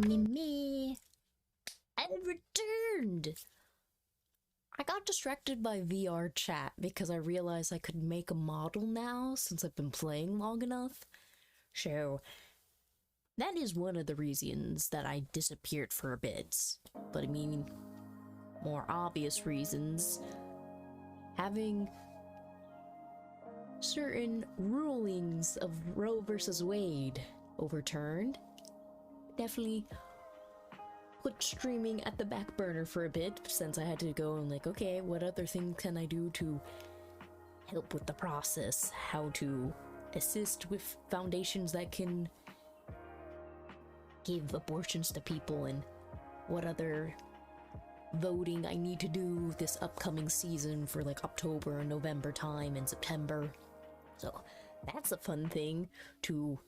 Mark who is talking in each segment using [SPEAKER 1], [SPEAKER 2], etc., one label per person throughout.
[SPEAKER 1] Me. I returned. I got distracted by VR chat because I realized I could make a model now since I've been playing long enough. So, that is one of the reasons that I disappeared for a bit. But I mean, more obvious reasons. Having certain rulings of Roe versus Wade overturned definitely put streaming at the back burner for a bit, since I had to go and like, okay, what other things can I do to help with the process? How to assist with foundations that can give abortions to people, and what other voting I need to do this upcoming season for like October and November time and September. So that's a fun thing to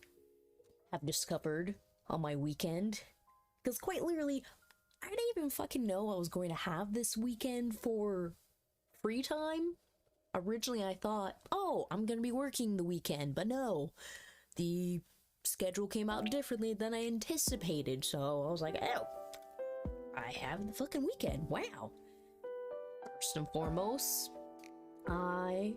[SPEAKER 1] have discovered on my weekend. Because quite literally, I didn't even fucking know I was going to have this weekend for free time. Originally I thought, oh, I'm gonna be working the weekend, but no. The schedule came out differently than I anticipated, so I was like, oh, I have the fucking weekend. Wow. First and foremost, I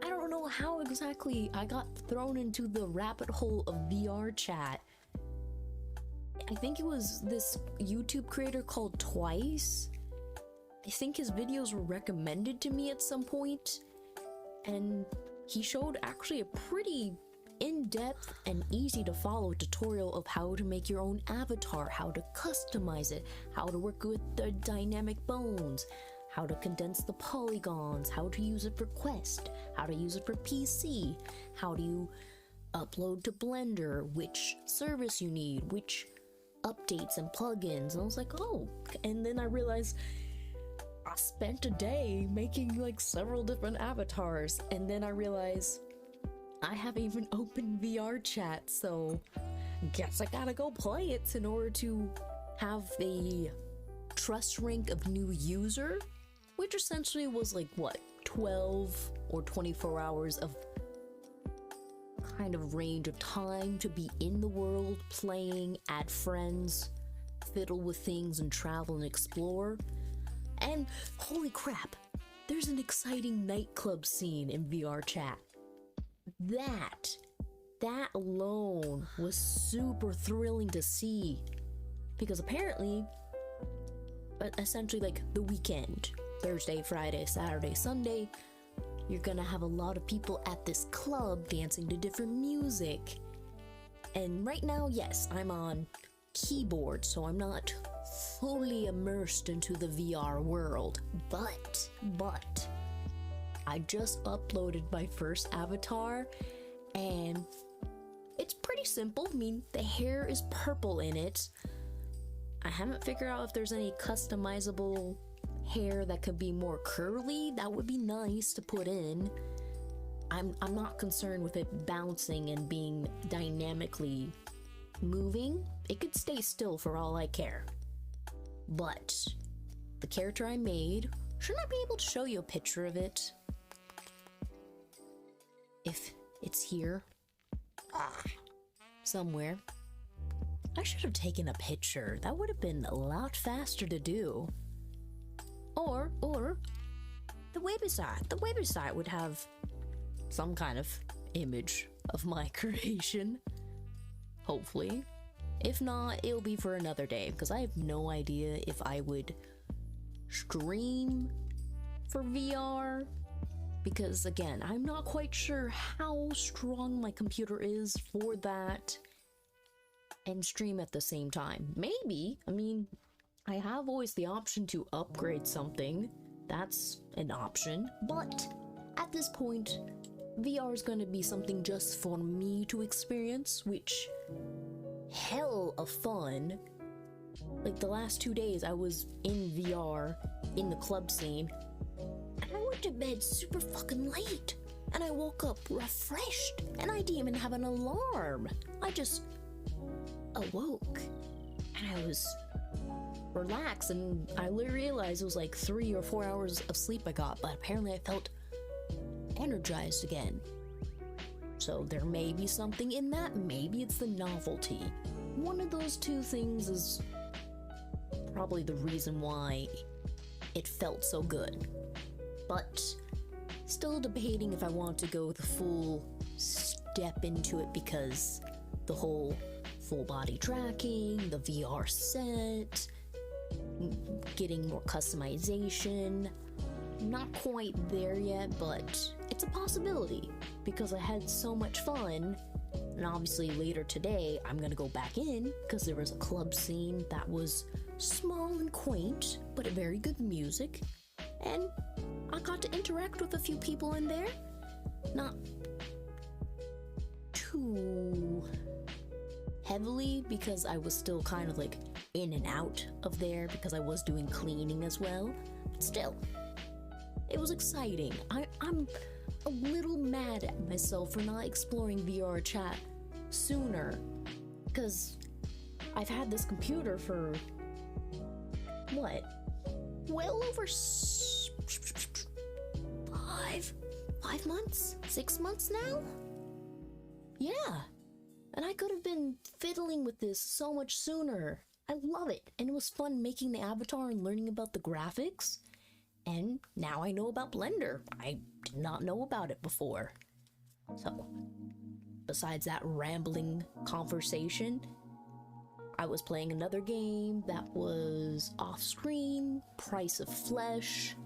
[SPEAKER 1] don't know how exactly I got thrown into the rabbit hole of VR chat. I think it was this YouTube creator called Twice. I think his videos were recommended to me at some point, and he showed actually a pretty in-depth and easy to follow tutorial of how to make your own avatar, how to customize it, how to work with the dynamic bones, how to condense the polygons, how to use it for Quest, how to use it for PC, how do you upload to Blender, which service you need, which updates and plugins. And I was like, oh, and then I realized I spent a day making like several different avatars, and then I realized I haven't even opened VR chat, so guess I gotta go play it in order to have a trust rank of new user, which essentially was like, what, 12 or 24 hours of kind of range of time to be in the world, playing, add friends, fiddle with things, and travel and explore. And holy crap, there's an exciting nightclub scene in VR chat. That alone was super thrilling to see, because apparently, essentially like the weekend, Thursday, Friday, Saturday, Sunday, you're gonna have a lot of people at this club dancing to different music. And right now, yes, I'm on keyboard, so I'm not fully immersed into the VR world, but I just uploaded my first avatar, and it's pretty simple. I mean, the hair is purple in it. I haven't figured out if there's any customizable hair that could be more curly. That would be nice to put in. I'm not concerned with it bouncing and being dynamically moving. It could stay still for all I care. But the character I made, shouldn't I be able to show you a picture of it? If it's here. Somewhere. I should have taken a picture. That would have been a lot faster to do. Or the website. The website would have some kind of image of my creation. Hopefully. If not, it'll be for another day, because I have no idea if I would stream for VR. Because again, I'm not quite sure how strong my computer is for that and stream at the same time. Maybe, I mean, I have always the option to upgrade something. That's an option. But at this point, VR is going to be something just for me to experience, which hell of fun. Like the last 2 days I was in VR in the club scene, and I went to bed super fucking late, and I woke up refreshed, and I didn't even have an alarm. I just awoke and I was relaxed, and I realized it was like 3 or 4 hours of sleep I got, but apparently I felt energized again. So there may be something in that. Maybe it's the novelty. One of those two things is probably the reason why it felt so good. But still debating if I want to go the full step into it, because the whole full body tracking, the VR set, getting more customization, not quite there yet, but it's a possibility because I had so much fun. And obviously later today I'm gonna go back in because there was a club scene that was small and quaint but very good music, and I got to interact with a few people in there. Not too heavily because I was still kind of like in and out of there because I was doing cleaning as well. But still, it was exciting. I'm a little mad at myself for not exploring VR chat sooner, because I've had this computer for what? Well over 5 months? 6 months now? Yeah. And I could have been fiddling with this so much sooner. I love it. And it was fun making the avatar and learning about the graphics. And now I know about Blender. I did not know about it before. So, besides that rambling conversation, I was playing another game that was off-screen, Price of Flesh.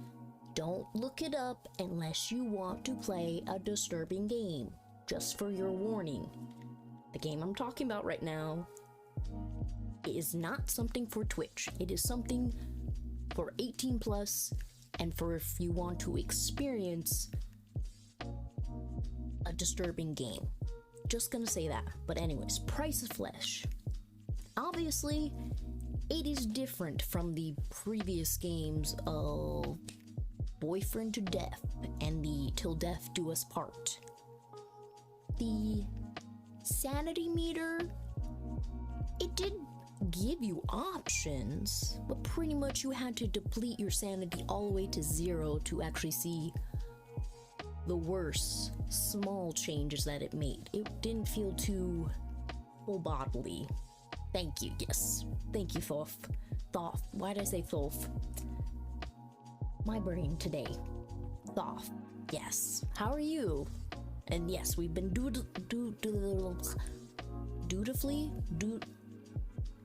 [SPEAKER 1] Don't look it up unless you want to play a disturbing game. Just for your warning. The game I'm talking about right now is not something for Twitch. It is something for 18 plus, and for if you want to experience a disturbing game. Just gonna say that. But anyways, Price of Flesh. Obviously, it is different from the previous games of Boyfriend to Death and the Till Death Do Us Part. The sanity meter, it did give you options, but pretty much you had to deplete your sanity all the way to 0 to actually see the worst small changes that it made. It didn't feel too full bodily. Thank you, yes. Thank you, Thoth. Why did I say Thoth? My brain today. Thoth. Yes. How are you? And yes, we've been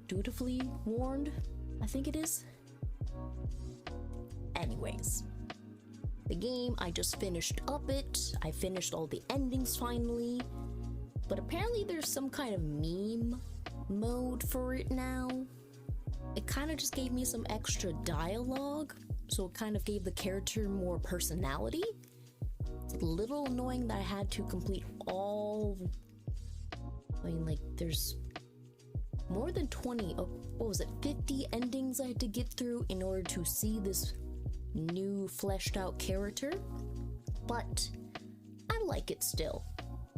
[SPEAKER 1] dutifully warned, I think it is. Anyways, the game, I just finished up it. I finished all the endings finally. But apparently there's some kind of meme mode for it now. It kind of just gave me some extra dialogue, so it kind of gave the character more personality. It's a little annoying that I had to complete all, there's more than 50 endings I had to get through in order to see this new fleshed out character. But I like it still.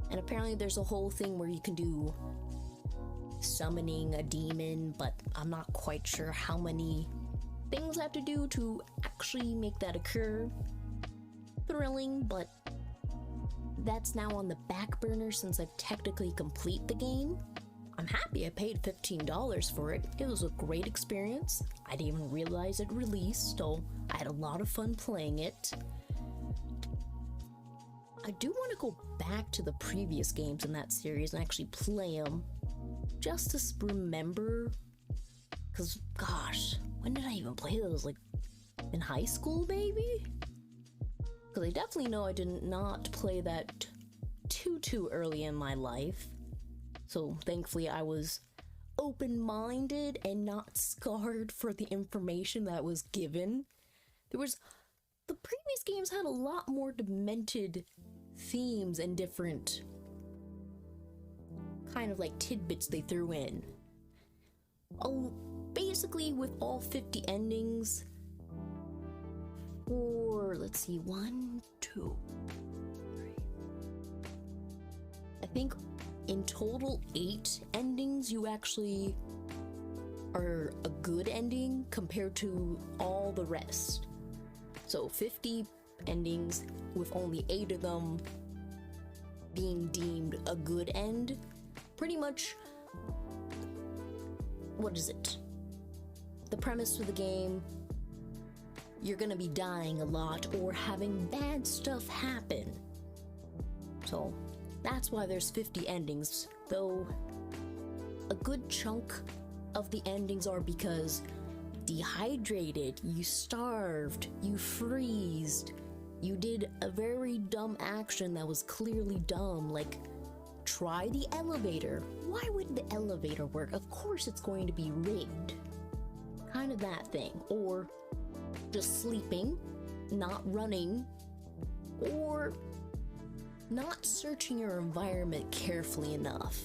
[SPEAKER 1] And apparently there's a whole thing where you can do summoning a demon, but I'm not quite sure how many things I have to do to actually make that occur. Thrilling, but that's now on the back burner since I've technically complete the game. I'm happy I paid $15 for it. It was a great experience. I didn't even realize it released, so I had a lot of fun playing it. I do want to go back to the previous games in that series and actually play them, just to remember, because gosh, when did I even play those? Like in high school maybe? Because I definitely know I did not play that too early in my life. So thankfully I was open-minded and not scarred for the information that was given. The previous games had a lot more demented themes and different kind of like tidbits they threw in. Basically with all 50 endings, or let's see, 1, 2, 3. I think in total 8 endings you actually are a good ending compared to all the rest. So 50 endings with only 8 of them being deemed a good end. Pretty much, what is it? The premise of the game, you're gonna be dying a lot or having bad stuff happen. So that's why there's 50 endings, though a good chunk of the endings are because dehydrated, you starved, you freezed, you did a very dumb action that was clearly dumb, like try the elevator. Why would the elevator work? Of course it's going to be rigged. Kind of that thing. Or just sleeping, not running, or not searching your environment carefully enough.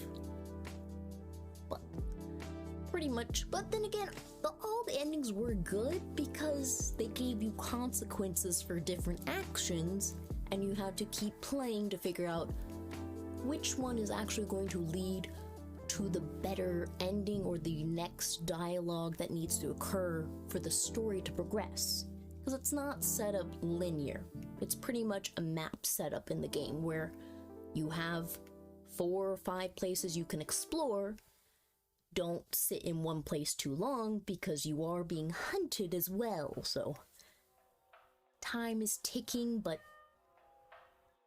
[SPEAKER 1] pretty much. But then again, all the endings were good because they gave you consequences for different actions, and you had to keep playing to figure out which one is actually going to lead to the better ending or the next dialogue that needs to occur for the story to progress. Because it's not set up linear. It's pretty much a map setup in the game where you have 4 or 5 places you can explore. Don't sit in one place too long because you are being hunted as well, so time is ticking, but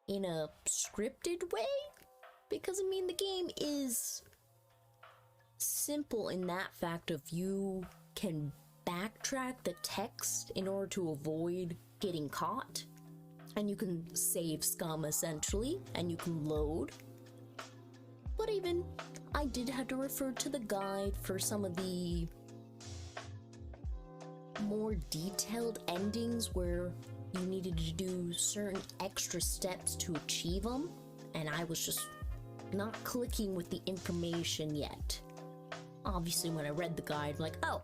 [SPEAKER 1] in a scripted way? Because, I mean, the game is simple in that fact of you can backtrack the text in order to avoid getting caught, and you can save scum essentially, and you can load. But even I did have to refer to the guide for some of the more detailed endings where you needed to do certain extra steps to achieve them, and I was just not clicking with the information yet. Obviously, when I read the guide, I'm like, oh,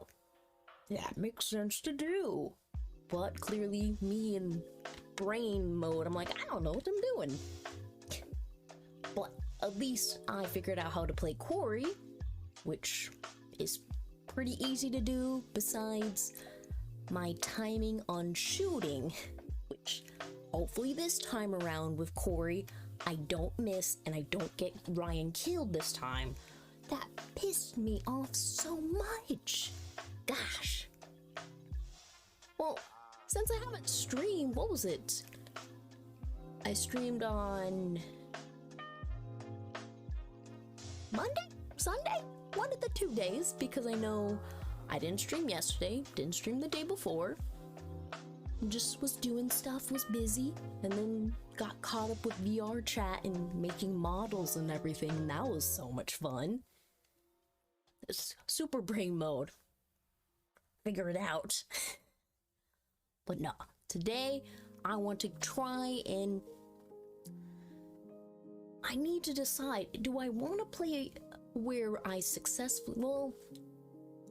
[SPEAKER 1] that makes sense to do. But clearly, me in brain mode, I'm like, I don't know what I'm doing. But at least I figured out how to play Quarry, which is pretty easy to do, besides my timing on shooting, which hopefully this time around with Quarry, I don't miss and I don't get Ryan killed this time. That pissed me off so much. Gosh. Well, since I haven't streamed, what was it? I streamed on Monday? Sunday? One of the 2 days, because I know I didn't stream yesterday, didn't stream the day before. Just was doing stuff, was busy, and then got caught up with VR chat and making models and everything, and that was so much fun. It's super brain mode. Figure it out. But no, today I want to try and I need to decide, do I want to play where I successfully, well,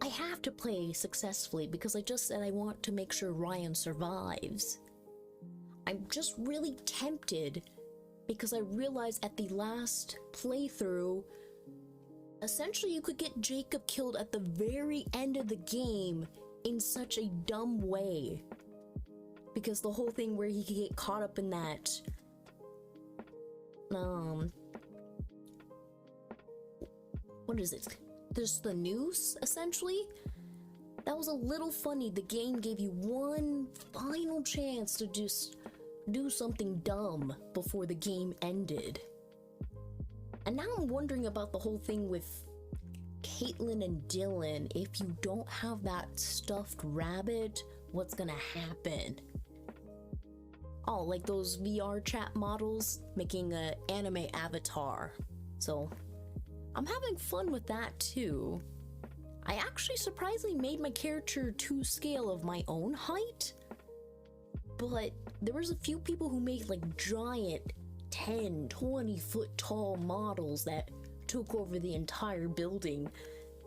[SPEAKER 1] I have to play successfully because I just said I want to make sure Ryan survives. I'm just really tempted because I realized at the last playthrough, essentially you could get Jacob killed at the very end of the game in such a dumb way. Because the whole thing where he could get caught up in that, what is it? There's the noose, essentially. That was a little funny. The game gave you one final chance to just do something dumb before the game ended. And now I'm wondering about the whole thing with Caitlin and Dylan. If you don't have that stuffed rabbit, what's gonna happen? Oh, like those VR chat models making an anime avatar. So I'm having fun with that too. I actually surprisingly made my character to scale of my own height, but there was a few people who made like giant 10, 20 foot tall models that took over the entire building.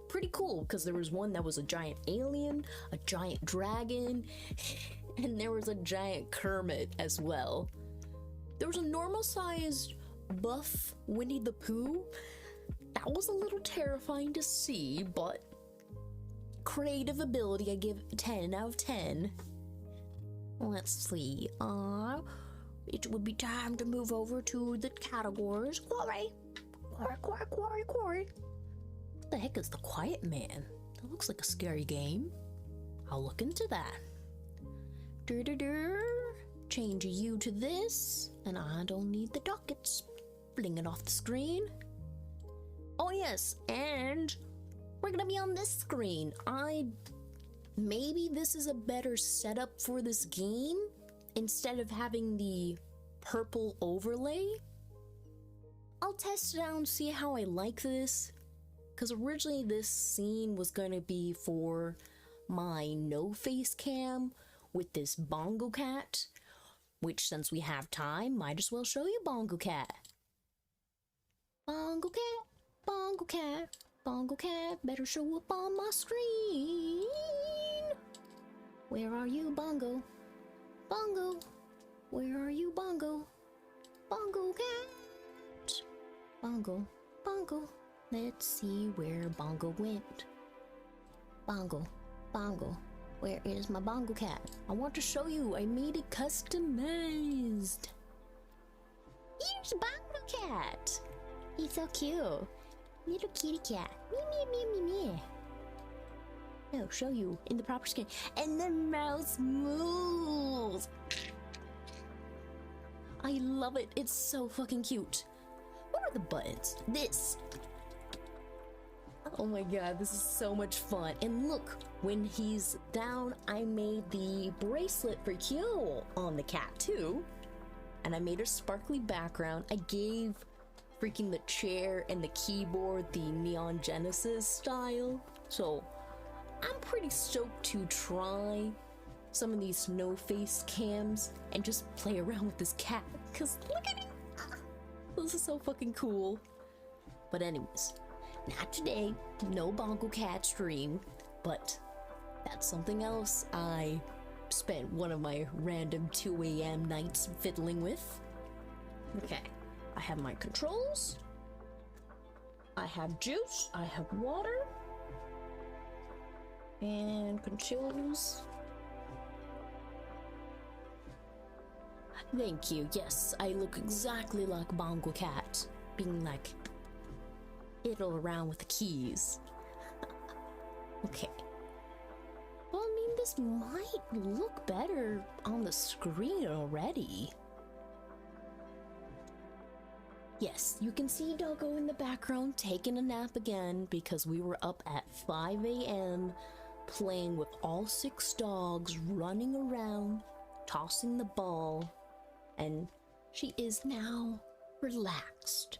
[SPEAKER 1] Pretty cool, because there was one that was a giant alien, a giant dragon, and there was a giant Kermit as well. There was a normal sized buff Winnie the Pooh. That was a little terrifying to see, but creative ability, I give 10 out of 10. Let's see. It would be time to move over to the categories. Quarry. What the heck is the Quiet Man? That looks like a scary game. I'll look into that. Change you to this, and I don't need the dockets. Fling it off the screen. Oh yes, and we're gonna be on this screen. Maybe this is a better setup for this game instead of having the purple overlay. I'll test it out and see how I like this, because originally this scene was going to be for my no face cam with this bongo cat, which since we have time, might as well show you bongo cat. Bongo cat, bongo cat, Bongo Cat, better show up on my screen. Where are you, Bongo? Bongo, where are you, Bongo? Bongo Cat. Bongo, Bongo. Let's see where Bongo went. Bongo, Bongo. Where is my Bongo Cat? I want to show you. I made it customized. Here's Bongo Cat. He's so cute. Little kitty cat. Me, me, me, me, me. No, show you in the proper skin. And the mouse moves. I love it. It's so fucking cute. What are the buttons? This. Oh my god, this is so much fun. And look, when he's down, I made the bracelet for Kyo on the cat too. And I made a sparkly background. I gave freaking the chair and the keyboard the Neon Genesis style. So I'm pretty stoked to try some of these no face cams and just play around with this cat. Cause look at it! This is so fucking cool. But anyways, not today. No Bongo Cat stream. But that's something else I spent one of my random 2 a.m. nights fiddling with. Okay. I have my controls. I have juice. I have water. And controls. Thank you. Yes, I look exactly like Bongo Cat. Being like, fiddle around with the keys. Okay. Well, I mean, this might look better on the screen already. Yes, you can see Doggo in the background taking a nap again because we were up at 5 a.m. playing with all 6 dogs, running around, tossing the ball, and she is now relaxed.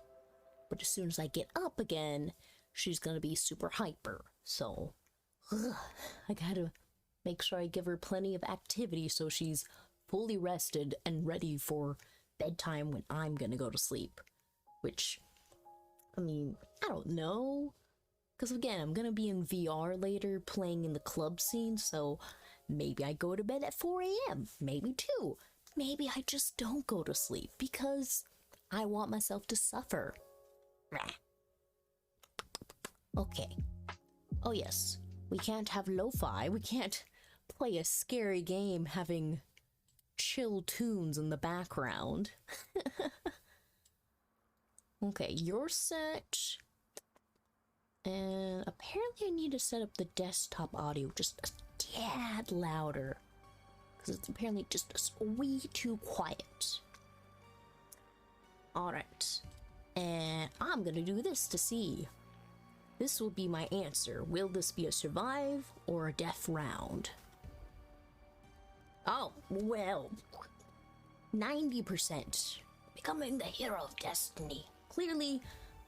[SPEAKER 1] But as soon as I get up again, she's gonna be super hyper. So, I gotta make sure I give her plenty of activity so she's fully rested and ready for bedtime when I'm gonna go to sleep. Which, I mean, I don't know. Because again, I'm gonna be in VR later playing in the club scene, so maybe I go to bed at 4 a.m. Maybe 2. Maybe I just don't go to sleep because I want myself to suffer. Okay. Oh yes, we can't have lo-fi. We can't play a scary game having chill tunes in the background. Okay, you're set. And apparently I need to set up the desktop audio just a tad louder. Because it's apparently just a wee too quiet. Alright. And I'm gonna do this to see. This will be my answer. Will this be a survive or a death round? Oh, well. 90%. Becoming the hero of destiny. Clearly,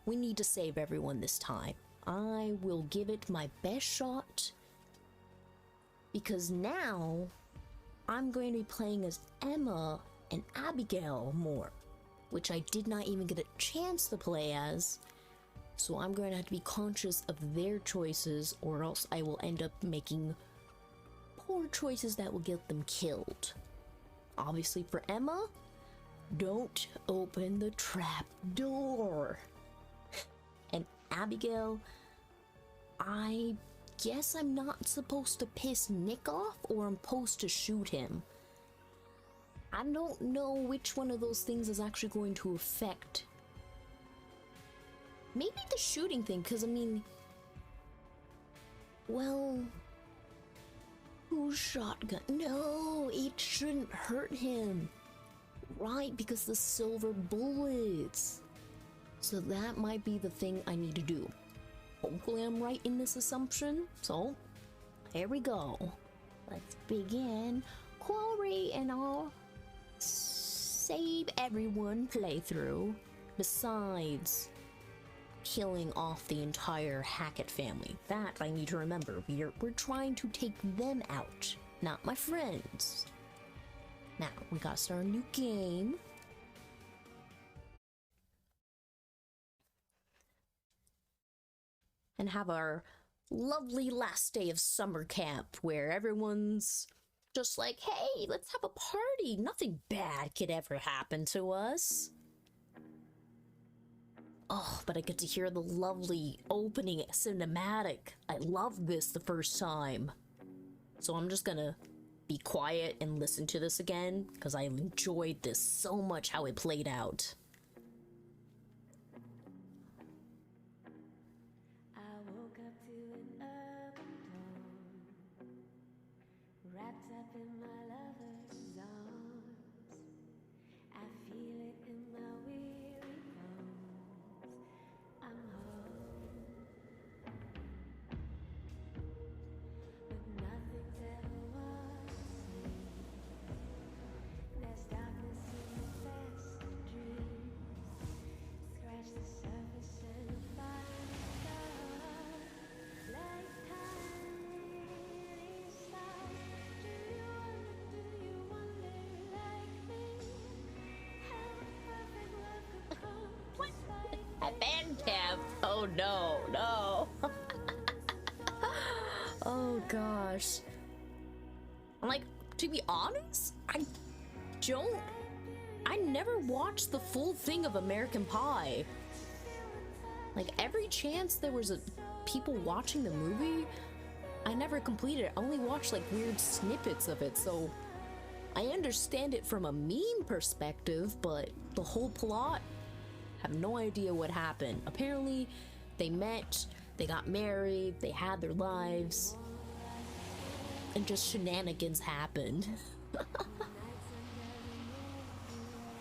[SPEAKER 1] we need to save everyone this time. I will give it my best shot. Because now, I'm going to be playing as Emma and Abigail more. Which I did not even get a chance to play as. So I'm going to have to be conscious of their choices, or else I will end up making poor choices that will get them killed. Obviously for Emma, don't open the trap door. And Abigail, I guess I'm not supposed to piss Nick off, or I'm supposed to shoot him. I don't know which one of those things is actually going to affect. Maybe the shooting thing, because I mean, well, who's shotgun? No, it shouldn't hurt him. Right, because the silver bullets. So that might be the thing I need to do. Hopefully I'm right in this assumption. So, here we go. Let's begin Quarry and I'll save everyone playthrough. Besides killing off the entire Hackett family. That I need to remember. We're trying to take them out, not my friends. Now, we gotta start a new game. and have our lovely last day of summer camp where everyone's just like, hey, let's have a party. Nothing bad could ever happen to us. Oh, but I get to hear the lovely opening cinematic. I love this the first time. So I'm just gonna be quiet and listen to this again, because I enjoyed this so much how it played out.
[SPEAKER 2] I woke up to an urban dawn, wrapped up in my lover's arms. I feel it in my weary bones. I'm home, but nothing's ever what it seems. There's darkness in the best of dreams. Scratch the surface and you'll find a star. Like tiny stars. Do you wonder like me? How perfect love could come despite
[SPEAKER 1] At band camp. Oh no, no. Oh gosh. Like, to be honest, I never watched the full thing of American Pie. Like, every chance there was people watching the movie, I never completed it. I only watched like weird snippets of it, so I understand it from a meme perspective, but the whole plot, have no idea what happened. Apparently, they met, they got married, they had their lives, and just shenanigans happened.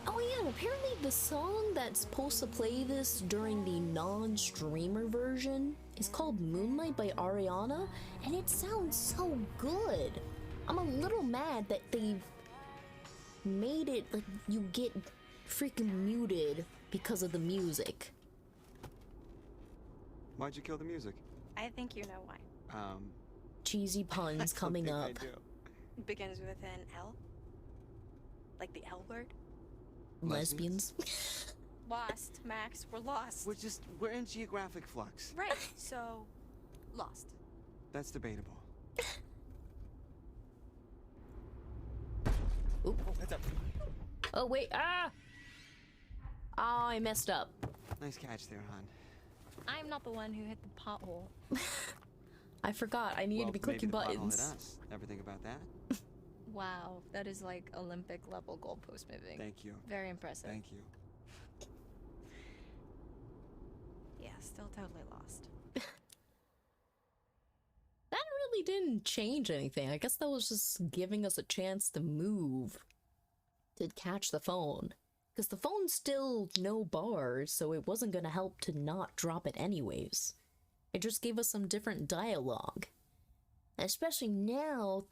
[SPEAKER 1] Oh yeah, apparently the song that's supposed to play this during the non-streamer version is called Moonlight by Ariana, and it sounds so good. I'm a little mad that they've made it like you get freaking muted because of the music.
[SPEAKER 3] Why'd you kill the music?
[SPEAKER 4] I think you know why.
[SPEAKER 1] Cheesy puns coming
[SPEAKER 3] think
[SPEAKER 1] up.
[SPEAKER 3] I do.
[SPEAKER 4] It begins with an L. Like the L word.
[SPEAKER 1] Lesbians.
[SPEAKER 4] Lost, Max. We're lost.
[SPEAKER 3] We're in geographic flux.
[SPEAKER 4] Right, so lost.
[SPEAKER 3] That's debatable.
[SPEAKER 1] Oop.
[SPEAKER 3] Oh, heads up.
[SPEAKER 1] Oh wait, ah! Oh, I messed up.
[SPEAKER 3] Nice catch there, hon.
[SPEAKER 4] I'm not the one who hit the pothole.
[SPEAKER 1] I forgot, I needed to be clicking
[SPEAKER 3] maybe the pothole
[SPEAKER 1] buttons.
[SPEAKER 3] hit us. Ever think about that?
[SPEAKER 4] Wow, that is like Olympic level goalpost moving.
[SPEAKER 3] Thank you.
[SPEAKER 4] Very impressive.
[SPEAKER 3] Thank you.
[SPEAKER 4] Yeah, still totally lost.
[SPEAKER 1] That really didn't change anything. I guess that was just giving us a chance to move. To catch the phone. Because the phone's still no bars, so it wasn't gonna help to not drop it anyways. It just gave us some different dialogue. Especially now,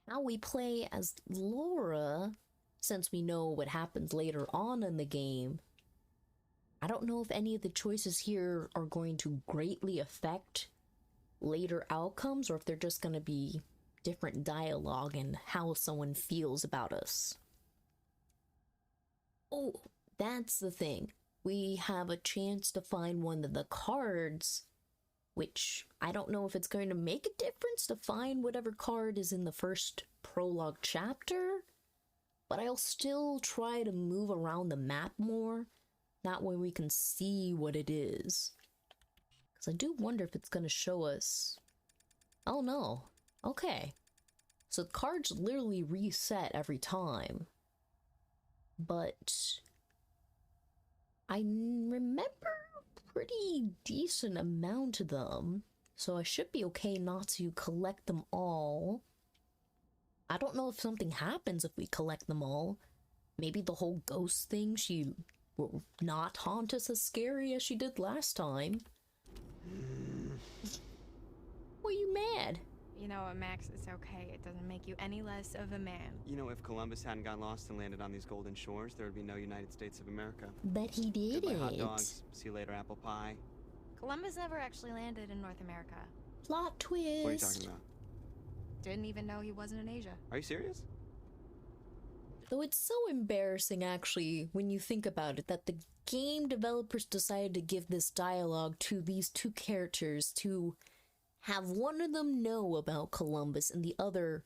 [SPEAKER 1] how we play as Laura, since we know what happens later on in the game. I don't know if any of the choices here are going to greatly affect later outcomes, or if they're just gonna be different dialogue and how someone feels about us. Oh, that's the thing. We have a chance to find one of the cards, which I don't know if it's going to make a difference to find whatever card is in the first prologue chapter, but I'll still try to move around the map more. That way we can see what it is. Because I do wonder if it's going to show us... Oh no. Okay. So the cards literally reset every time. But I remember a pretty decent amount of them, so I should be okay not to collect them all. I don't know if something happens if we collect them all. Maybe the whole ghost thing, she will not haunt us as scary as she did last time. Why are you mad?
[SPEAKER 4] You know what, Max? It's okay. It doesn't make you any less of a man.
[SPEAKER 3] You know, if Columbus hadn't got lost and landed on these golden shores, there would be no United States of America.
[SPEAKER 1] But he did
[SPEAKER 3] Goodbye,
[SPEAKER 1] it.
[SPEAKER 3] hot dogs. See you later, apple pie.
[SPEAKER 4] Columbus never actually landed in North America.
[SPEAKER 1] Plot twist.
[SPEAKER 3] What are you talking about?
[SPEAKER 4] Didn't even know he wasn't in Asia.
[SPEAKER 3] Are you serious?
[SPEAKER 1] Though it's so embarrassing, actually, when you think about it, that the game developers decided to give this dialogue to these two characters to have one of them know about Columbus and the other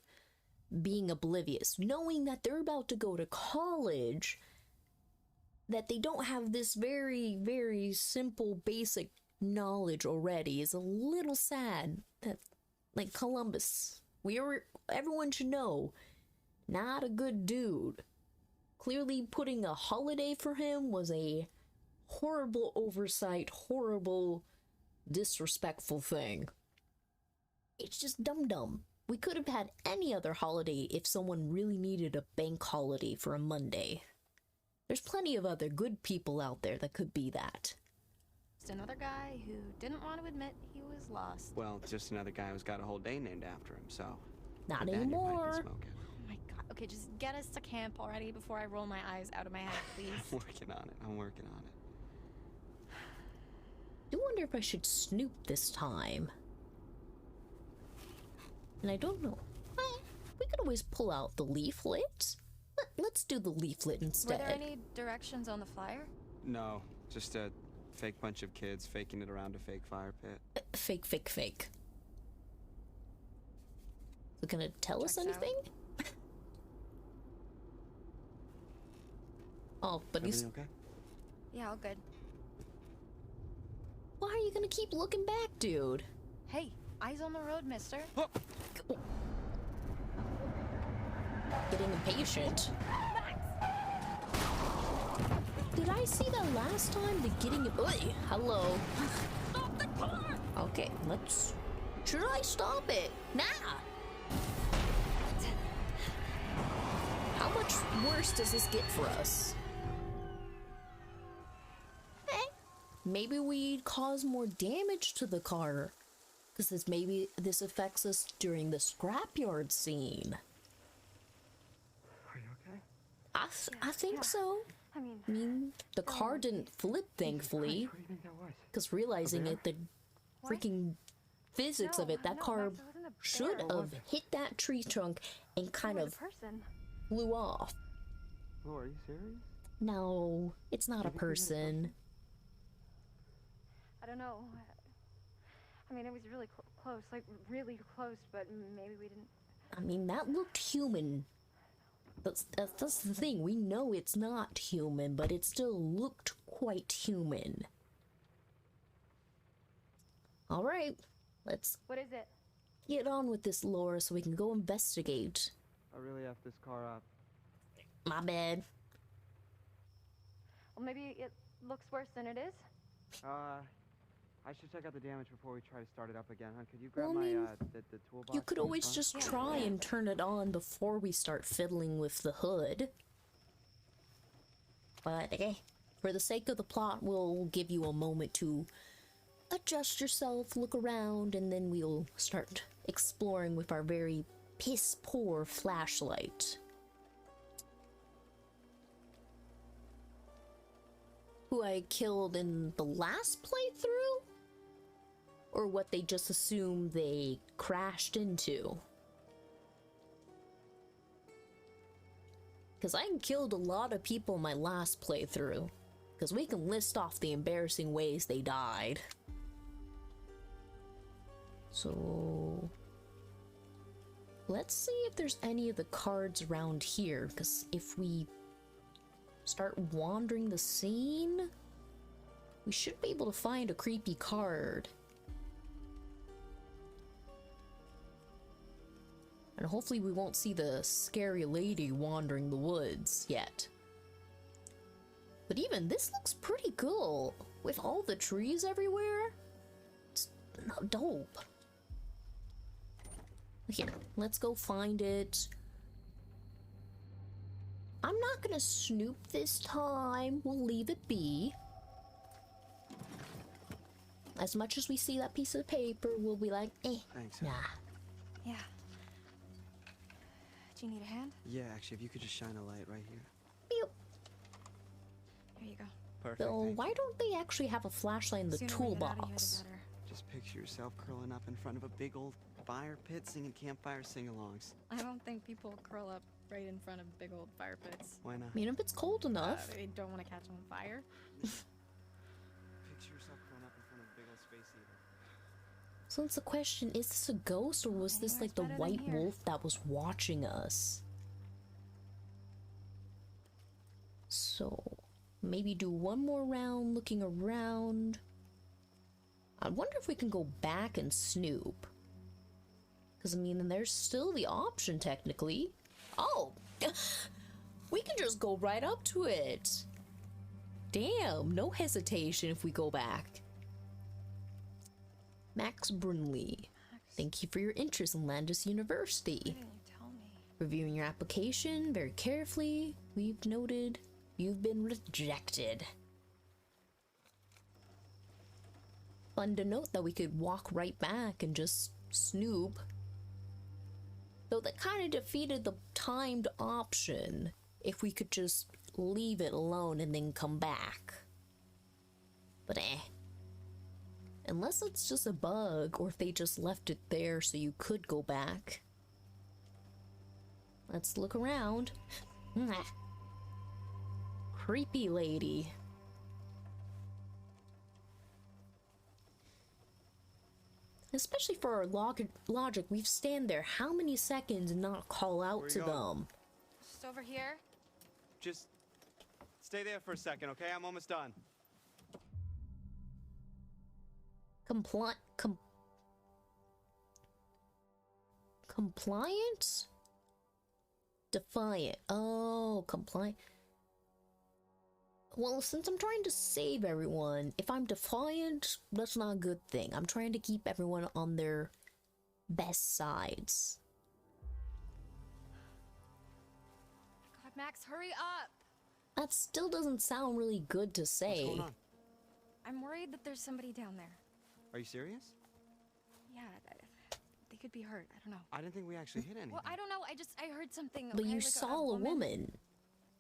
[SPEAKER 1] being oblivious, knowing that they're about to go to college, that they don't have this very, very simple, basic knowledge already is a little sad. That, like, Columbus, everyone should know, not a good dude. Clearly putting a holiday for him was a horrible oversight, horrible, disrespectful thing. It's just dumb. We could have had any other holiday if someone really needed a bank holiday for a Monday. There's plenty of other good people out there that could be that.
[SPEAKER 5] Just another guy who didn't want to admit he was lost.
[SPEAKER 3] Well, just another guy who's got a whole day named after him, so...
[SPEAKER 1] Not
[SPEAKER 3] with that, you might be
[SPEAKER 1] anymore.
[SPEAKER 3] smoking.
[SPEAKER 5] Oh my god. Okay, just get us to camp already before I roll my eyes out of my head, please.
[SPEAKER 3] I'm working on it.
[SPEAKER 1] I wonder if I should snoop this time. And I don't know. We could always pull out the leaflet. Let's do the leaflet instead.
[SPEAKER 5] Were there any directions on the flyer?
[SPEAKER 3] No, just a fake bunch of kids faking it around a fake fire pit.
[SPEAKER 1] Fake. Is it gonna tell us
[SPEAKER 5] Checks out.
[SPEAKER 1] anything? Oh, but he's...
[SPEAKER 3] Everything okay?
[SPEAKER 5] Yeah, all good.
[SPEAKER 1] Why are you gonna keep looking back, dude?
[SPEAKER 5] Hey, eyes on the road, mister.
[SPEAKER 1] Getting impatient. Did I see that last time? The getting... Oi, hello.
[SPEAKER 5] Stop the car!
[SPEAKER 1] Okay, let's... Should I stop it? Nah. How much worse does this get for us? Maybe we cause more damage to the car. Because maybe this affects us during the scrapyard scene.
[SPEAKER 3] Are you okay?
[SPEAKER 1] I think so.
[SPEAKER 5] I mean,
[SPEAKER 1] The car didn't flip, thankfully.
[SPEAKER 3] What do you think that was?
[SPEAKER 1] Because realizing
[SPEAKER 3] A
[SPEAKER 1] it, the freaking physics of it, that car should have hit that tree trunk and kind of
[SPEAKER 5] person.
[SPEAKER 1] flew off.
[SPEAKER 3] Oh, are you serious?
[SPEAKER 1] No, it's not a person.
[SPEAKER 5] I don't know. I mean, it was really close, like really close, but maybe we didn't.
[SPEAKER 1] I mean, that looked human. That's the thing. We know it's not human, but it still looked quite human. All right, let's
[SPEAKER 5] What is it?
[SPEAKER 1] get on with this, Laura, so we can go investigate.
[SPEAKER 3] I really effed this car up.
[SPEAKER 1] My bad.
[SPEAKER 5] Well, maybe it looks worse than it is.
[SPEAKER 3] I should check out the damage before we try to start it up again, huh? Could you grab
[SPEAKER 1] Well, I
[SPEAKER 3] my,
[SPEAKER 1] mean,
[SPEAKER 3] the toolbox?
[SPEAKER 1] You could
[SPEAKER 3] from the
[SPEAKER 1] always
[SPEAKER 3] front?
[SPEAKER 1] just try and turn it on before we start fiddling with the hood. But, for the sake of the plot, we'll give you a moment to adjust yourself, look around, and then we'll start exploring with our very piss-poor flashlight. Who I killed in the last playthrough? Or what they just assume they crashed into? Because I killed a lot of people in my last playthrough. Because we can list off the embarrassing ways they died. So... let's see if there's any of the cards around here. Because if we start wandering the scene, we should be able to find a creepy card. And hopefully we won't see the scary lady wandering the woods yet. But even this looks pretty cool. With all the trees everywhere. It's dope. Here, let's go find it. I'm not gonna snoop this time. We'll leave it be. As much as we see that piece of paper, we'll be like,
[SPEAKER 3] Thanks.
[SPEAKER 1] nah.
[SPEAKER 5] Yeah. Do you need a hand?
[SPEAKER 3] Yeah, actually, if you could just shine a light right here.
[SPEAKER 1] Beep.
[SPEAKER 5] Here you go.
[SPEAKER 3] Perfect.
[SPEAKER 1] So
[SPEAKER 3] thank
[SPEAKER 1] why
[SPEAKER 3] you.
[SPEAKER 1] don't they actually have a flashlight in the
[SPEAKER 5] Sooner we get out of here, the
[SPEAKER 1] toolbox?
[SPEAKER 5] better.
[SPEAKER 3] Just picture yourself curling up in front of a big old fire pit singing campfire sing-alongs.
[SPEAKER 5] I don't think people curl up right in front of big old fire pits.
[SPEAKER 3] Why not?
[SPEAKER 1] I mean, if it's cold enough.
[SPEAKER 5] They don't want to catch on fire.
[SPEAKER 3] Picture yourself growing up in front of a big old space heater.
[SPEAKER 1] So it's the question, is this a ghost or was this like the
[SPEAKER 5] Anywhere's better than
[SPEAKER 1] white
[SPEAKER 5] here.
[SPEAKER 1] wolf that was watching us? So, maybe do one more round looking around. I wonder if we can go back and snoop. Because, I mean, there's still the option, technically. Oh! We can just go right up to it. Damn, no hesitation if we go back. Max Brunley, thank you for your interest in Landis University.
[SPEAKER 5] Why didn't you tell me?
[SPEAKER 1] Reviewing your application very carefully, we've noted you've been rejected. Fun to note that we could walk right back and just snoop. Though that kind of defeated the timed option if we could just leave it alone and then come back. But unless it's just a bug or if they just left it there so you could go back. Let's look around. Creepy lady. Especially for our logic, we've stand there how many seconds and not call out
[SPEAKER 3] Where
[SPEAKER 1] to
[SPEAKER 3] you going?
[SPEAKER 1] them.
[SPEAKER 5] Just over here?
[SPEAKER 3] Just stay there for a second, okay? I'm almost done.
[SPEAKER 1] Compliant? Defiant. Oh, compliant. Well, since I'm trying to save everyone, if I'm defiant, that's not a good thing. I'm trying to keep everyone on their best sides.
[SPEAKER 5] God, Max, hurry up!
[SPEAKER 1] That still doesn't sound really good to say.
[SPEAKER 3] What's going on?
[SPEAKER 5] I'm worried that there's somebody down there.
[SPEAKER 3] Are you serious?
[SPEAKER 5] Yeah, they could be hurt. I don't know.
[SPEAKER 3] I didn't think we actually hit anything.
[SPEAKER 5] Well, I don't know. I heard something.
[SPEAKER 1] But
[SPEAKER 5] okay?
[SPEAKER 1] you
[SPEAKER 5] Like
[SPEAKER 1] saw a woman.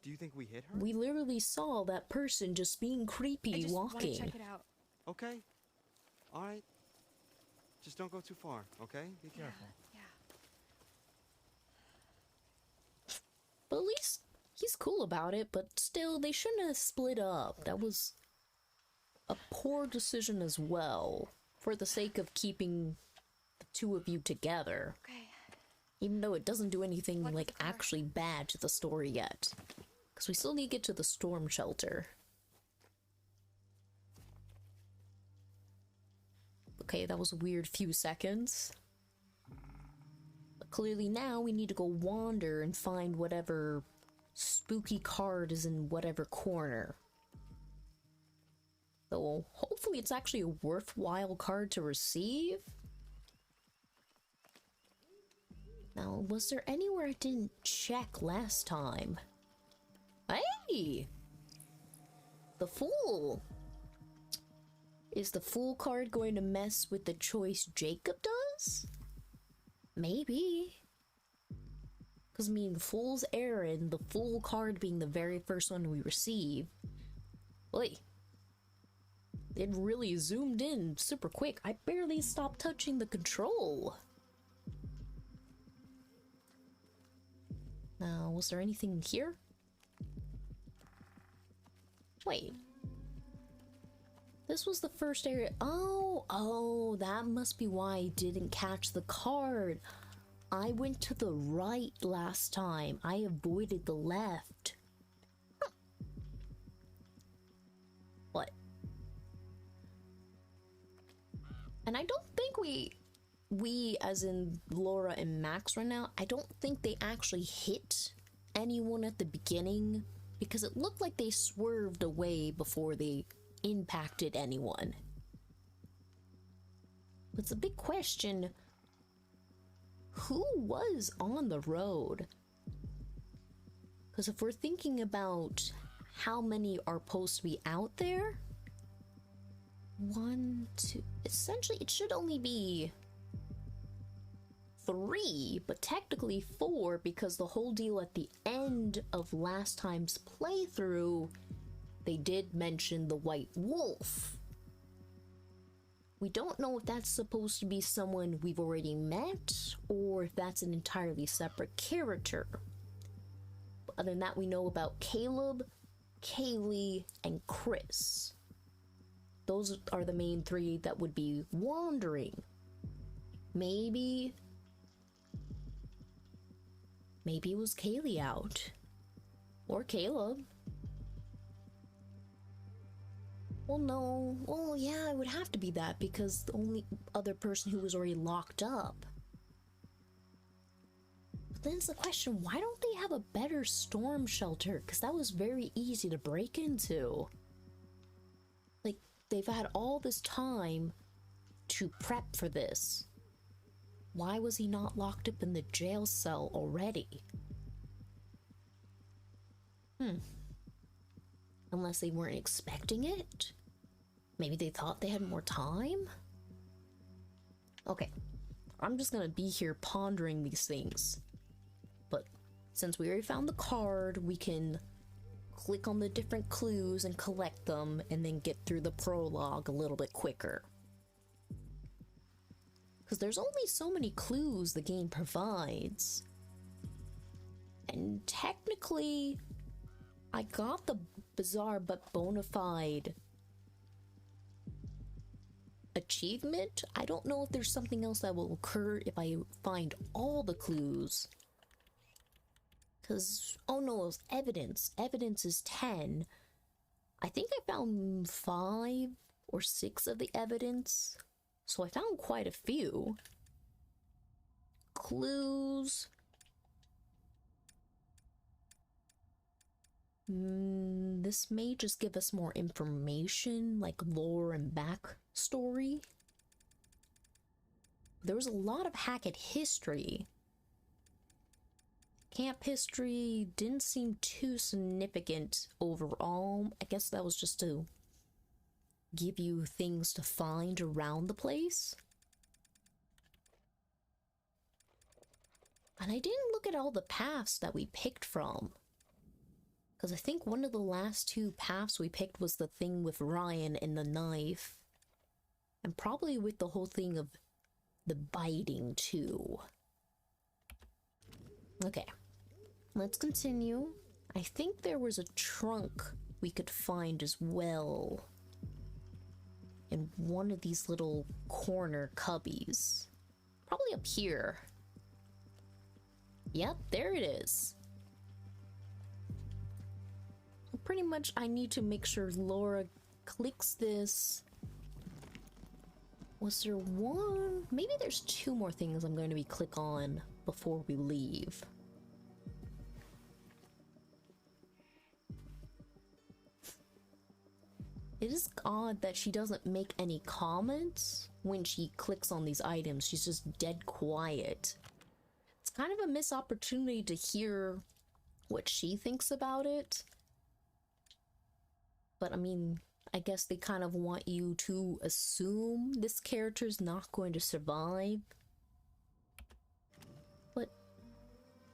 [SPEAKER 3] Do you think we hit her?
[SPEAKER 1] We literally saw that person just being
[SPEAKER 5] I
[SPEAKER 1] creepy
[SPEAKER 5] just want to
[SPEAKER 1] walking.
[SPEAKER 5] check it out.
[SPEAKER 3] Okay. All right. Just don't go too far, okay? Be careful.
[SPEAKER 5] Yeah.
[SPEAKER 1] But at least he's cool about it, but still, they shouldn't have split up. That was a poor decision as well, for the sake of keeping the two of you together.
[SPEAKER 5] Okay.
[SPEAKER 1] Even though it doesn't do anything,
[SPEAKER 5] Look at
[SPEAKER 1] like,
[SPEAKER 5] the car.
[SPEAKER 1] actually bad to the story yet. Because we still need to get to the storm shelter. Okay, that was a weird few seconds. But clearly now we need to go wander and find whatever spooky card is in whatever corner. So hopefully it's actually a worthwhile card to receive. Now, was there anywhere I didn't check last time? Hey! The Fool! Is the Fool card going to mess with the choice Jacob does? Maybe. Because, I mean, Fool's Errand, the Fool card being the very first one we receive. Wait. It really zoomed in super quick. I barely stopped touching the control. Now, was there anything here? Wait. This was the first area. Oh, that must be why I didn't catch the card. I went to the right last time. I avoided the left. Huh. What? And I don't think we as in Laura and Max right now, I don't think they actually hit anyone at the beginning because it looked like they swerved away before they impacted anyone. But it's a big question. Who was on the road? Because if we're thinking about how many are supposed to be out there, 1, 2, essentially it should only be 3, but technically 4 because the whole deal at the end of last time's playthrough, they did mention the White Wolf. We don't know if that's supposed to be someone we've already met or if that's an entirely separate character. Other than that, we know about Caleb, Kaylee, and Chris. Those are the main three that would be wandering. Maybe it was Kaylee out. Or Caleb. Well, no. Well, yeah, it would have to be that because the only other person who was already locked up. But then it's the question, why don't they have a better storm shelter? Because that was very easy to break into. Like, they've had all this time to prep for this. Why was he not locked up in the jail cell already? Unless they weren't expecting it? Maybe they thought they had more time? Okay, I'm just gonna be here pondering these things. But since we already found the card, we can click on the different clues and collect them and then get through the prologue a little bit quicker. Because there's only so many clues the game provides. And technically, I got the bizarre but bona fide achievement. I don't know if there's something else that will occur if I find all the clues. Because, oh no, it was evidence. Evidence is 10. I think I found 5 or 6 of the evidence. So I found quite a few. Clues. This may just give us more information, like lore and backstory. There was a lot of Hackett history. Camp history didn't seem too significant overall. I guess that was just to give you things to find around the place. And I didn't look at all the paths that we picked from. Because I think one of the last 2 paths we picked was the thing with Ryan and the knife. And probably with the whole thing of the biting too. Okay, let's continue. I think there was a trunk we could find as well. In one of these little corner cubbies. Probably up here. Yep, there it is. Pretty much I need to make sure Laura clicks this. Was there one? Maybe there's 2 more things I'm going to be click on before we leave. It is odd that she doesn't make any comments when she clicks on these items. She's just dead quiet. It's kind of a missed opportunity to hear what she thinks about it. But I mean, I guess they kind of want you to assume this character's not going to survive. But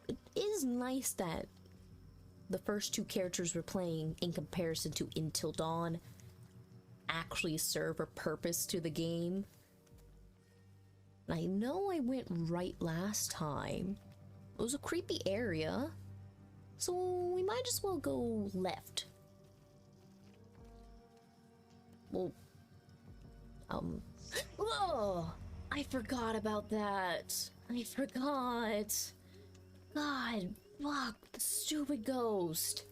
[SPEAKER 1] it is nice that the first 2 characters we're playing in comparison to Until Dawn actually serve a purpose to the game. I know I went right last time. It was a creepy area, so we might as well go left. Well, oh, I forgot about that. I forgot. God, fuck, the stupid ghost.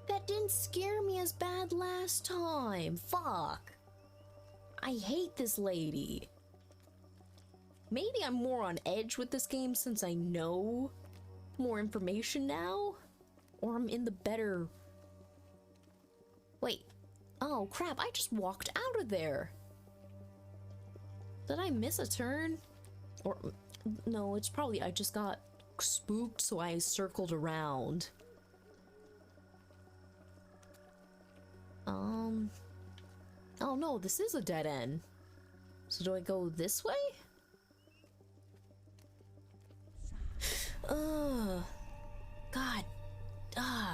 [SPEAKER 1] That didn't scare me as bad last time. Fuck. I hate this lady. Maybe I'm more on edge with this game since I know more information now? Or I'm in the better... Wait. Oh, crap. I just walked out of there. Did I miss a turn? Or... No, it's probably I just got spooked, so I circled around. Oh no, this is a dead end. So do I go this way? God.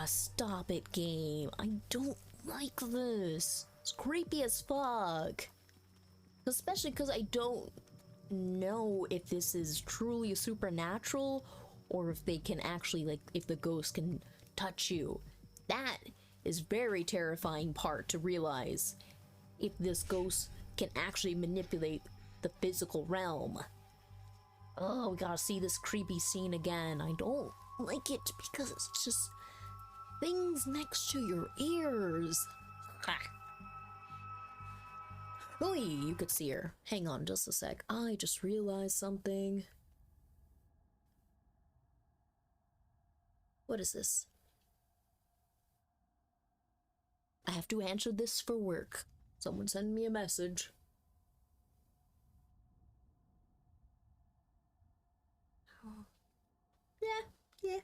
[SPEAKER 1] Stop it, game. I don't like this. It's creepy as fuck. Especially because I don't know if this is truly supernatural or if they can actually, like, if the ghost can touch you. That is very terrifying part to realize, if this ghost can actually manipulate the physical realm. Oh, we gotta see this creepy scene again. I don't like it because it's just things next to your ears. Oh, you could see her. Hang on just a sec. I just realized something. What is this? I have to answer this for work. Someone send me a message. Yeah.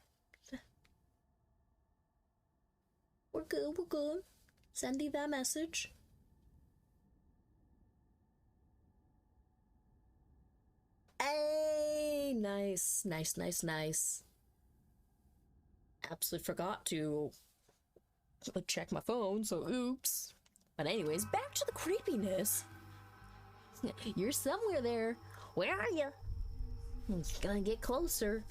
[SPEAKER 1] We're good. Send you that message. Hey, nice. Absolutely forgot to check my phone, so oops. But anyways, back to the creepiness. You're somewhere there. Where are you? Gonna get closer.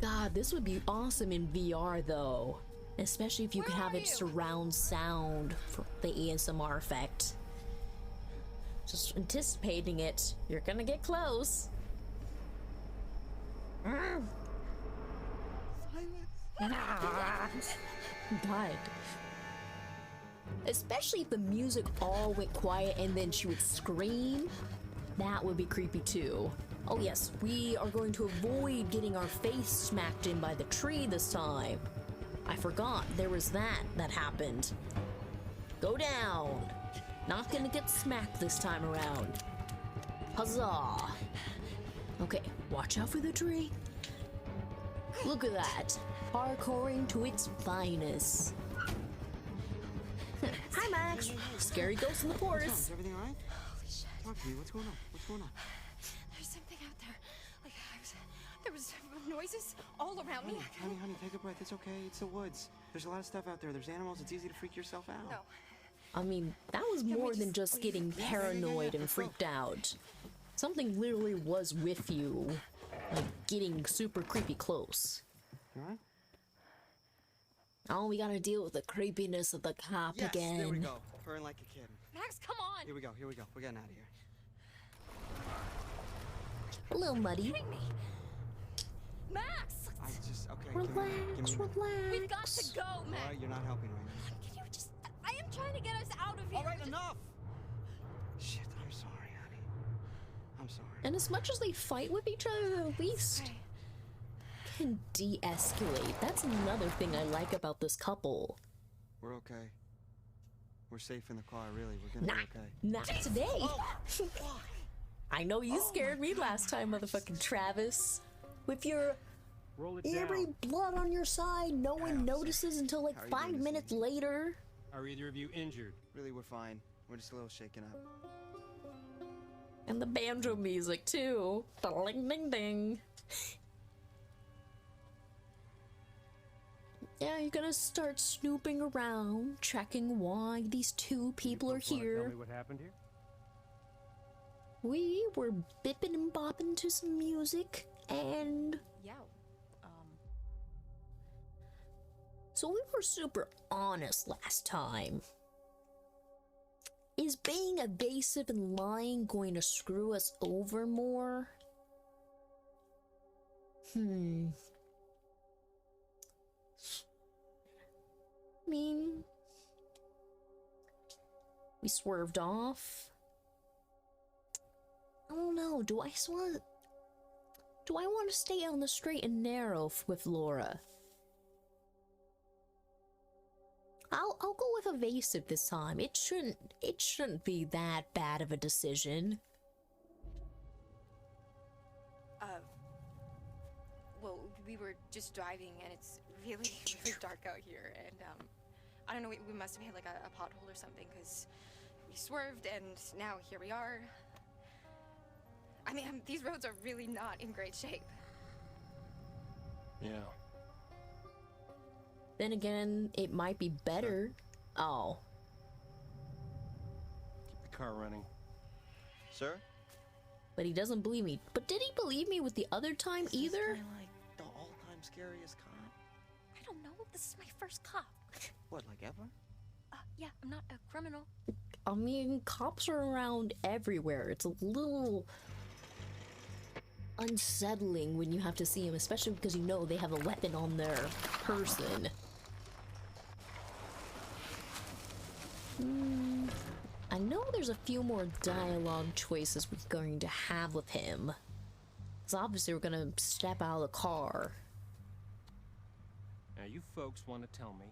[SPEAKER 1] God, this would be awesome in VR though. Especially if you could have it surround sound for the ASMR effect. Just anticipating it. You're gonna get close. God. Especially if the music all went quiet and then she would scream. That would be creepy too. Oh yes, we are going to avoid getting our face smacked in by the tree this time. I forgot there was that happened. Go down. Not gonna get smacked this time around. Huzzah. Okay, watch out for the tree. Look at that. Parkouring to its finest. Hi, Max. Scary ghost in the forest.
[SPEAKER 3] Is everything alright?
[SPEAKER 4] Holy shit.
[SPEAKER 3] Talk to me. What's going on?
[SPEAKER 4] There's something out there. Like, there was noises all around me.
[SPEAKER 3] Honey, take a breath. It's okay. It's the woods. There's a lot of stuff out there. There's animals. It's easy to freak yourself out.
[SPEAKER 4] No.
[SPEAKER 1] I mean, that was
[SPEAKER 4] we
[SPEAKER 1] more
[SPEAKER 4] just
[SPEAKER 1] than just
[SPEAKER 4] leave?
[SPEAKER 1] getting paranoid and
[SPEAKER 3] let's go.
[SPEAKER 1] freaked out. Something literally was with you, like getting super creepy close.
[SPEAKER 3] You alright?
[SPEAKER 1] Oh, we gotta deal with the creepiness of the cop
[SPEAKER 3] Yes,
[SPEAKER 1] again.
[SPEAKER 3] there we go. Purring like a kid.
[SPEAKER 4] Max, come on.
[SPEAKER 3] Here we go. We're getting out of here.
[SPEAKER 1] A little muddy.
[SPEAKER 4] Kidding me. Max,
[SPEAKER 3] I just, okay.
[SPEAKER 1] Relax,
[SPEAKER 4] we've got
[SPEAKER 1] relax.
[SPEAKER 4] to go, Max.
[SPEAKER 3] Alright, you're not helping right now.
[SPEAKER 4] Can you just? I am trying to get us out of here.
[SPEAKER 3] Alright, enough! Shit, I'm sorry, honey. I'm sorry.
[SPEAKER 1] And as much as they fight with each other, at least
[SPEAKER 4] Okay.
[SPEAKER 1] can de-escalate. That's another thing I like about this couple.
[SPEAKER 3] We're okay. We're safe in the car, really. We're gonna be okay.
[SPEAKER 1] Not today.
[SPEAKER 3] Oh.
[SPEAKER 1] I know you scared me last time, motherfucking Travis. With your
[SPEAKER 6] Roll it
[SPEAKER 1] every
[SPEAKER 6] down.
[SPEAKER 1] blood on your side, no one notices until like
[SPEAKER 3] How are you
[SPEAKER 1] 5
[SPEAKER 3] doing this
[SPEAKER 1] minutes
[SPEAKER 3] evening?
[SPEAKER 1] later.
[SPEAKER 6] Are either of you injured?
[SPEAKER 3] Really, we're fine. We're just a little shaken up.
[SPEAKER 1] And the banjo music too. Ding ding ding. Yeah, you're gonna start snooping around, checking why these two people are
[SPEAKER 6] Folks wanna Tell
[SPEAKER 1] here.
[SPEAKER 6] me what happened here?
[SPEAKER 1] We were bipping and bopping to some music, and
[SPEAKER 4] Yeah.
[SPEAKER 1] so we were super honest last time. Is being evasive and lying going to screw us over more? I mean, we swerved off. I don't know. Do I want to stay on the straight and narrow with Laura? I'll go with evasive this time. It shouldn't be that bad of a decision.
[SPEAKER 4] Well, we were just driving, and it's really, really dark out here, and I don't know. We must have hit like a pothole or something, because we swerved, and now here we are. I mean, these roads are really not in great shape.
[SPEAKER 6] Yeah.
[SPEAKER 1] Then again, it might be better. Oh,
[SPEAKER 6] Keep the car running.
[SPEAKER 3] Sir?
[SPEAKER 1] But he doesn't believe me. But did he believe me with the other time
[SPEAKER 7] Is this
[SPEAKER 1] either?
[SPEAKER 7] kinda like the all-time scariest cop?
[SPEAKER 4] I don't know. This is my first cop.
[SPEAKER 7] What, like ever?
[SPEAKER 4] Yeah, I'm not a criminal.
[SPEAKER 1] I mean, cops are around everywhere. It's a little unsettling when you have to see them, especially because you know they have a weapon on their person. I know there's a few more dialogue choices we're going to have with him. So obviously we're gonna step out of the car.
[SPEAKER 6] Now, you folks want to tell me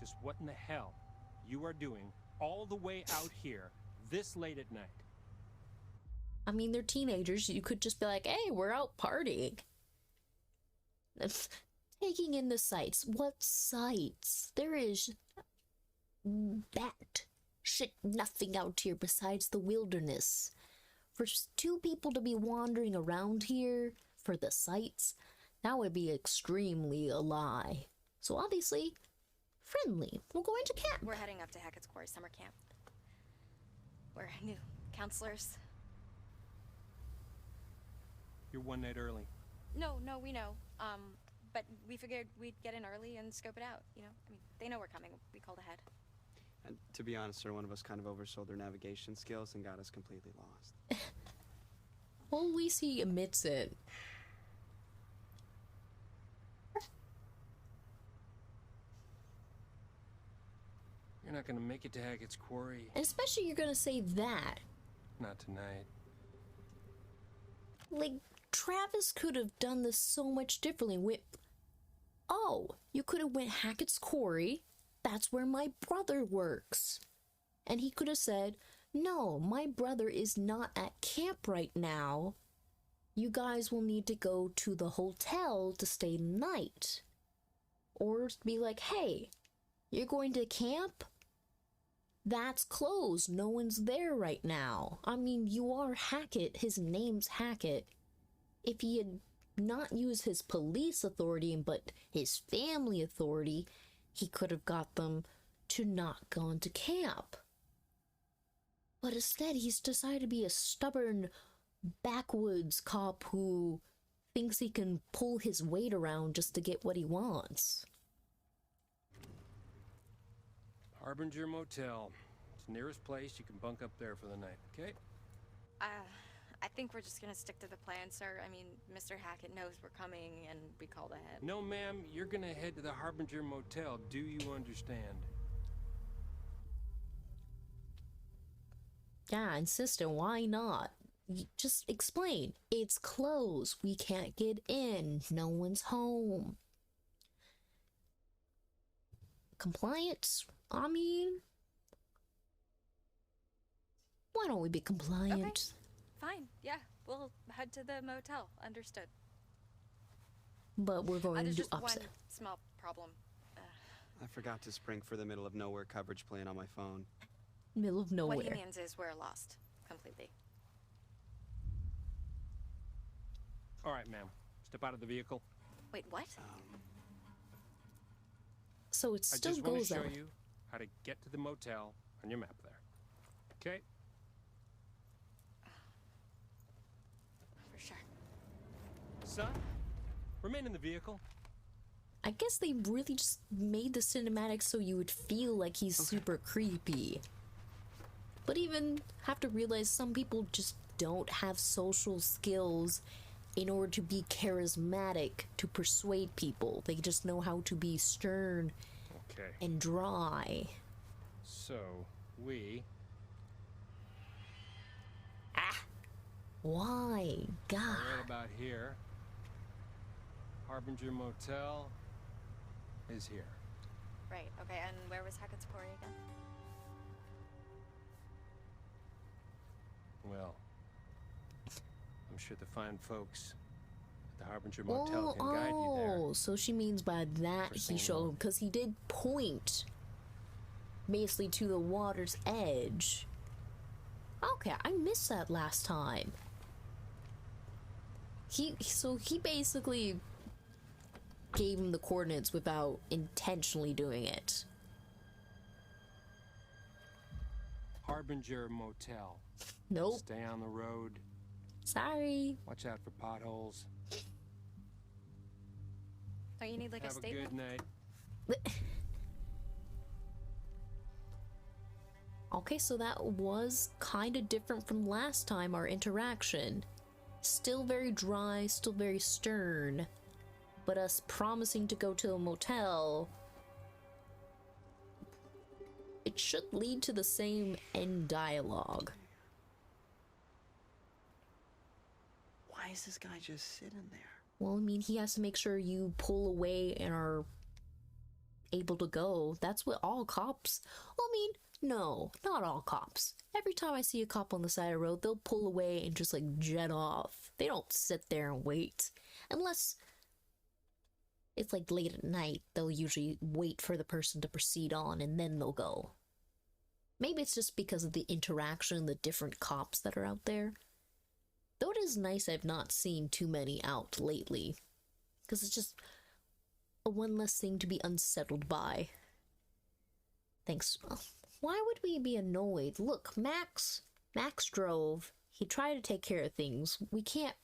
[SPEAKER 6] just what in the hell you are doing all the way out here this late at night?
[SPEAKER 1] I mean, they're teenagers. You could just be like, hey, we're out partying. Taking in the sights. What sights? There is bat shit nothing out here besides the wilderness. For just two people to be wandering around here for the sights, that would be extremely a lie. So obviously, friendly. We'll go into camp.
[SPEAKER 4] We're heading up to Hackett's Quarry summer camp. We're new counselors.
[SPEAKER 6] You're one night early.
[SPEAKER 4] No, we know. But we figured we'd get in early and scope it out, you know? I mean, they know we're coming. We called ahead.
[SPEAKER 3] And to be honest, sir, one of us kind of oversold their navigation skills and got us completely lost.
[SPEAKER 1] Well, at least he admits it.
[SPEAKER 6] You're not gonna make it to Hackett's Quarry.
[SPEAKER 1] And especially you're gonna say that.
[SPEAKER 6] Not tonight.
[SPEAKER 1] Like, Travis could have done this so much differently. Oh, you could have went Hackett's Quarry. That's where my brother works. And he could have said, no, my brother is not at camp right now. You guys will need to go to the hotel to stay the night. Or be like, hey, you're going to camp? That's closed. No one's there right now. I mean, you are Hackett. His name's Hackett. If he had not used his police authority, but his family authority, he could have got them to not go into camp. But instead, he's decided to be a stubborn backwoods cop who thinks he can pull his weight around just to get what he wants.
[SPEAKER 6] Harbinger Motel. It's the nearest place. You can bunk up there for the night, okay?
[SPEAKER 4] I think we're just gonna stick to the plan, sir. I mean, Mr. Hackett knows we're coming and we called ahead.
[SPEAKER 6] No, ma'am. You're gonna head to the Harbinger Motel. Do you understand?
[SPEAKER 1] Yeah, insistent. Why not? Just explain. It's closed. We can't get in. No one's home. Compliance? I mean, why don't we be compliant?
[SPEAKER 4] Okay. Fine, yeah. We'll head to the motel. Understood.
[SPEAKER 1] But we're going to
[SPEAKER 4] There's
[SPEAKER 1] do
[SPEAKER 4] just
[SPEAKER 1] opposite.
[SPEAKER 4] one small problem.
[SPEAKER 3] I forgot to spring for the middle of nowhere coverage plan on my phone.
[SPEAKER 1] Middle of nowhere.
[SPEAKER 4] What he means is we're lost. Completely.
[SPEAKER 6] All right, ma'am. Step out of the vehicle.
[SPEAKER 4] Wait, what?
[SPEAKER 1] So it
[SPEAKER 6] I
[SPEAKER 1] still
[SPEAKER 6] just want to
[SPEAKER 1] goes
[SPEAKER 6] show
[SPEAKER 1] that way.
[SPEAKER 6] you how to get to the motel on your map there. Okay?
[SPEAKER 4] For sure.
[SPEAKER 6] Son, remain in the vehicle.
[SPEAKER 1] I guess they really just made the cinematic so you would feel like he's super creepy. But even have to realize some people just don't have social skills in order to be charismatic to persuade people. They just know how to be stern
[SPEAKER 6] Okay.
[SPEAKER 1] and dry.
[SPEAKER 6] So, we...
[SPEAKER 1] Why? God.
[SPEAKER 6] are right about here. Harbinger Motel is here.
[SPEAKER 4] Right, okay, and where was Hackett's Quarry again?
[SPEAKER 6] Well, I'm sure the fine folks at the Harbinger Motel can guide you there.
[SPEAKER 1] Oh, so she means by that
[SPEAKER 6] For
[SPEAKER 1] he
[SPEAKER 6] saying
[SPEAKER 1] showed,
[SPEAKER 6] what?
[SPEAKER 1] because he did point basically to the water's edge. Okay, I missed that last time. So he basically gave him the coordinates without intentionally doing it.
[SPEAKER 6] Harbinger Motel.
[SPEAKER 1] Nope.
[SPEAKER 6] Stay on the road.
[SPEAKER 1] Sorry.
[SPEAKER 6] Watch out for potholes.
[SPEAKER 4] Don't you need like a
[SPEAKER 6] Have a
[SPEAKER 4] statement?
[SPEAKER 6] good night.
[SPEAKER 1] Okay, so that was kind of different from last time, our interaction. Still very dry, still very stern, but us promising to go to a motel, it should lead to the same end dialogue.
[SPEAKER 7] Why is this guy just sitting there?
[SPEAKER 1] Well, I mean, he has to make sure you pull away and are able to go. That's what all cops... I mean, no, not all cops. Every time I see a cop on the side of the road, they'll pull away and just, like, jet off. They don't sit there and wait. Unless it's, like, late at night, they'll usually wait for the person to proceed on, and then they'll go. Maybe it's just because of the interaction, the different cops that are out there. Though it is nice I've not seen too many out lately. Because it's just a one less thing to be unsettled by. Thanks. Why would we be annoyed? Look, Max drove. He tried to take care of things. We can't...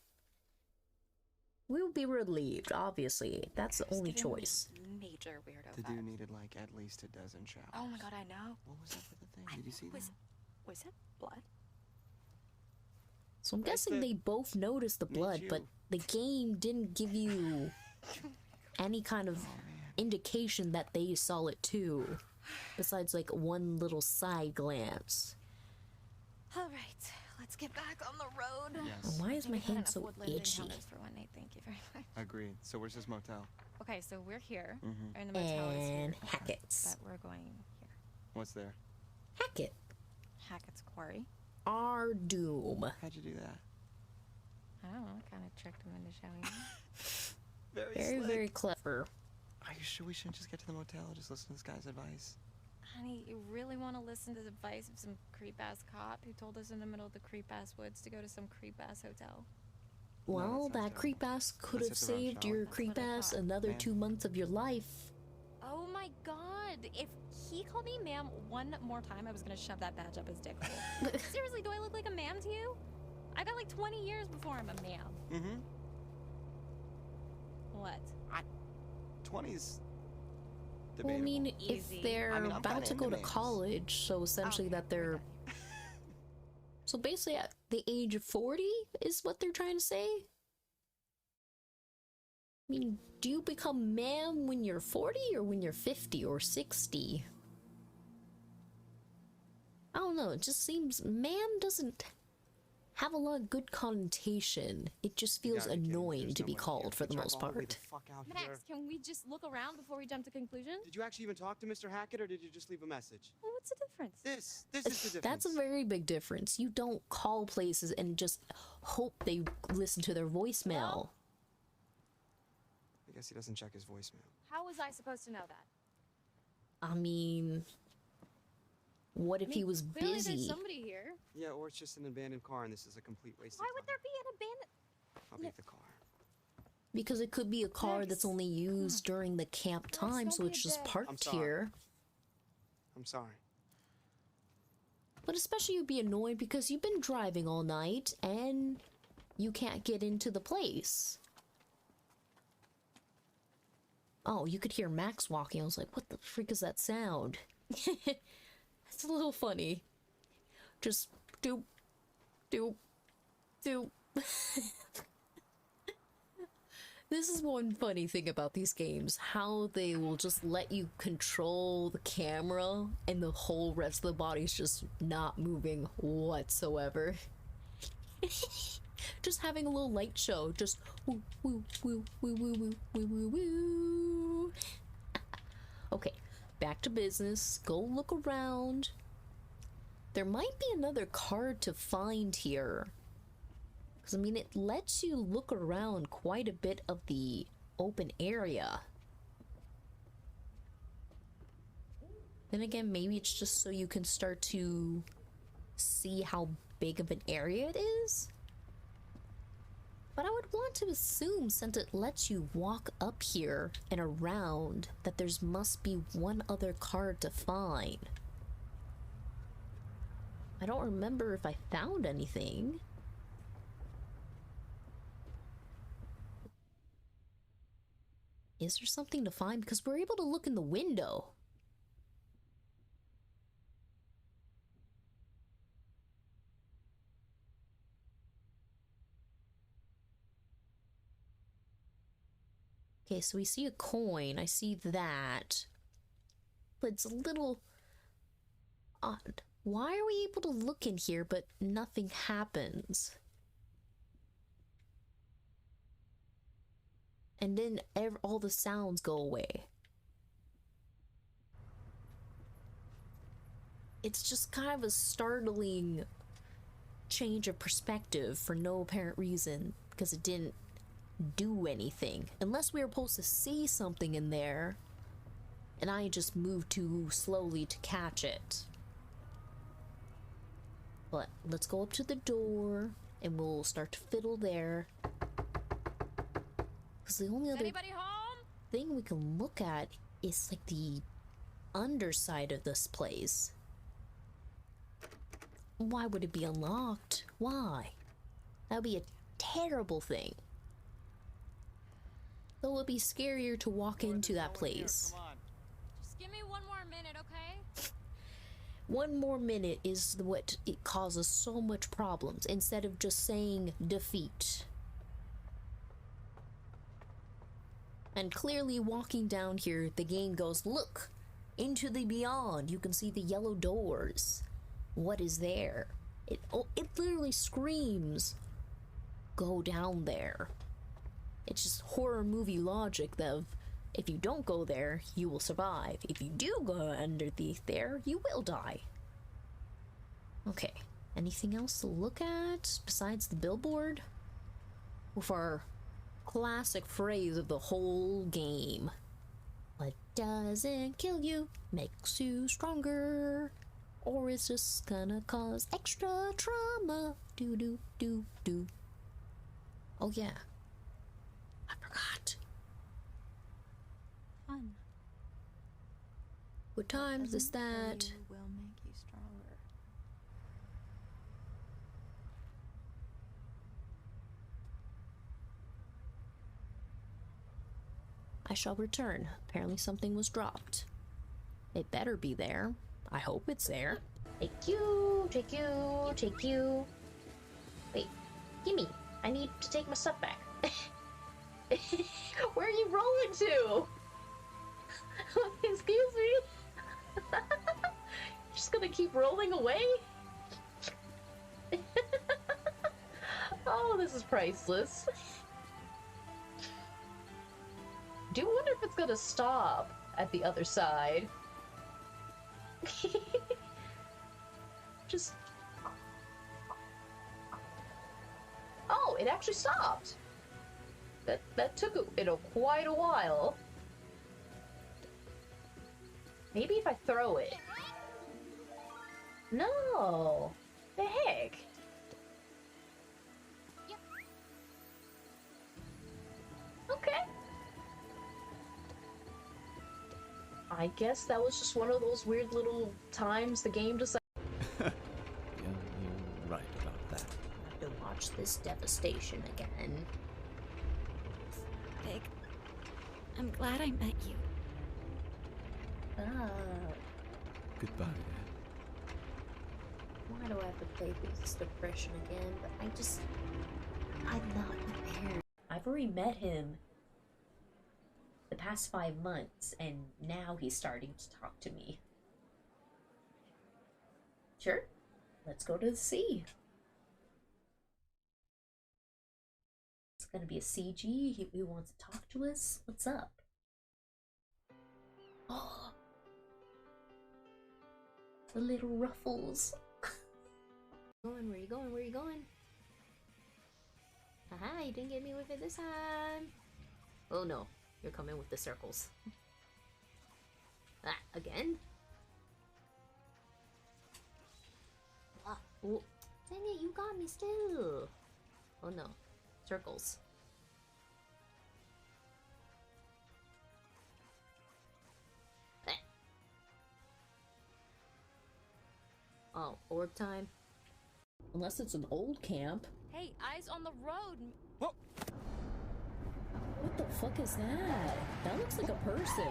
[SPEAKER 1] We'll be relieved, obviously. That's the only
[SPEAKER 4] It's giving me
[SPEAKER 1] choice.
[SPEAKER 4] Major weirdo
[SPEAKER 7] The dude
[SPEAKER 4] vibes.
[SPEAKER 7] needed like at least a dozen showers.
[SPEAKER 4] Oh my god, I know.
[SPEAKER 7] What was up with the thing? Did you see
[SPEAKER 4] Was
[SPEAKER 7] that?
[SPEAKER 4] was it blood?
[SPEAKER 1] So I'm
[SPEAKER 3] Right
[SPEAKER 1] guessing
[SPEAKER 3] there.
[SPEAKER 1] they both noticed the
[SPEAKER 7] Me
[SPEAKER 1] blood,
[SPEAKER 7] too.
[SPEAKER 1] but the game didn't give you any kind of indication that they saw it too. Besides like one little side glance.
[SPEAKER 4] All right, let's get back on the road.
[SPEAKER 7] Yes.
[SPEAKER 1] Why is my
[SPEAKER 4] We've had
[SPEAKER 1] hand
[SPEAKER 4] enough
[SPEAKER 1] so
[SPEAKER 4] woodland and
[SPEAKER 1] itchy?
[SPEAKER 4] houses for one night. Thank you very much.
[SPEAKER 7] Agreed. So where's this motel?
[SPEAKER 4] Okay, so we're here,
[SPEAKER 7] Mm-hmm.
[SPEAKER 4] and the motel is here,
[SPEAKER 1] And Hackett's.
[SPEAKER 4] but we're going here.
[SPEAKER 7] What's there?
[SPEAKER 1] Hackett.
[SPEAKER 4] Hackett's Quarry.
[SPEAKER 1] Our doom.
[SPEAKER 7] How'd you do that?
[SPEAKER 4] I don't know. I kind of tricked him into showing me.
[SPEAKER 1] Very, very clever.
[SPEAKER 7] Are you sure we shouldn't just get to the motel? Just listen to this guy's advice.
[SPEAKER 4] Honey, you really want to listen to the advice of some creep-ass cop who told us in the middle of the creep-ass woods to go to some creep-ass hotel?
[SPEAKER 7] No,
[SPEAKER 1] Well,
[SPEAKER 7] that sounds
[SPEAKER 1] that
[SPEAKER 7] terrible.
[SPEAKER 1] creep ass could
[SPEAKER 7] Let's
[SPEAKER 1] have
[SPEAKER 7] hit the road,
[SPEAKER 1] saved
[SPEAKER 7] shall we?
[SPEAKER 1] your
[SPEAKER 4] That's
[SPEAKER 1] creep
[SPEAKER 4] what I
[SPEAKER 1] ass
[SPEAKER 4] thought.
[SPEAKER 1] another
[SPEAKER 7] Man.
[SPEAKER 1] 2 months of your life.
[SPEAKER 4] Oh my god! If he called me ma'am one more time, I was gonna shove that badge up his dick hole. Seriously, do I look like a ma'am to you? I got like 20 years before I'm a ma'am.
[SPEAKER 7] Mm-hmm.
[SPEAKER 4] What?
[SPEAKER 7] 20's
[SPEAKER 1] Well, I
[SPEAKER 7] debatable.
[SPEAKER 1] mean,
[SPEAKER 4] Easy.
[SPEAKER 1] if they're
[SPEAKER 7] I mean, I'm
[SPEAKER 1] about
[SPEAKER 7] kinda
[SPEAKER 1] to go
[SPEAKER 7] into
[SPEAKER 1] to
[SPEAKER 7] names.
[SPEAKER 1] college, so essentially
[SPEAKER 4] Okay,
[SPEAKER 1] that
[SPEAKER 4] we're
[SPEAKER 1] they're...
[SPEAKER 4] done here.
[SPEAKER 1] So basically at the age of 40 is what they're trying to say? I mean, do you become ma'am when you're 40 or when you're 50 or 60? I don't know, it just seems ma'am doesn't have a lot of good connotation. It just
[SPEAKER 3] You
[SPEAKER 1] feels
[SPEAKER 3] gotta be kidding me.
[SPEAKER 1] annoying
[SPEAKER 3] There's
[SPEAKER 1] to
[SPEAKER 3] no
[SPEAKER 1] be
[SPEAKER 3] one here.
[SPEAKER 1] called for
[SPEAKER 3] We
[SPEAKER 1] the
[SPEAKER 3] drove
[SPEAKER 1] most
[SPEAKER 3] all the way
[SPEAKER 1] part.
[SPEAKER 3] the fuck out here.
[SPEAKER 4] Max, can we just look around before we jump to conclusions?
[SPEAKER 3] Did you actually even talk to Mr. Hackett, or did you just leave a message?
[SPEAKER 4] Well, what's the difference?
[SPEAKER 3] This is the difference.
[SPEAKER 1] That's a very big difference. You don't call places and just hope they listen to their voicemail.
[SPEAKER 4] Well-
[SPEAKER 3] I guess he doesn't check his voicemail.
[SPEAKER 4] How was I supposed to know that?
[SPEAKER 1] I mean, what if he was
[SPEAKER 4] Clearly there's
[SPEAKER 1] busy?
[SPEAKER 4] somebody here.
[SPEAKER 3] Yeah, or it's just an abandoned car, and this is a complete waste
[SPEAKER 4] Why
[SPEAKER 3] of
[SPEAKER 4] would
[SPEAKER 3] time.
[SPEAKER 4] there be an abandoned...
[SPEAKER 3] I'll beat the car.
[SPEAKER 1] Because it could be a car that's
[SPEAKER 4] Max,
[SPEAKER 1] only used during the camp time,
[SPEAKER 4] don't
[SPEAKER 1] so
[SPEAKER 4] be
[SPEAKER 1] it's
[SPEAKER 4] a
[SPEAKER 1] just
[SPEAKER 4] dick.
[SPEAKER 3] I'm
[SPEAKER 1] parked
[SPEAKER 3] sorry.
[SPEAKER 1] here.
[SPEAKER 3] I'm sorry.
[SPEAKER 1] But especially you'd be annoyed because you've been driving all night and you can't get into the place. Oh, you could hear Max walking. I was like, what the freak is that sound? It's a little funny. Just doop, doop, doop. This is one funny thing about these games, how they will just let you control the camera and the whole rest of the body's just not moving whatsoever. Just having a little light show, just woo woo woo woo woo woo woo woo woo. Okay, back to business. Go look around. There might be another card to find here. Because, I mean, it lets you look around quite a bit of the open area. Then again, maybe it's just so you can start to see how big of an area it is. But I would want to assume, since it lets you walk up here and around, that there's must be one other card to find. I don't remember if I found anything. Is there something to find? Because we're able to look in the window. Okay, so we see a coin. I see that. But it's a little odd. Why are we able to look in here but nothing happens? And then all the sounds go away. It's just kind of a startling change of perspective for no apparent reason, because it didn't do anything. Unless we were supposed to see something in there, and I just moved too slowly to catch it. But let's go up to the door, and we'll start to fiddle there. Because the only other thing we can look at is like the underside of this place. Why would it be unlocked? Why? That would be a terrible thing. Though it would be scarier to walk into that place.
[SPEAKER 8] Just give me one more minute, okay?
[SPEAKER 1] One more minute is what it causes so much problems, instead of just saying defeat. And clearly walking down here, the game goes, look, into the beyond. You can see the yellow doors. What is there? It literally screams, go down there. It's just horror movie logic of, if you don't go there, you will survive. If you do go underneath there, you will die. Okay, anything else to look at besides the billboard? With our classic phrase of the whole game. What doesn't kill you makes you stronger. Or it's just gonna cause extra trauma. Do do do do. Oh yeah. I forgot.
[SPEAKER 2] Fun.
[SPEAKER 1] What times is that?
[SPEAKER 2] Will make you stronger.
[SPEAKER 1] I shall return. Apparently something was dropped. It better be there. I hope it's there. Take you, take you, take you. Wait, gimme. I need to take my stuff back. Where are you rolling to? Excuse me? Just gonna keep rolling away? Oh, this is priceless. Do wonder if it's gonna stop at the other side. Just... Oh, it actually stopped. That took quite a while. Maybe if I throw it. No. The heck? Okay. I guess that was just one of those weird little times the game decided.
[SPEAKER 9] Yeah, you're right about that.
[SPEAKER 1] I have to watch this devastation again.
[SPEAKER 2] Big, I'm glad I met you.
[SPEAKER 9] Goodbye.
[SPEAKER 1] Why do I have to play through this depression again? But I'm not prepared. I've already met him the past 5 months, and now he's starting to talk to me. Sure, let's go to the sea. It's gonna be a CG. He wants to talk to us. What's up? Oh, the little ruffles. Where you going? Where you going? Aha, you didn't get me with it this time. Oh no, you're coming with the circles. Ah, again? Ah, oh, dang it, you got me still. Oh no, circles. Ah. Oh, orb time. Unless it's an old camp.
[SPEAKER 8] Hey, eyes on the road.
[SPEAKER 6] Whoa!
[SPEAKER 1] What the Fuck is that? That looks like a person.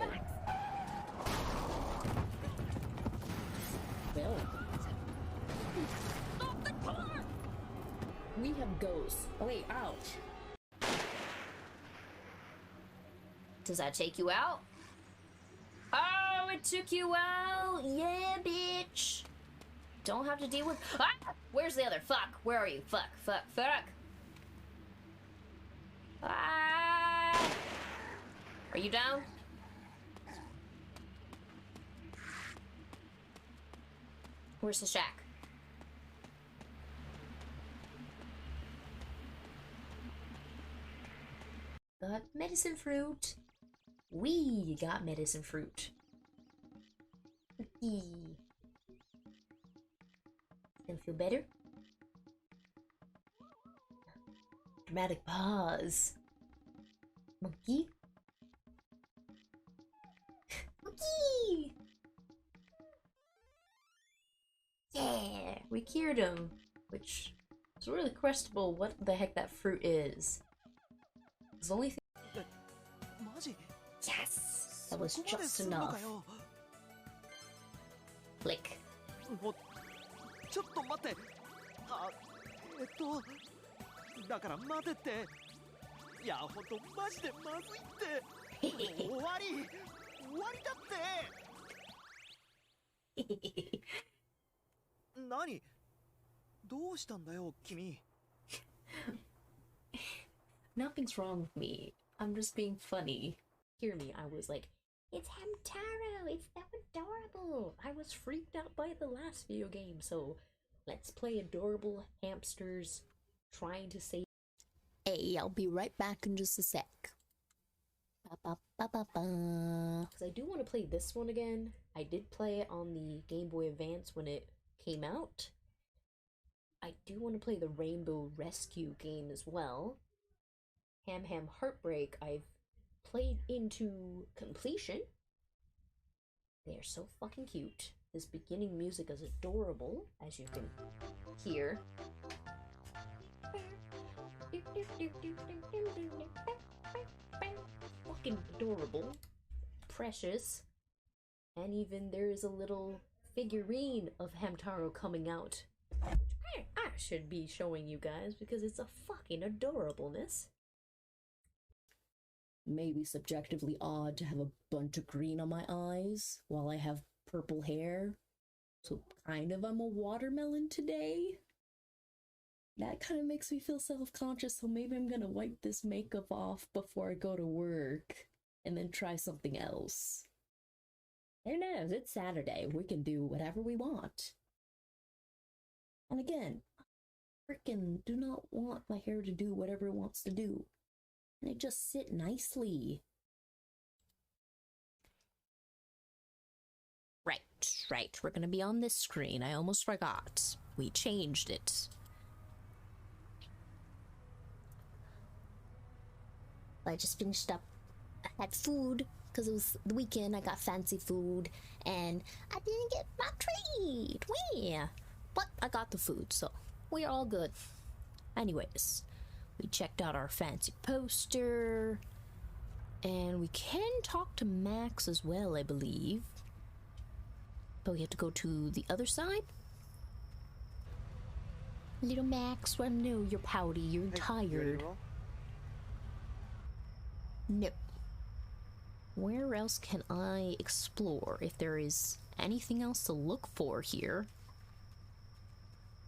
[SPEAKER 1] Well.
[SPEAKER 8] Stop the car!
[SPEAKER 1] We have ghosts. Oh wait, ouch. Does that take you out? Oh, it took you out! Yeah, bitch! Don't have to deal with— Ah! Where's the other? Fuck! Where are you? Fuck, fuck, fuck! Ah! Are you down? Where's the shack? Got medicine fruit. We got medicine fruit. Gonna feel better? Dramatic pause. Monkey? Monkey! Yeah! We cured him. Which is really questionable what the heck that fruit is. It's the only thing—
[SPEAKER 7] マジ
[SPEAKER 1] Yes! That
[SPEAKER 7] そこ
[SPEAKER 1] was
[SPEAKER 7] まで
[SPEAKER 1] just
[SPEAKER 7] すんの
[SPEAKER 1] enough.
[SPEAKER 7] かよ
[SPEAKER 1] Flick.
[SPEAKER 7] もうちょっと待ってあだから待てっていやほんとマジでまずいって終わりだって何どうしたんだよ君
[SPEAKER 1] Nothing's wrong with me. I'm just being funny. Hear me, I was like, it's Hamtaro! It's so adorable! I was freaked out by the last video game, so let's play adorable hamsters trying to save— Hey, I'll be right back in just a sec. Because I do want to play this one again. I did play it on the Game Boy Advance when it came out. I do want to play the Rainbow Rescue game as well. Ham Ham Heartbreak I've played into completion. They are so fucking cute. This beginning music is adorable, as you can hear. Fucking adorable. Precious. And even there is a little figurine of Hamtaro coming out, which I should be showing you guys because it's a fucking adorableness. Maybe subjectively odd to have a bunch of green on my eyes while I have purple hair. So kind of I'm a watermelon today. That kind of makes me feel self-conscious, so maybe I'm gonna wipe this makeup off before I go to work and then try something else. Who knows? It's Saturday. We can do whatever we want. And again, I freaking do not want my hair to do whatever it wants to do. And it just sit nicely. Right. We're gonna be on this screen. I almost forgot. We changed it. I just finished up. I had food because it was the weekend. I got fancy food and I didn't get my treat. Yeah. But I got the food, so we're all good. Anyways, we checked out our fancy poster. And we can talk to Max as well, I believe. But we have to go to the other side. Little Max, I know you're pouty, you're tired. No. Where else can I explore if there is anything else to look for here?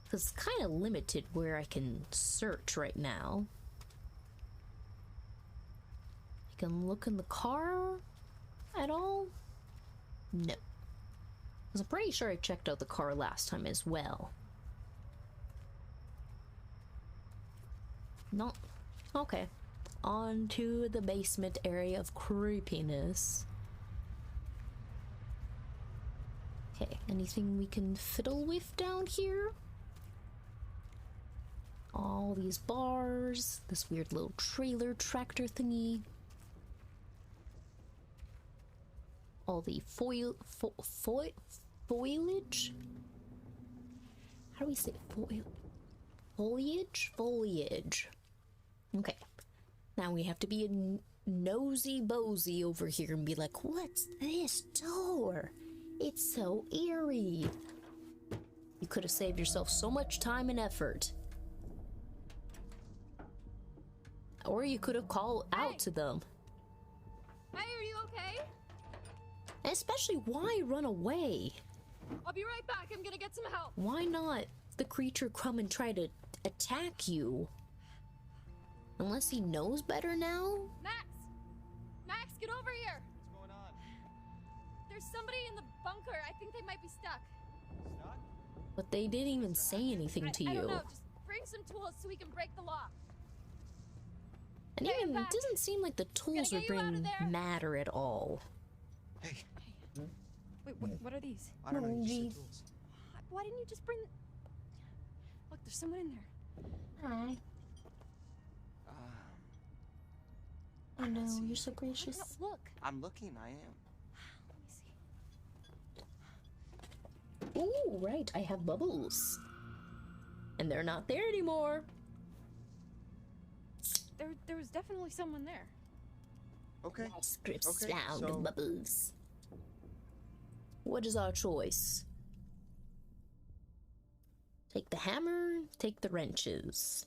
[SPEAKER 1] Because it's kind of limited where I can search right now. I can look in the car at all? No. Because I'm pretty sure I checked out the car last time as well. No. Okay. On to the basement area of creepiness. Okay, anything we can fiddle with down here? All these bars, this weird little trailer tractor thingy. All the foliage? How do we say foliage? Foliage. Okay. Now we have to be nosy Bozy over here and be like, what's this door? It's so eerie. You could have saved yourself so much time and effort. Or you could have called out to them.
[SPEAKER 8] Hey, are you okay?
[SPEAKER 1] And especially, why run away?
[SPEAKER 8] I'll be right back. I'm gonna get some help.
[SPEAKER 1] Why not the creature come and try to attack you? Unless he knows better now?
[SPEAKER 8] Max! Max, get over here!
[SPEAKER 3] What's going on?
[SPEAKER 8] There's somebody in the bunker. I think they might be stuck.
[SPEAKER 3] Stuck?
[SPEAKER 1] But they didn't even say anything to
[SPEAKER 8] I
[SPEAKER 1] you.
[SPEAKER 8] don't know. Just bring some tools so we can break the lock.
[SPEAKER 1] And
[SPEAKER 8] Hey,
[SPEAKER 1] even, it
[SPEAKER 8] back.
[SPEAKER 1] doesn't seem like the tools
[SPEAKER 8] get
[SPEAKER 1] we
[SPEAKER 8] you out of
[SPEAKER 1] bring
[SPEAKER 8] there.
[SPEAKER 1] matter at all.
[SPEAKER 3] Hey,
[SPEAKER 4] Wait, what are these?
[SPEAKER 3] I don't know. You
[SPEAKER 1] Moody.
[SPEAKER 3] said tools.
[SPEAKER 4] Why didn't you just bring... Look, there's someone in there.
[SPEAKER 1] Hi. Oh no, you're so gracious.
[SPEAKER 4] No, look.
[SPEAKER 3] I'm looking. I am.
[SPEAKER 4] Let me see.
[SPEAKER 1] Ooh, right, I have bubbles. And they're not there anymore.
[SPEAKER 4] There was definitely someone there.
[SPEAKER 3] Okay.
[SPEAKER 1] Scripts
[SPEAKER 3] Okay,
[SPEAKER 1] found
[SPEAKER 3] so-
[SPEAKER 1] bubbles. What is our choice? Take the hammer, take the wrenches.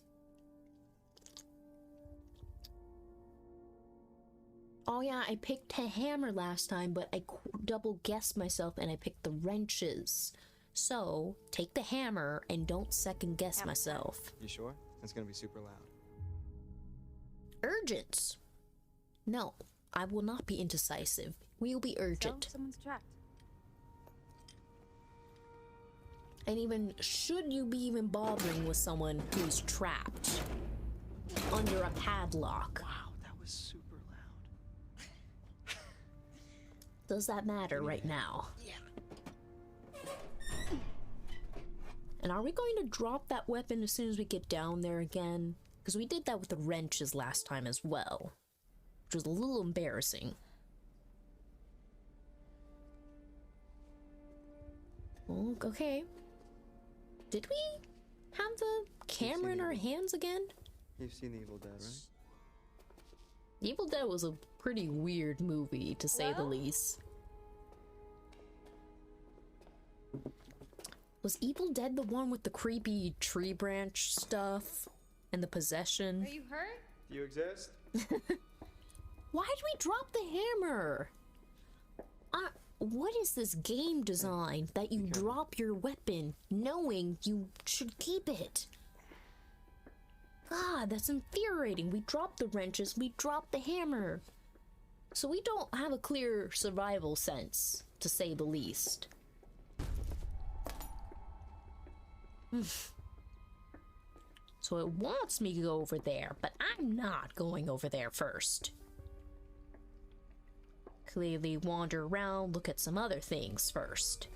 [SPEAKER 1] Oh yeah, I picked a hammer last time, but I double guessed myself and I picked the wrenches. So, take the hammer and don't second guess
[SPEAKER 4] Hammer.
[SPEAKER 1] myself.
[SPEAKER 3] You sure? It's gonna be super loud.
[SPEAKER 1] Urgent. No, I will not be indecisive. We will be urgent.
[SPEAKER 4] So, someone's trapped.
[SPEAKER 1] And even, should you be even bothering with someone who's trapped under a padlock?
[SPEAKER 3] Wow, that was super loud.
[SPEAKER 1] Does that matter right now?
[SPEAKER 3] Yeah.
[SPEAKER 1] And are we going to drop that weapon as soon as we get down there again? Because we did that with the wrenches last time as well, which was a little embarrassing. Oh, okay. Did we have the camera in our hands again?
[SPEAKER 3] You've seen The Evil Dead, right?
[SPEAKER 1] Evil Dead was a pretty weird movie, to say the
[SPEAKER 8] Hello?
[SPEAKER 1] least. Was Evil Dead the one with the creepy tree branch stuff and the possession?
[SPEAKER 8] Are you hurt?
[SPEAKER 3] Do you exist?
[SPEAKER 1] Why did we drop the hammer? What is this game design that you drop your weapon knowing you should keep it? God, that's infuriating. We dropped the wrenches, we dropped the hammer. So we don't have a clear survival sense, to say the least. So it wants me to go over there, but I'm not going over there first. Clearly wander around, look at some other things first.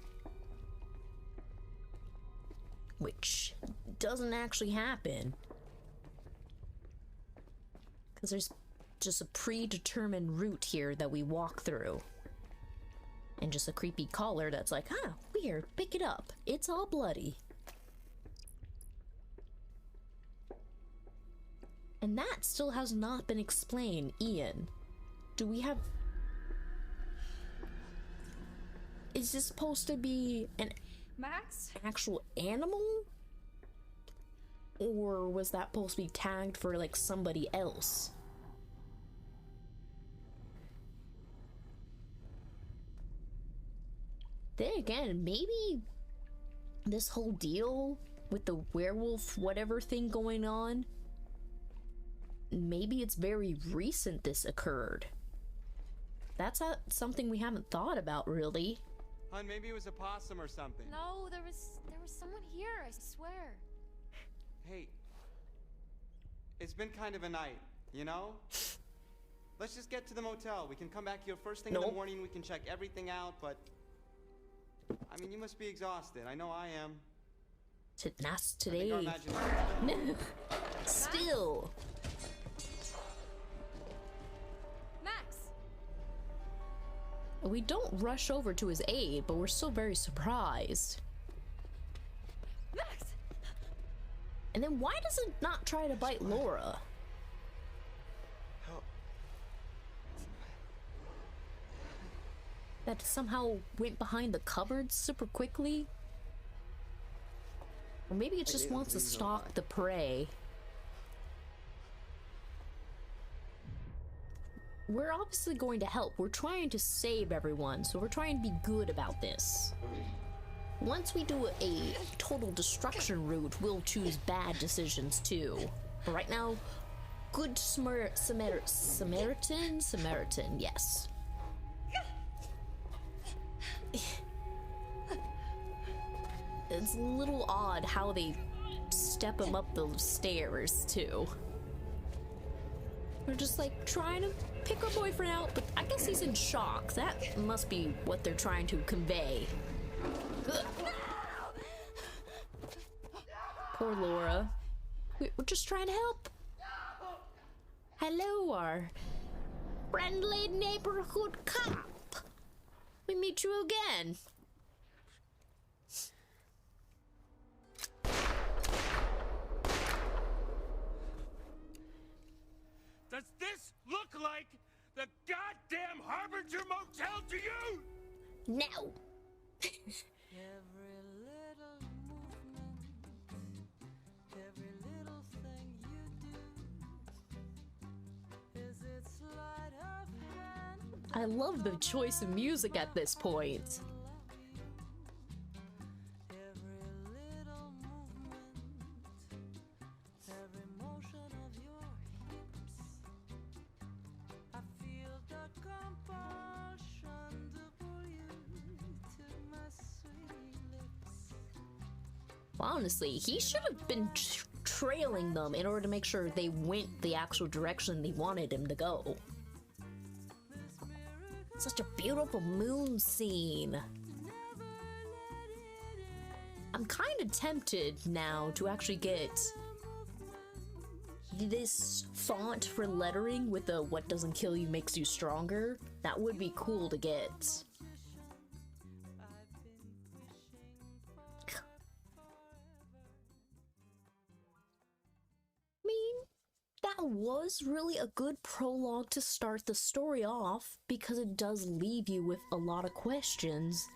[SPEAKER 1] Which doesn't actually happen. Because there's just a predetermined route here that we walk through. And just a creepy collar that's like, huh, weird, pick it up. It's all bloody. And that still has not been explained, Ian. Do we have... Is this supposed to be an
[SPEAKER 4] Max?
[SPEAKER 1] actual animal? Or was that supposed to be tagged for, like, somebody else? Then again, maybe this whole deal with the werewolf whatever thing going on, maybe it's very recent this occurred. That's not something we haven't thought about, really.
[SPEAKER 3] Hun, maybe it was a possum or something.
[SPEAKER 8] No, there was someone here, I swear.
[SPEAKER 3] Hey, it's been kind of a night, you know? Let's just get to the motel. We can come back here first thing in the
[SPEAKER 1] Nope.
[SPEAKER 3] morning. We can check everything out, but... I mean, you must be exhausted. I know I am.
[SPEAKER 1] Not
[SPEAKER 3] I think
[SPEAKER 1] today.
[SPEAKER 3] our imagination...
[SPEAKER 1] Still.
[SPEAKER 8] Max!
[SPEAKER 1] We don't rush over to his aid, but we're still very surprised.
[SPEAKER 8] Max!
[SPEAKER 1] And then why does it not try to bite Laura?
[SPEAKER 3] How...
[SPEAKER 1] that somehow went behind the cupboards super quickly. Or maybe it just wants to stalk the prey. We're obviously going to help. We're trying to save everyone, so we're trying to be good about this. Once we do a total destruction route, we'll choose bad decisions too. But right now, good Samaritan, yes. It's a little odd how they step him up the stairs too. We're just like trying to pick our boyfriend out, but I guess he's in shock. That must be what they're trying to convey. Ugh. Poor Laura. We're just trying to help. Hello, our friendly neighborhood cop. We meet you again.
[SPEAKER 6] Does this look like the goddamn Harbinger Motel to you?
[SPEAKER 1] No.
[SPEAKER 10] Every little movement, every little thing you do is its sleight of hand.
[SPEAKER 1] I love the choice of music at this point.
[SPEAKER 10] Every little movement, every motion of your hips. I feel the compulsion to pull you to my sweet lips.
[SPEAKER 1] Well, honestly, he should have been trailing them in order to make sure they went the actual direction they wanted him to go. Such a beautiful moon scene. I'm kind of tempted now to actually get this font for lettering with the "what doesn't kill you makes you stronger." That would be cool to get. I mean, that was really a good prologue to start the story off, because it does leave you with a lot of questions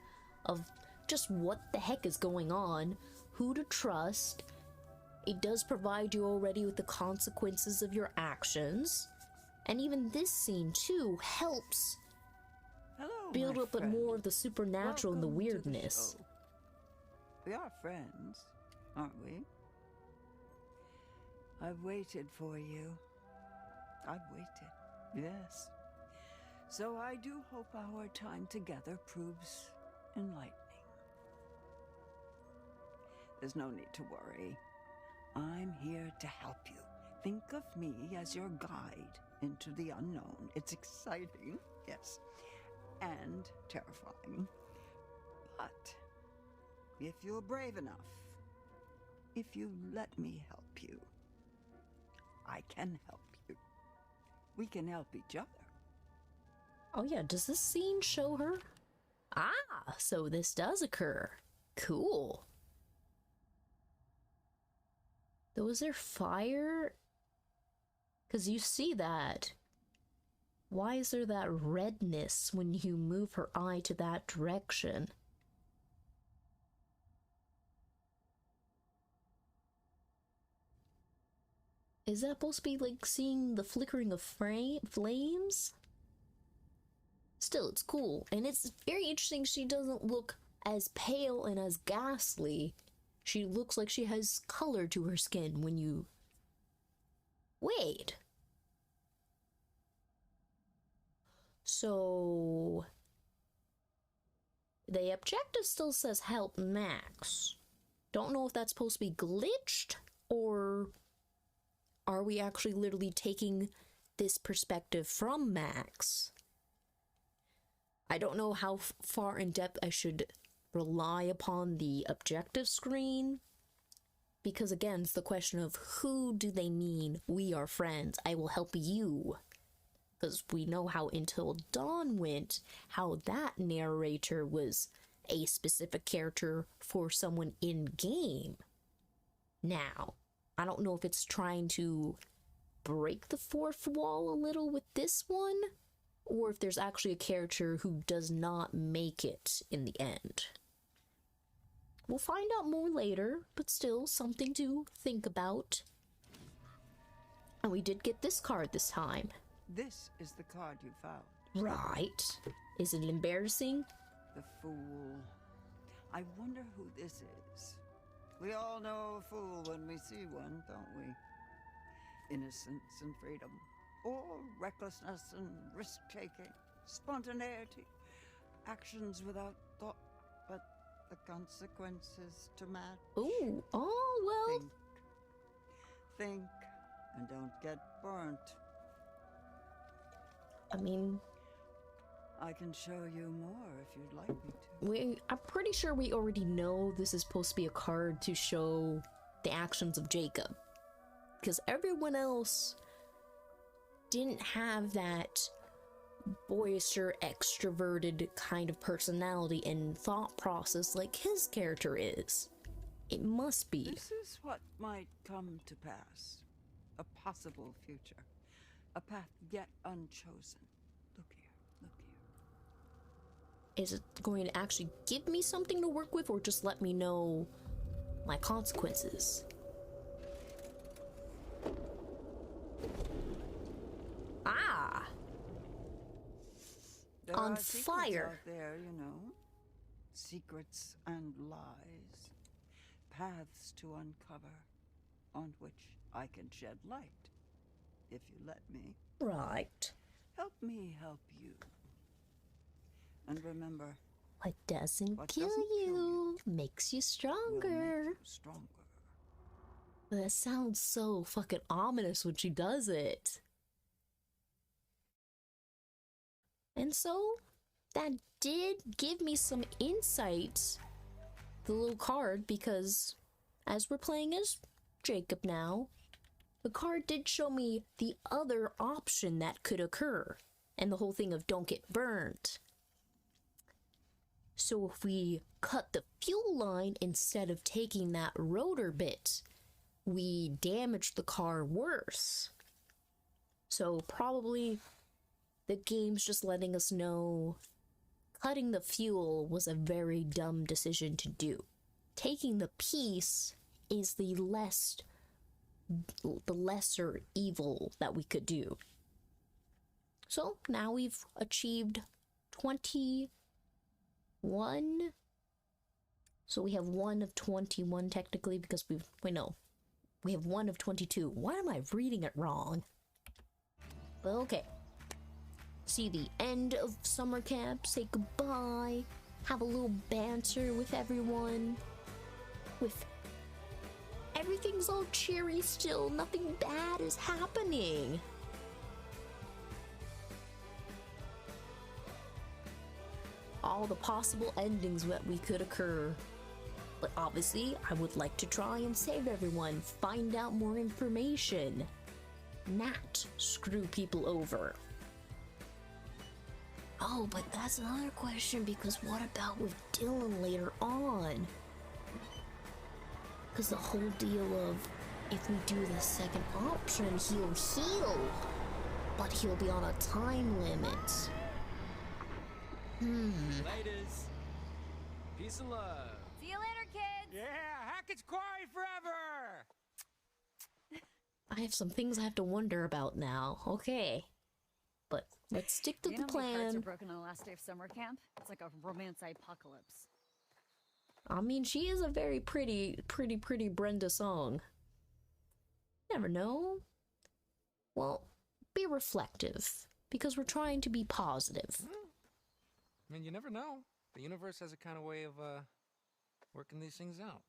[SPEAKER 1] of just what the heck is going on, who to trust. It does provide you already with the consequences of your actions, and even this scene too helps
[SPEAKER 10] Hello,
[SPEAKER 1] build
[SPEAKER 10] my
[SPEAKER 1] up a
[SPEAKER 10] friend.
[SPEAKER 1] more of the supernatural and the
[SPEAKER 10] Welcome to
[SPEAKER 1] weirdness.
[SPEAKER 10] show. We are friends, aren't we? I've waited for you. I've waited, yes. So I do hope our time together proves enlightening. There's no need to worry. I'm here to help you. Think of me as your guide into the unknown. It's exciting, yes, and terrifying. But if you're brave enough, if you let me help you, I can help you. We can help each other.
[SPEAKER 1] Oh yeah, does this scene show her? Ah, so this does occur. Cool. Though, was there fire? Because you see that. Why is there that redness when you move her eye to that direction? Is that supposed to be like seeing the flickering of flames? Still, it's cool. And it's very interesting she doesn't look as pale and as ghastly. She looks like she has color to her skin when you... Wait. So... the objective still says help Max. Don't know if that's supposed to be glitched, or are we actually literally taking this perspective from Max? I don't know how far in depth I should rely upon the objective screen, because again, it's the question of who do they mean we are friends, I will help you. Because we know how Until Dawn went, how that narrator was a specific character for someone in-game. Now, I don't know if it's trying to break the fourth wall a little with this one, or if there's actually a character who does not make it in the end. We'll find out more later, but still something to think about. And we did get this card this time.
[SPEAKER 10] This is the card you found.
[SPEAKER 1] Right. Is it embarrassing?
[SPEAKER 10] The fool. I wonder who this is. We all know a fool when we see one, don't we? Innocence and freedom, or recklessness and risk-taking, spontaneity, actions without thought, but the consequences to match.
[SPEAKER 1] Ooh, oh, well.
[SPEAKER 10] Think, and don't get burnt.
[SPEAKER 1] I mean,
[SPEAKER 10] I can show you more if you'd like me to.
[SPEAKER 1] I'm pretty sure we already know this is supposed to be a card to show the actions of Jacob. Because everyone else didn't have that boisterous, extroverted kind of personality and thought process like his character is. It must be.
[SPEAKER 10] This is what might come to pass. A possible future. A path yet unchosen. Look here, look here.
[SPEAKER 1] Is it going to actually give me something to work with, or just let me know my consequences? Ah!
[SPEAKER 10] There
[SPEAKER 1] On
[SPEAKER 10] are secrets
[SPEAKER 1] fire.
[SPEAKER 10] out there, you know. Secrets and lies. Paths to uncover, on which I can shed light, if you let me.
[SPEAKER 1] Right.
[SPEAKER 10] Help me help you. And remember,
[SPEAKER 1] What doesn't
[SPEAKER 10] what
[SPEAKER 1] kill
[SPEAKER 10] doesn't kill
[SPEAKER 1] you makes you
[SPEAKER 10] will
[SPEAKER 1] stronger.
[SPEAKER 10] make you stronger.
[SPEAKER 1] That sounds so fucking ominous when she does it. And so, that did give me some insight, the little card, because as we're playing as Jacob now, the card did show me the other option that could occur, and the whole thing of don't get burned. So if we cut the fuel line instead of taking that rotor bit, we damage the car worse. So probably the game's just letting us know cutting the fuel was a very dumb decision to do. Taking the piece is the lesser evil that we could do. So now we've achieved 21. So we have 1 of 21 technically, because we have 1 of 22. Why am I reading it wrong? Well, okay. See the end of summer camp, say goodbye, have a little banter with everyone. With everything's all cheery still, nothing bad is happening. All the possible endings that we could occur. But obviously, I would like to try and save everyone, find out more information, not screw people over. Oh, but that's another question, because what about with Dylan later on? Because the whole deal of, if we do the second option, he'll heal, but he'll be on a time limit.
[SPEAKER 6] Ladies, peace and love.
[SPEAKER 8] See you later, kids!
[SPEAKER 6] Yeah, Hackett's Quarry forever!
[SPEAKER 1] I have some things I have to wonder about now. Okay. But let's stick to
[SPEAKER 11] You
[SPEAKER 1] the
[SPEAKER 11] know how many hearts are
[SPEAKER 1] plan.
[SPEAKER 11] broken on the last day of summer camp? It's like a romance apocalypse.
[SPEAKER 1] I mean, she is a very pretty Brenda song. Never know. Well, be reflective, because we're trying to be positive.
[SPEAKER 12] I mean, you never know. The universe has a kind of way of working these things out.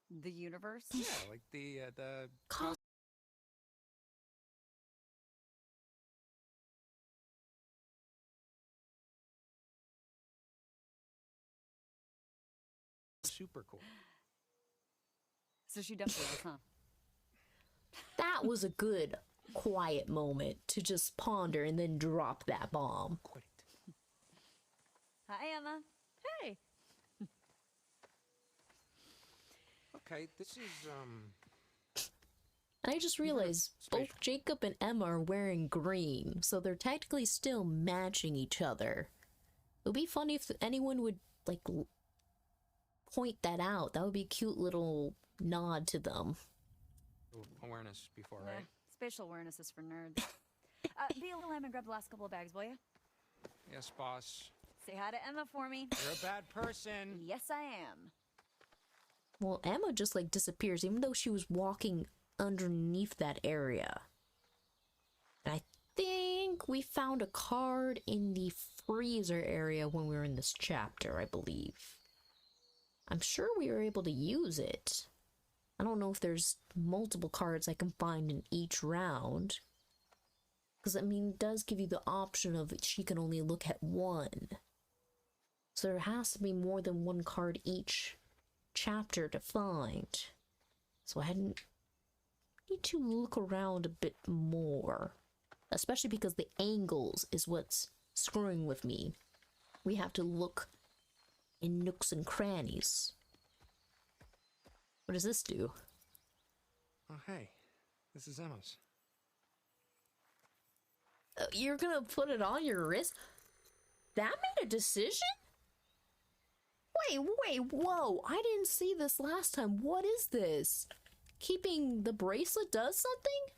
[SPEAKER 11] The universe?
[SPEAKER 12] Yeah, like the super cool.
[SPEAKER 11] So she definitely is, huh?
[SPEAKER 1] That was a good, quiet moment to just ponder and then drop that bomb.
[SPEAKER 12] Quit it.
[SPEAKER 11] Hi, Emma. Hey.
[SPEAKER 12] Okay, this is
[SPEAKER 1] And I just realized both Jacob and Emma are wearing green, so they're technically still matching each other. It would be funny if anyone would, like, point that out. That would be a cute little nod to them.
[SPEAKER 12] Awareness before,
[SPEAKER 11] Nah,
[SPEAKER 12] right?
[SPEAKER 11] spatial awareness is for nerds. Be a little Emma and grab the last couple of bags, will you?
[SPEAKER 12] Yes, boss.
[SPEAKER 11] Say hi to Emma for me.
[SPEAKER 12] You're a bad person.
[SPEAKER 11] Yes, I am.
[SPEAKER 1] Well, Emma just, like, disappears, even though she was walking underneath that area. And I think we found a card in the freezer area when we were in this chapter, I believe. I'm sure we were able to use it. I don't know if there's multiple cards I can find in each round. Because, I mean, it does give you the option of she can only look at one. So there has to be more than one card each chapter to find. So I need to look around a bit more. Especially because the angles is what's screwing with me. We have to look in nooks and crannies. What does this do?
[SPEAKER 12] Oh, hey. This is Emma's.
[SPEAKER 1] You're gonna put it on your wrist? That made a decision? Wait, whoa. I didn't see this last time. What is this? Keeping the bracelet does something?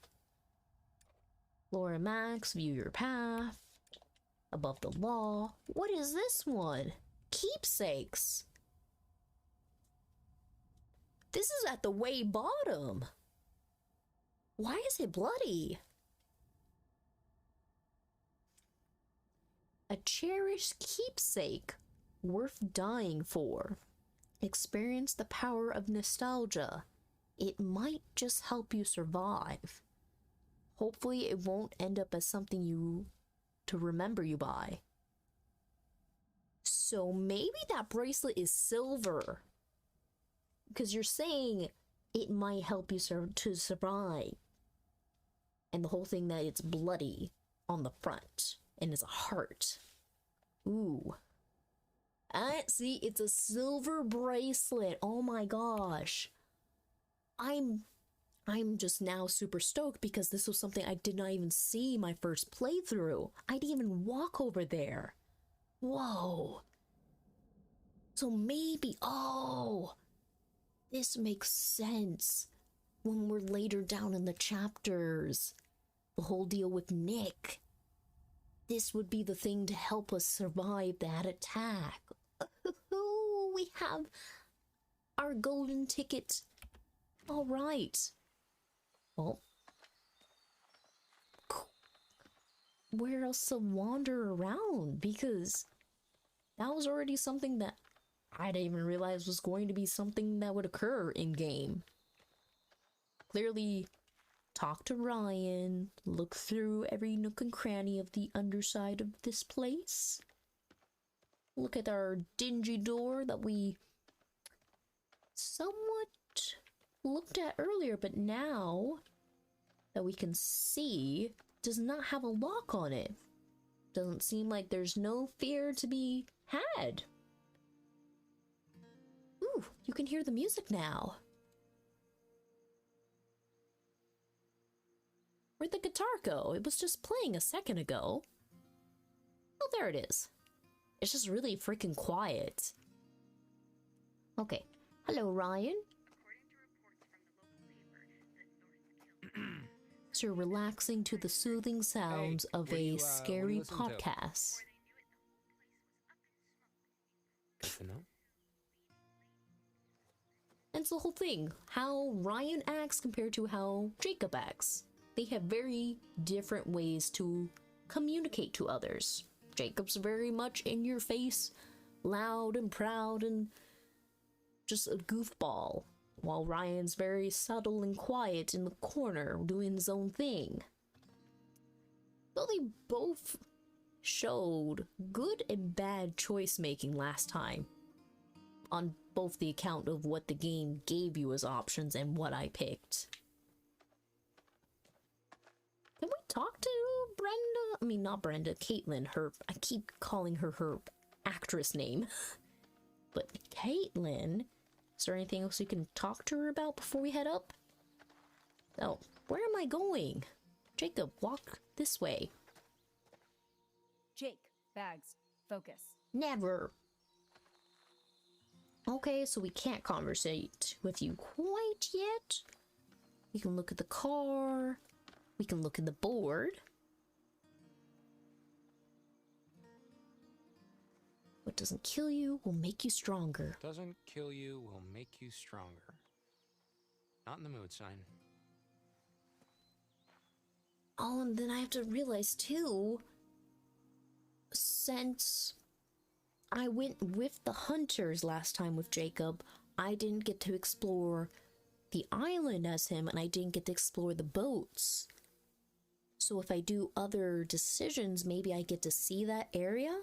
[SPEAKER 1] Laura Max, view your path. Above the law. What is this one? Keepsakes. This is at the way bottom. Why is it bloody? A cherished keepsake worth dying for. Experience the power of nostalgia. It might just help you survive. Hopefully it won't end up as something to remember you by. So maybe that bracelet is silver. Because you're saying it might help you to survive. And the whole thing that it's bloody on the front. And it's a heart. Ooh. See, it's a silver bracelet. Oh my gosh. I'm just now super stoked because this was something I did not even see my first playthrough. I didn't even walk over there. Whoa. So maybe, this makes sense when we're later down in the chapters. The whole deal with Nick. This would be the thing to help us survive that attack. We have our golden ticket. All right. Well, where else to wander around? Because that was already something that I didn't even realize was going to be something that would occur in game. Clearly, talk to Ryan, look through every nook and cranny of the underside of this place. Look at our dingy door that we somewhat looked at earlier, but now that we can see, does not have a lock on it. Doesn't seem like there's no fear to be had. Ooh, you can hear the music now. Where'd the guitar go? It was just playing a second ago. Oh, there it is. It's just really freaking quiet. Okay. Hello, Ryan. So you're relaxing to the soothing sounds of a scary podcast.
[SPEAKER 12] Good to know.
[SPEAKER 1] And it's the whole thing. How Ryan acts compared to how Jacob acts. They have very different ways to communicate to others. Jacob's very much in your face, loud and proud and just a goofball, while Ryan's very subtle and quiet in the corner doing his own thing. Though they both showed good and bad choice making last time, on both the account of what the game gave you as options and what I picked. Can we talk to Brenda? I mean, not Brenda, Caitlin. I keep calling her actress name. But Caitlin, is there anything else you can talk to her about before we head up? Oh, where am I going? Jacob, walk this way.
[SPEAKER 11] Jake, bags, focus.
[SPEAKER 1] Never. Okay, so we can't conversate with you quite yet. We can look at the car. We can look at the board. What doesn't kill you will make you stronger.
[SPEAKER 12] Doesn't kill you will make you stronger. Not in the mood, sign.
[SPEAKER 1] Oh, and then I have to realize too, since I went with the hunters last time with Jacob, I didn't get to explore the island as him, and I didn't get to explore the boats. So if I do other decisions, maybe I get to see that area,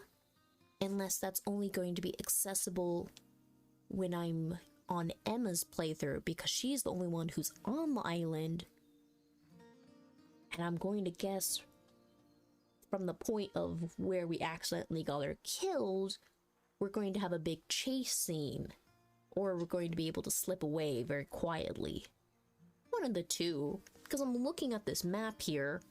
[SPEAKER 1] unless that's only going to be accessible when I'm on Emma's playthrough, because she's the only one who's on the island. And I'm going to guess from the point of where we accidentally got her killed, we're going to have a big chase scene. Or we're going to be able to slip away very quietly. One of the two. Because I'm looking at this map here.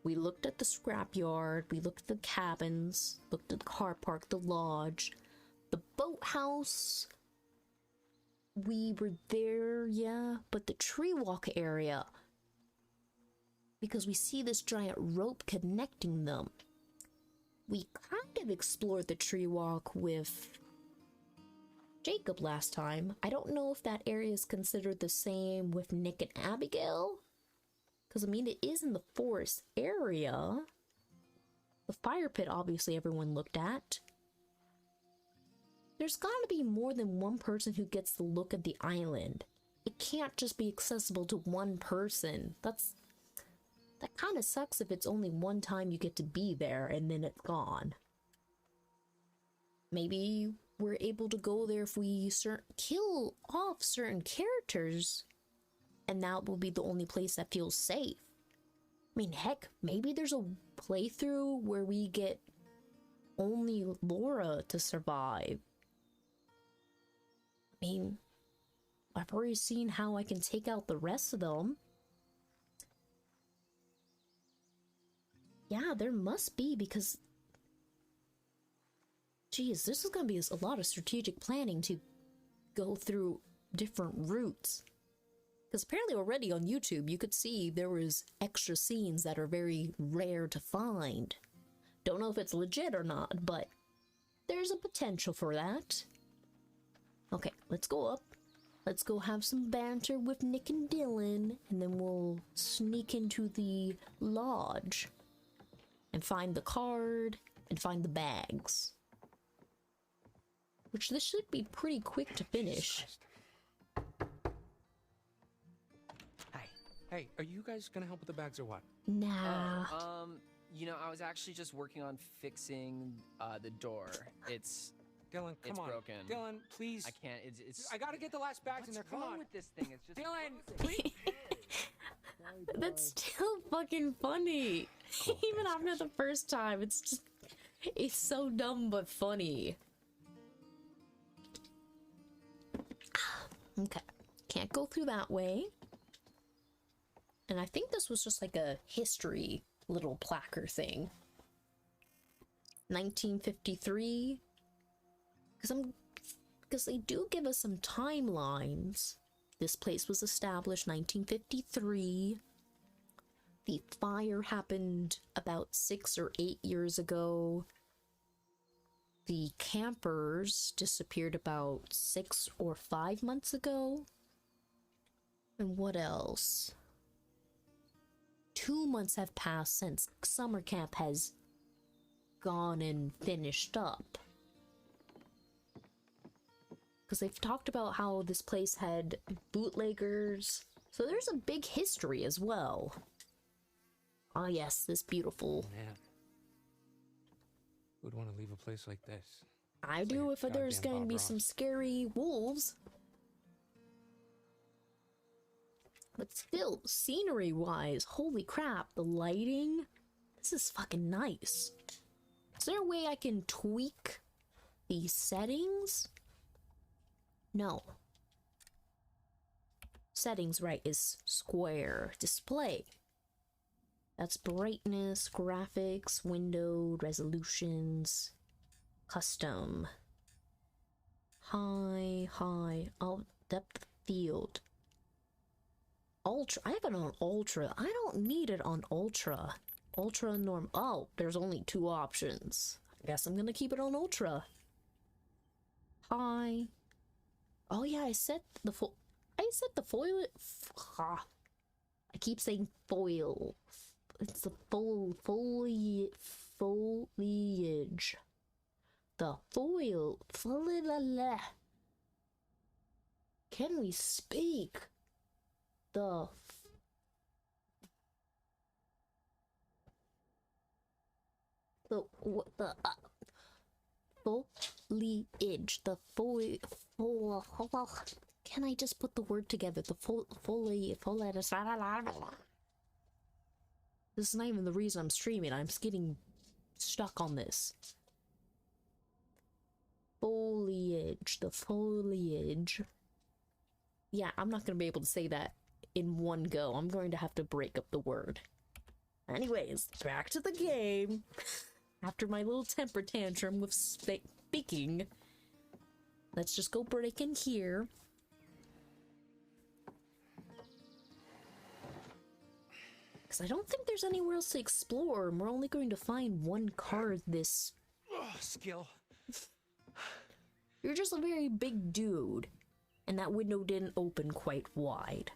[SPEAKER 1] We looked at the scrapyard, we looked at the cabins, looked at the car park, the lodge, the boathouse. We were there, yeah, but the tree walk area, because we see this giant rope connecting them. We kind of explored the tree walk with Jacob last time. I don't know if that area is considered the same with Nick and Abigail, because I mean, it is in the forest area. The fire pit, obviously, everyone looked at. There's gotta be more than one person who gets to look at the island. It can't just be accessible to one person. That kind of sucks if it's only one time you get to be there and then it's gone. Maybe we're able to go there if we kill off certain characters, and that will be the only place that feels safe. I mean, heck, maybe there's a playthrough where we get only Laura to survive. I mean, I've already seen how I can take out the rest of them. Yeah, there must be, because geez, this is gonna be a lot of strategic planning to go through different routes. Because apparently already on YouTube you could see there was extra scenes that are very rare to find. Don't know if it's legit or not, but there's a potential for that. Okay, let's go up. Let's go have some banter with Nick and Dylan, and then we'll sneak into the lodge and find the card and find the bags. Which this should be pretty quick to finish.
[SPEAKER 12] Hey, are you guys gonna help with the bags or what?
[SPEAKER 1] Nah.
[SPEAKER 13] You know, I was actually just working on fixing the door. It's
[SPEAKER 12] Dylan, come on.
[SPEAKER 13] Broken.
[SPEAKER 12] Dylan, please.
[SPEAKER 13] I can't. It's.
[SPEAKER 12] I gotta get the last bags in there. Come on.
[SPEAKER 13] with this thing? It's just.
[SPEAKER 12] Dylan, please.
[SPEAKER 1] That's still fucking funny.
[SPEAKER 12] Cool,
[SPEAKER 1] Even after the first time, it's so dumb but funny. Okay, can't go through that way. And I think this was just like a history little placard thing. 1953. Because they do give us some timelines. This place was established 1953. The fire happened about 6 or 8 years ago. The campers disappeared about 6 or 5 months ago. And what else? 2 months have passed since summer camp has gone and finished up. Because they've talked about how this place had bootleggers. So there's a big history as well. Ah, yes, this beautiful.
[SPEAKER 12] Man. Who'd want to leave a place like this?
[SPEAKER 1] I do if there's going to be some scary wolves. But still, scenery-wise, holy crap, the lighting, this is fucking nice. Is there a way I can tweak the settings? No. settings right is square. Display. That's brightness, graphics, window, resolutions, custom. High, depth field. Ultra. I have it on ultra. I don't need it on ultra. Ultra norm. Oh, there's only 2 options. I guess I'm gonna keep it on ultra. High. Oh yeah, I set the foil. I keep saying foil. It's the foliage. The foil. Can we speak? The foliage. The can I just put the word together? The foliage. This is not even the reason I'm streaming. I'm just getting stuck on this. Foliage. The foliage. Yeah, I'm not going to be able to say that in one go. I'm going to have to break up the word. Anyways, back to the game. After my little temper tantrum with speaking, let's just go break in here. Because I don't think there's anywhere else to explore, and we're only going to find one card this...
[SPEAKER 12] Skill.
[SPEAKER 1] You're just a very big dude, and that window didn't open quite wide.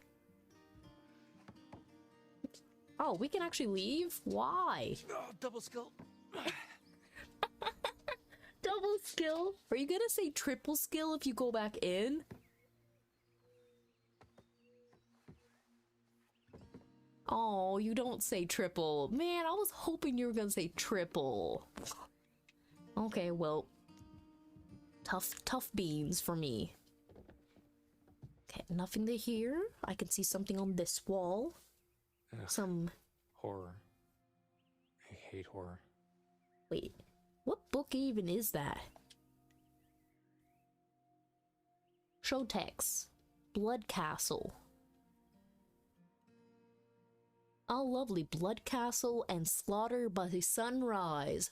[SPEAKER 1] Oh, we can actually leave? Why?
[SPEAKER 12] Oh, double skill.
[SPEAKER 1] Double skill? Are you gonna say triple skill if you go back in? Oh, you don't say triple. Man, I was hoping you were gonna say triple. Okay, well, tough beans for me. Okay, nothing to hear. I can see something on this wall.
[SPEAKER 12] Ugh.
[SPEAKER 1] Some
[SPEAKER 12] horror. I hate horror.
[SPEAKER 1] Wait, what book even is that? Show text. Blood Castle. Oh, lovely. Blood Castle and Slaughter by Sunrise.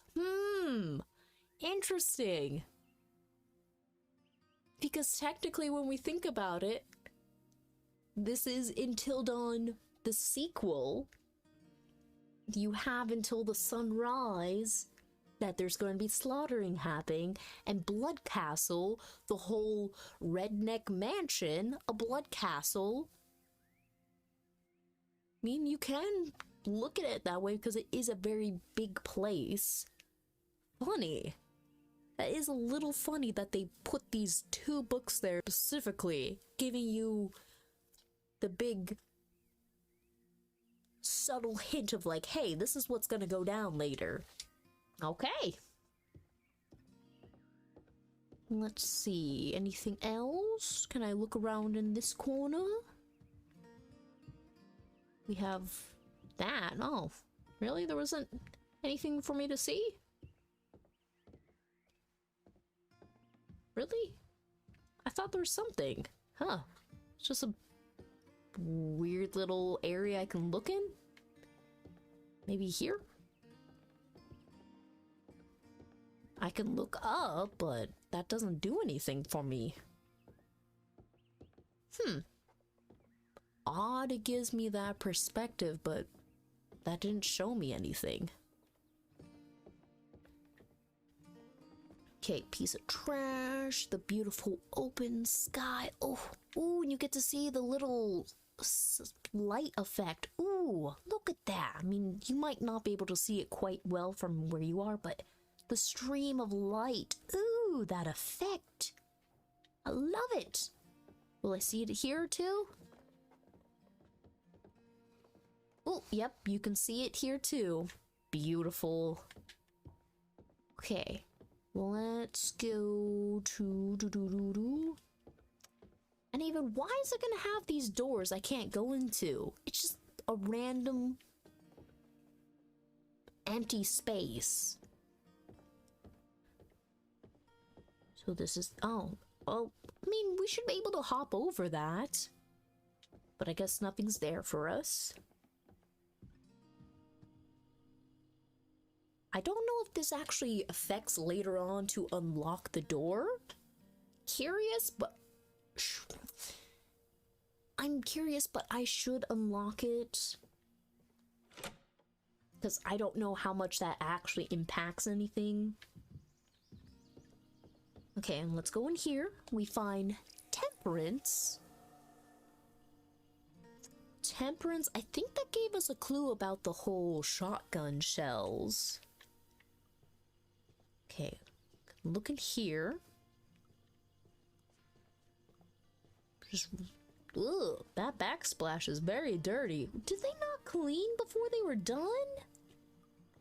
[SPEAKER 1] Interesting. Because technically, when we think about it, this is Until Dawn, the sequel. You have Until the Sunrise that there's going to be slaughtering happening, and Blood Castle, the whole redneck mansion, a blood castle. I mean, you can look at it that way because it is a very big place. Funny. That is a little funny that they put these 2 books there specifically, giving you the big subtle hint of like, hey, this is what's gonna go down later. Okay. Let's see. Anything else? Can I look around in this corner? We have that. Oh, really? There wasn't anything for me to see? Really? I thought there was something. Huh. It's just a weird little area I can look in? Maybe here? I can look up, but that doesn't do anything for me. Odd it gives me that perspective, but that didn't show me anything. Okay, piece of trash, the beautiful open sky. Oh, ooh, and you get to see the little light effect. Ooh, look at that. I mean, you might not be able to see it quite well from where you are, but the stream of light. Ooh, that effect. I love it. Will I see it here too? Oh, yep, you can see it here too. Beautiful. Okay, let's go to And even, why is it gonna have these doors I can't go into? It's just a random empty space. So this is, oh, I mean, we should be able to hop over that. But I guess nothing's there for us. I don't know if this actually affects later on to unlock the door. Curious, but... I'm curious, but I should unlock it. Because I don't know how much that actually impacts anything. Okay, and let's go in here. We find Temperance. Temperance, I think that gave us a clue about the whole shotgun shells. Okay, look in here. Just, ugh, that backsplash is very dirty. Did they not clean before they were done?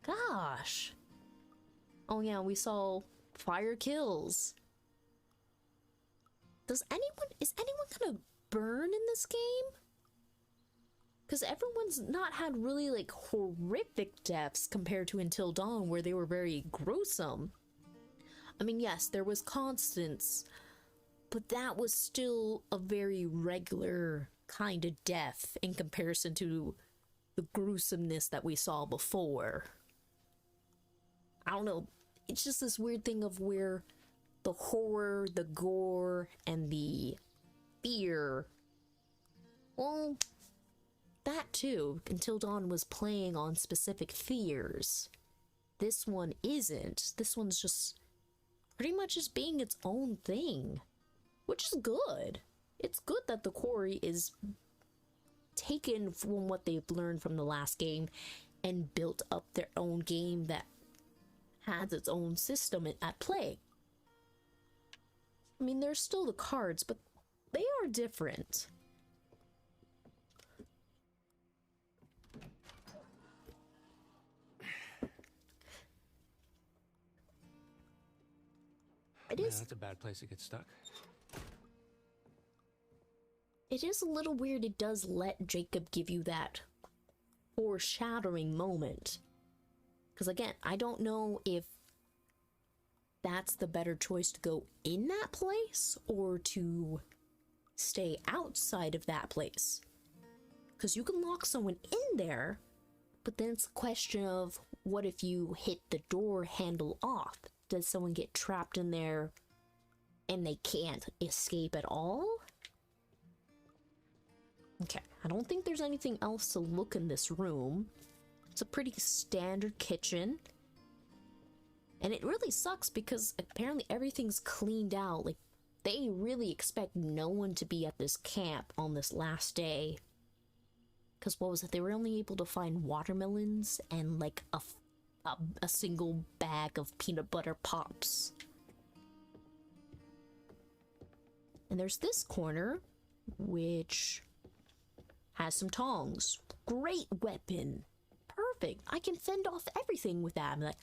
[SPEAKER 1] Gosh. Oh yeah, we saw fire kills. Is anyone gonna burn in this game? Because everyone's not had really, like, horrific deaths compared to Until Dawn, where they were very gruesome. I mean, yes, there was Constance, but that was still a very regular kind of death in comparison to the gruesomeness that we saw before. I don't know, it's just this weird thing of where the horror, the gore, and the fear, well, that too, Until Dawn was playing on specific fears. This one isn't. This one's just pretty much just being its own thing, which is good. It's good that the Quarry is taken from what they've learned from the last game and built up their own game that has its own system at play. I mean, there's still the cards, but they are different.
[SPEAKER 12] That's a bad place to get stuck.
[SPEAKER 1] It is a little weird. It does let Jacob give you that foreshadowing moment. Because again, I don't know if that's the better choice to go in that place or to stay outside of that place. Because you can lock someone in there, but then it's a question of what if you hit the door handle off? Does someone get trapped in there and they can't escape at all? Okay, I don't think there's anything else to look in this room. It's a pretty standard kitchen. And it really sucks because apparently everything's cleaned out. Like, they really expect no one to be at this camp on this last day. Because what was it? They were only able to find watermelons and like a single bag of peanut butter pops. And there's this corner, which has some tongs. Great weapon. Perfect. I can fend off everything with that. I'm like,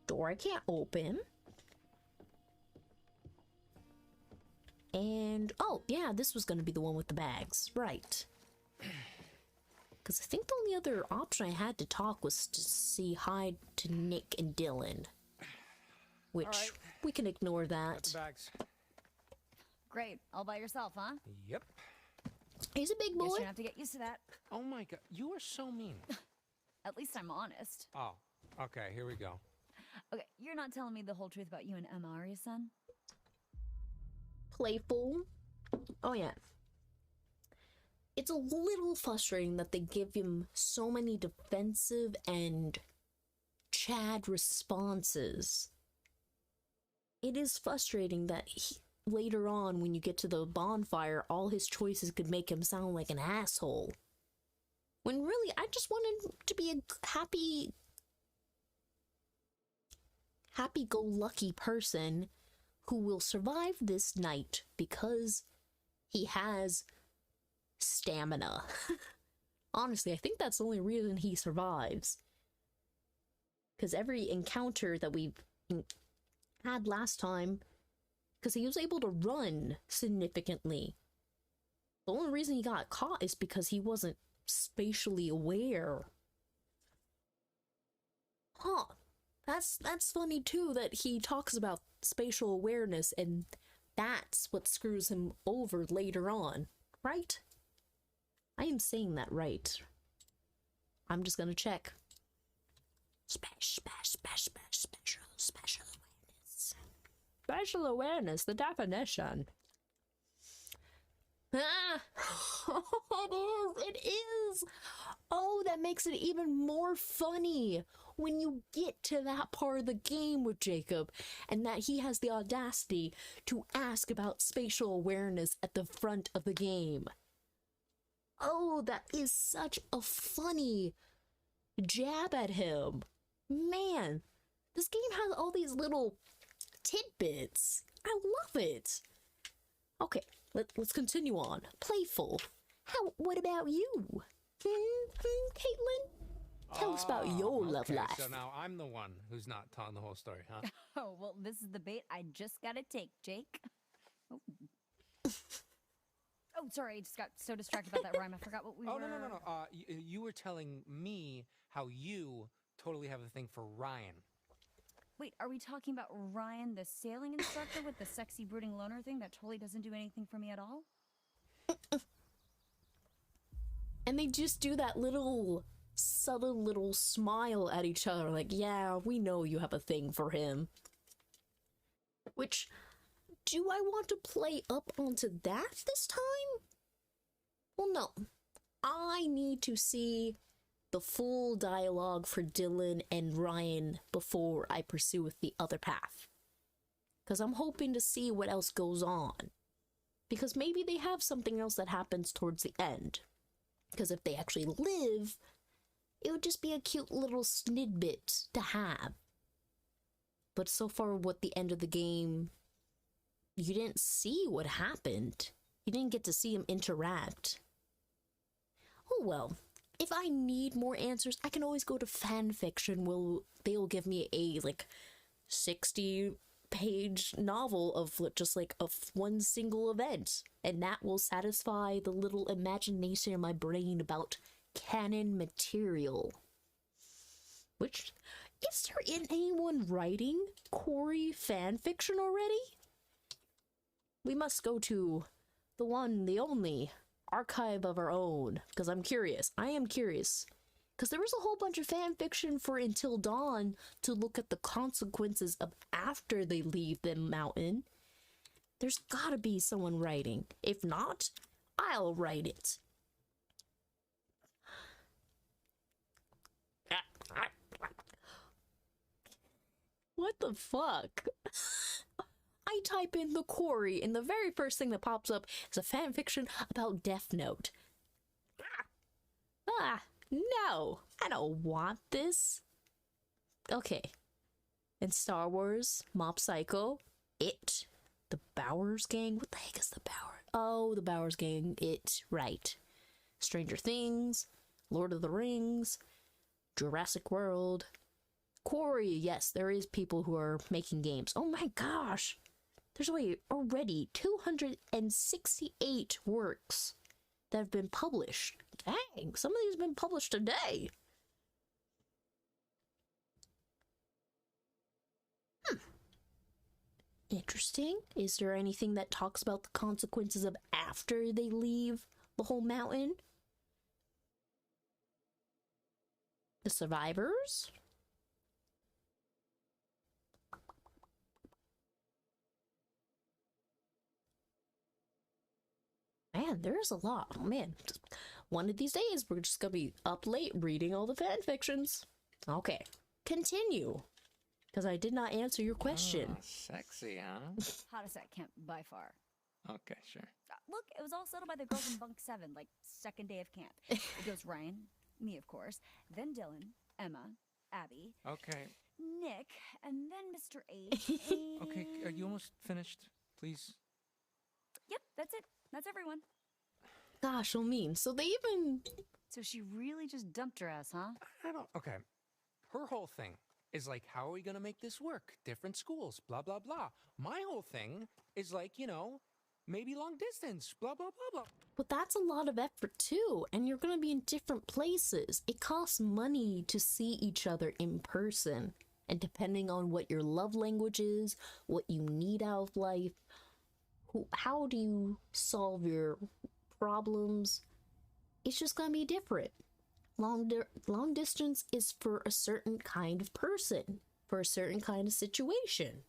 [SPEAKER 1] door I can't open. And, oh, yeah, this was going to be the one with the bags. Right. Because I think the only other option I had to talk was to say hi to Nick and Dylan. Which,
[SPEAKER 12] right.
[SPEAKER 1] We can ignore
[SPEAKER 12] Got
[SPEAKER 1] that.
[SPEAKER 12] the bags.
[SPEAKER 11] Great. All by yourself, huh?
[SPEAKER 12] Yep.
[SPEAKER 1] He's a big boy.
[SPEAKER 11] Guess you're gonna have to get used to that.
[SPEAKER 12] Oh my god, you are so mean.
[SPEAKER 11] At least I'm honest.
[SPEAKER 12] Oh, okay, here we go.
[SPEAKER 11] Okay, you're not telling me the whole truth about you and Emma, are you, son?
[SPEAKER 1] Playful. Oh, yeah. It's a little frustrating that they give him so many defensive and Chad responses. It is frustrating that later on, when you get to the bonfire, all his choices could make him sound like an asshole. When really, I just wanted him to be a happy-go-lucky person who will survive this night because he has stamina. Honestly, I think that's the only reason he survives. Because every encounter that we had last time, because he was able to run significantly. The only reason he got caught is because he wasn't spatially aware. Huh. That's funny too, that he talks about spatial awareness and that's what screws him over later on, right? I am saying that right. I'm just gonna check. Special awareness. Special awareness, the definition. Ah! It is! Oh, that makes it even more funny when you get to that part of the game with Jacob, and that he has the audacity to ask about spatial awareness at the front of the game. Oh, that is such a funny jab at him. Man, this game has all these little tidbits. I love it. Okay, let's continue on. Playful. What about you? Caitlin? Tell us about your love life.
[SPEAKER 12] So now I'm the one who's not telling the whole story, huh?
[SPEAKER 11] Oh, well, this is the bait I just gotta take, Jake. Oh. Oh, sorry, I just got so distracted about that rhyme. I forgot what we were...
[SPEAKER 12] Oh, no. You were telling me how you totally have a thing for Ryan.
[SPEAKER 11] Wait, are we talking about Ryan, the sailing instructor with the sexy brooding loner thing that totally doesn't do anything for me at all?
[SPEAKER 1] And they just do that little, subtle little smile at each other, like, yeah, we know you have a thing for him. Which, do I want to play up onto that this time? Well, no. I need to see the full dialogue for Dylan and Ryan before I pursue with the other path. Because I'm hoping to see what else goes on. Because maybe they have something else that happens towards the end. Because if they actually live, it would just be a cute little snidbit to have. But so far, what the end of the game, you didn't see what happened. You didn't get to see him interact. Oh well. If I need more answers, I can always go to fanfiction. They'll give me a 60-page novel of just one single event, and that will satisfy the little imagination in my brain about canon material. Which, is there anyone writing Quarry fanfiction already? We must go to the one, the only archive of our own, because I'm curious. I am curious. Because there was a whole bunch of fan fiction for Until Dawn to look at the consequences of after they leave the mountain. There's gotta be someone writing. If not, I'll write it. What the fuck? I type in the Quarry, and the very first thing that pops up is a fanfiction about Death Note. No, I don't want this. Okay. And Star Wars, Mob Psycho, It, the Bowers Gang. What the heck is the Bowers? Oh, the Bowers Gang, It, right. Stranger Things, Lord of the Rings, Jurassic World, Quarry. Yes, there is people who are making games. Oh my gosh. There's already 268 works that have been published. Dang, some of these have been published today. Interesting. Is there anything that talks about the consequences of after they leave the whole mountain? The survivors? Man, there's a lot. Oh, man, one of these days we're just gonna be up late reading all the fan fictions. Okay, continue. Because I did not answer your question.
[SPEAKER 12] Oh, sexy, huh?
[SPEAKER 11] Hottest at camp by far.
[SPEAKER 12] Okay, sure.
[SPEAKER 11] Look, it was all settled by the girls in bunk 7, second day of camp. It goes Ryan, me of course, then Dylan, Emma, Abby.
[SPEAKER 12] Okay.
[SPEAKER 11] Nick, and then Mr. H.
[SPEAKER 12] Okay, are you almost finished? Please?
[SPEAKER 11] Yep, that's it. That's everyone.
[SPEAKER 1] Gosh, oh mean. So they even...
[SPEAKER 11] So she really just dumped her ass, huh?
[SPEAKER 12] I don't... Okay. Her whole thing is how are we gonna make this work? Different schools, blah, blah, blah. My whole thing is maybe long distance, blah, blah, blah, blah.
[SPEAKER 1] But that's a lot of effort too, and you're gonna be in different places. It costs money to see each other in person. And depending on what your love language is, what you need out of life, how do you solve your problems? It's just gonna be different. Long distance is for a certain kind of person, for a certain kind of situation.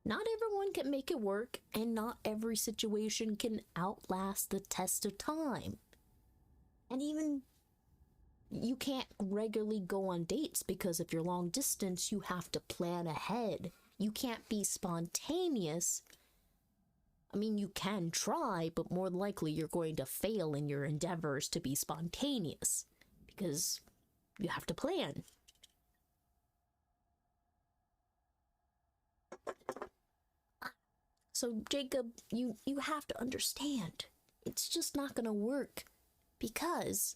[SPEAKER 1] Not everyone can make it work, and not every situation can outlast the test of time. And even you can't regularly go on dates because if you're long distance, you have to plan ahead. You can't be spontaneous. I mean, you can try, but more likely you're going to fail in your endeavors to be spontaneous because you have to plan. So, Jacob, you have to understand. It's just not gonna work because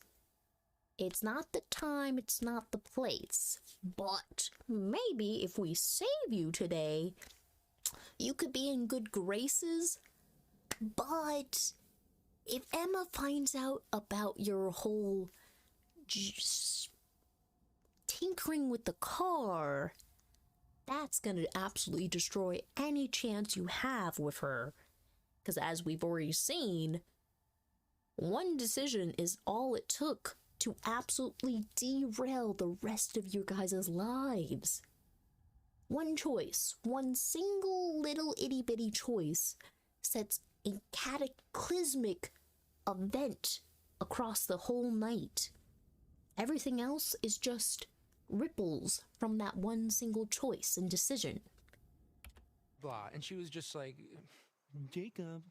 [SPEAKER 1] it's not the time, it's not the place. But maybe if we save you today, you could be in good graces. But if Emma finds out about your whole tinkering with the car, that's gonna absolutely destroy any chance you have with her. Because as we've already seen, one decision is all it took to absolutely derail the rest of your guys' lives. One choice, one single little itty-bitty choice sets a cataclysmic event across the whole night. Everything else is just ripples from that one single choice and decision.
[SPEAKER 12] Blah. And she was just like, Jacob.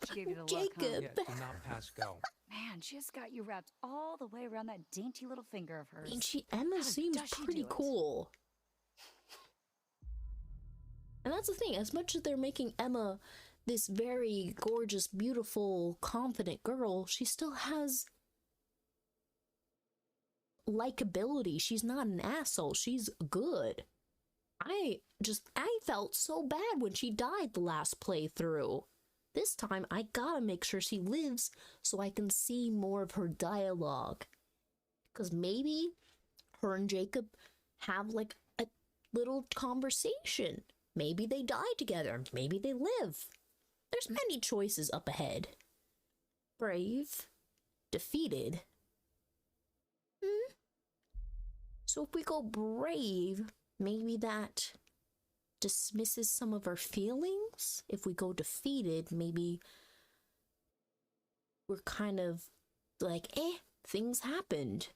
[SPEAKER 11] She gave you the look,
[SPEAKER 1] Jacob.
[SPEAKER 12] Yeah, do not pass go.
[SPEAKER 11] Man, she just got you wrapped all the way around that dainty little finger of hers.
[SPEAKER 1] And Emma seems pretty cool. And that's the thing, as much as they're making Emma this very gorgeous, beautiful, confident girl, she still has likability. She's not an asshole. She's good. I felt so bad when she died the last playthrough. This time, I gotta make sure she lives so I can see more of her dialogue. Because maybe her and Jacob have like a little conversation. Maybe they die together. Maybe they live. There's many choices up ahead. Brave. Defeated. So if we go brave, maybe that dismisses some of our feelings. If we go defeated, maybe we're kind of like, things happened.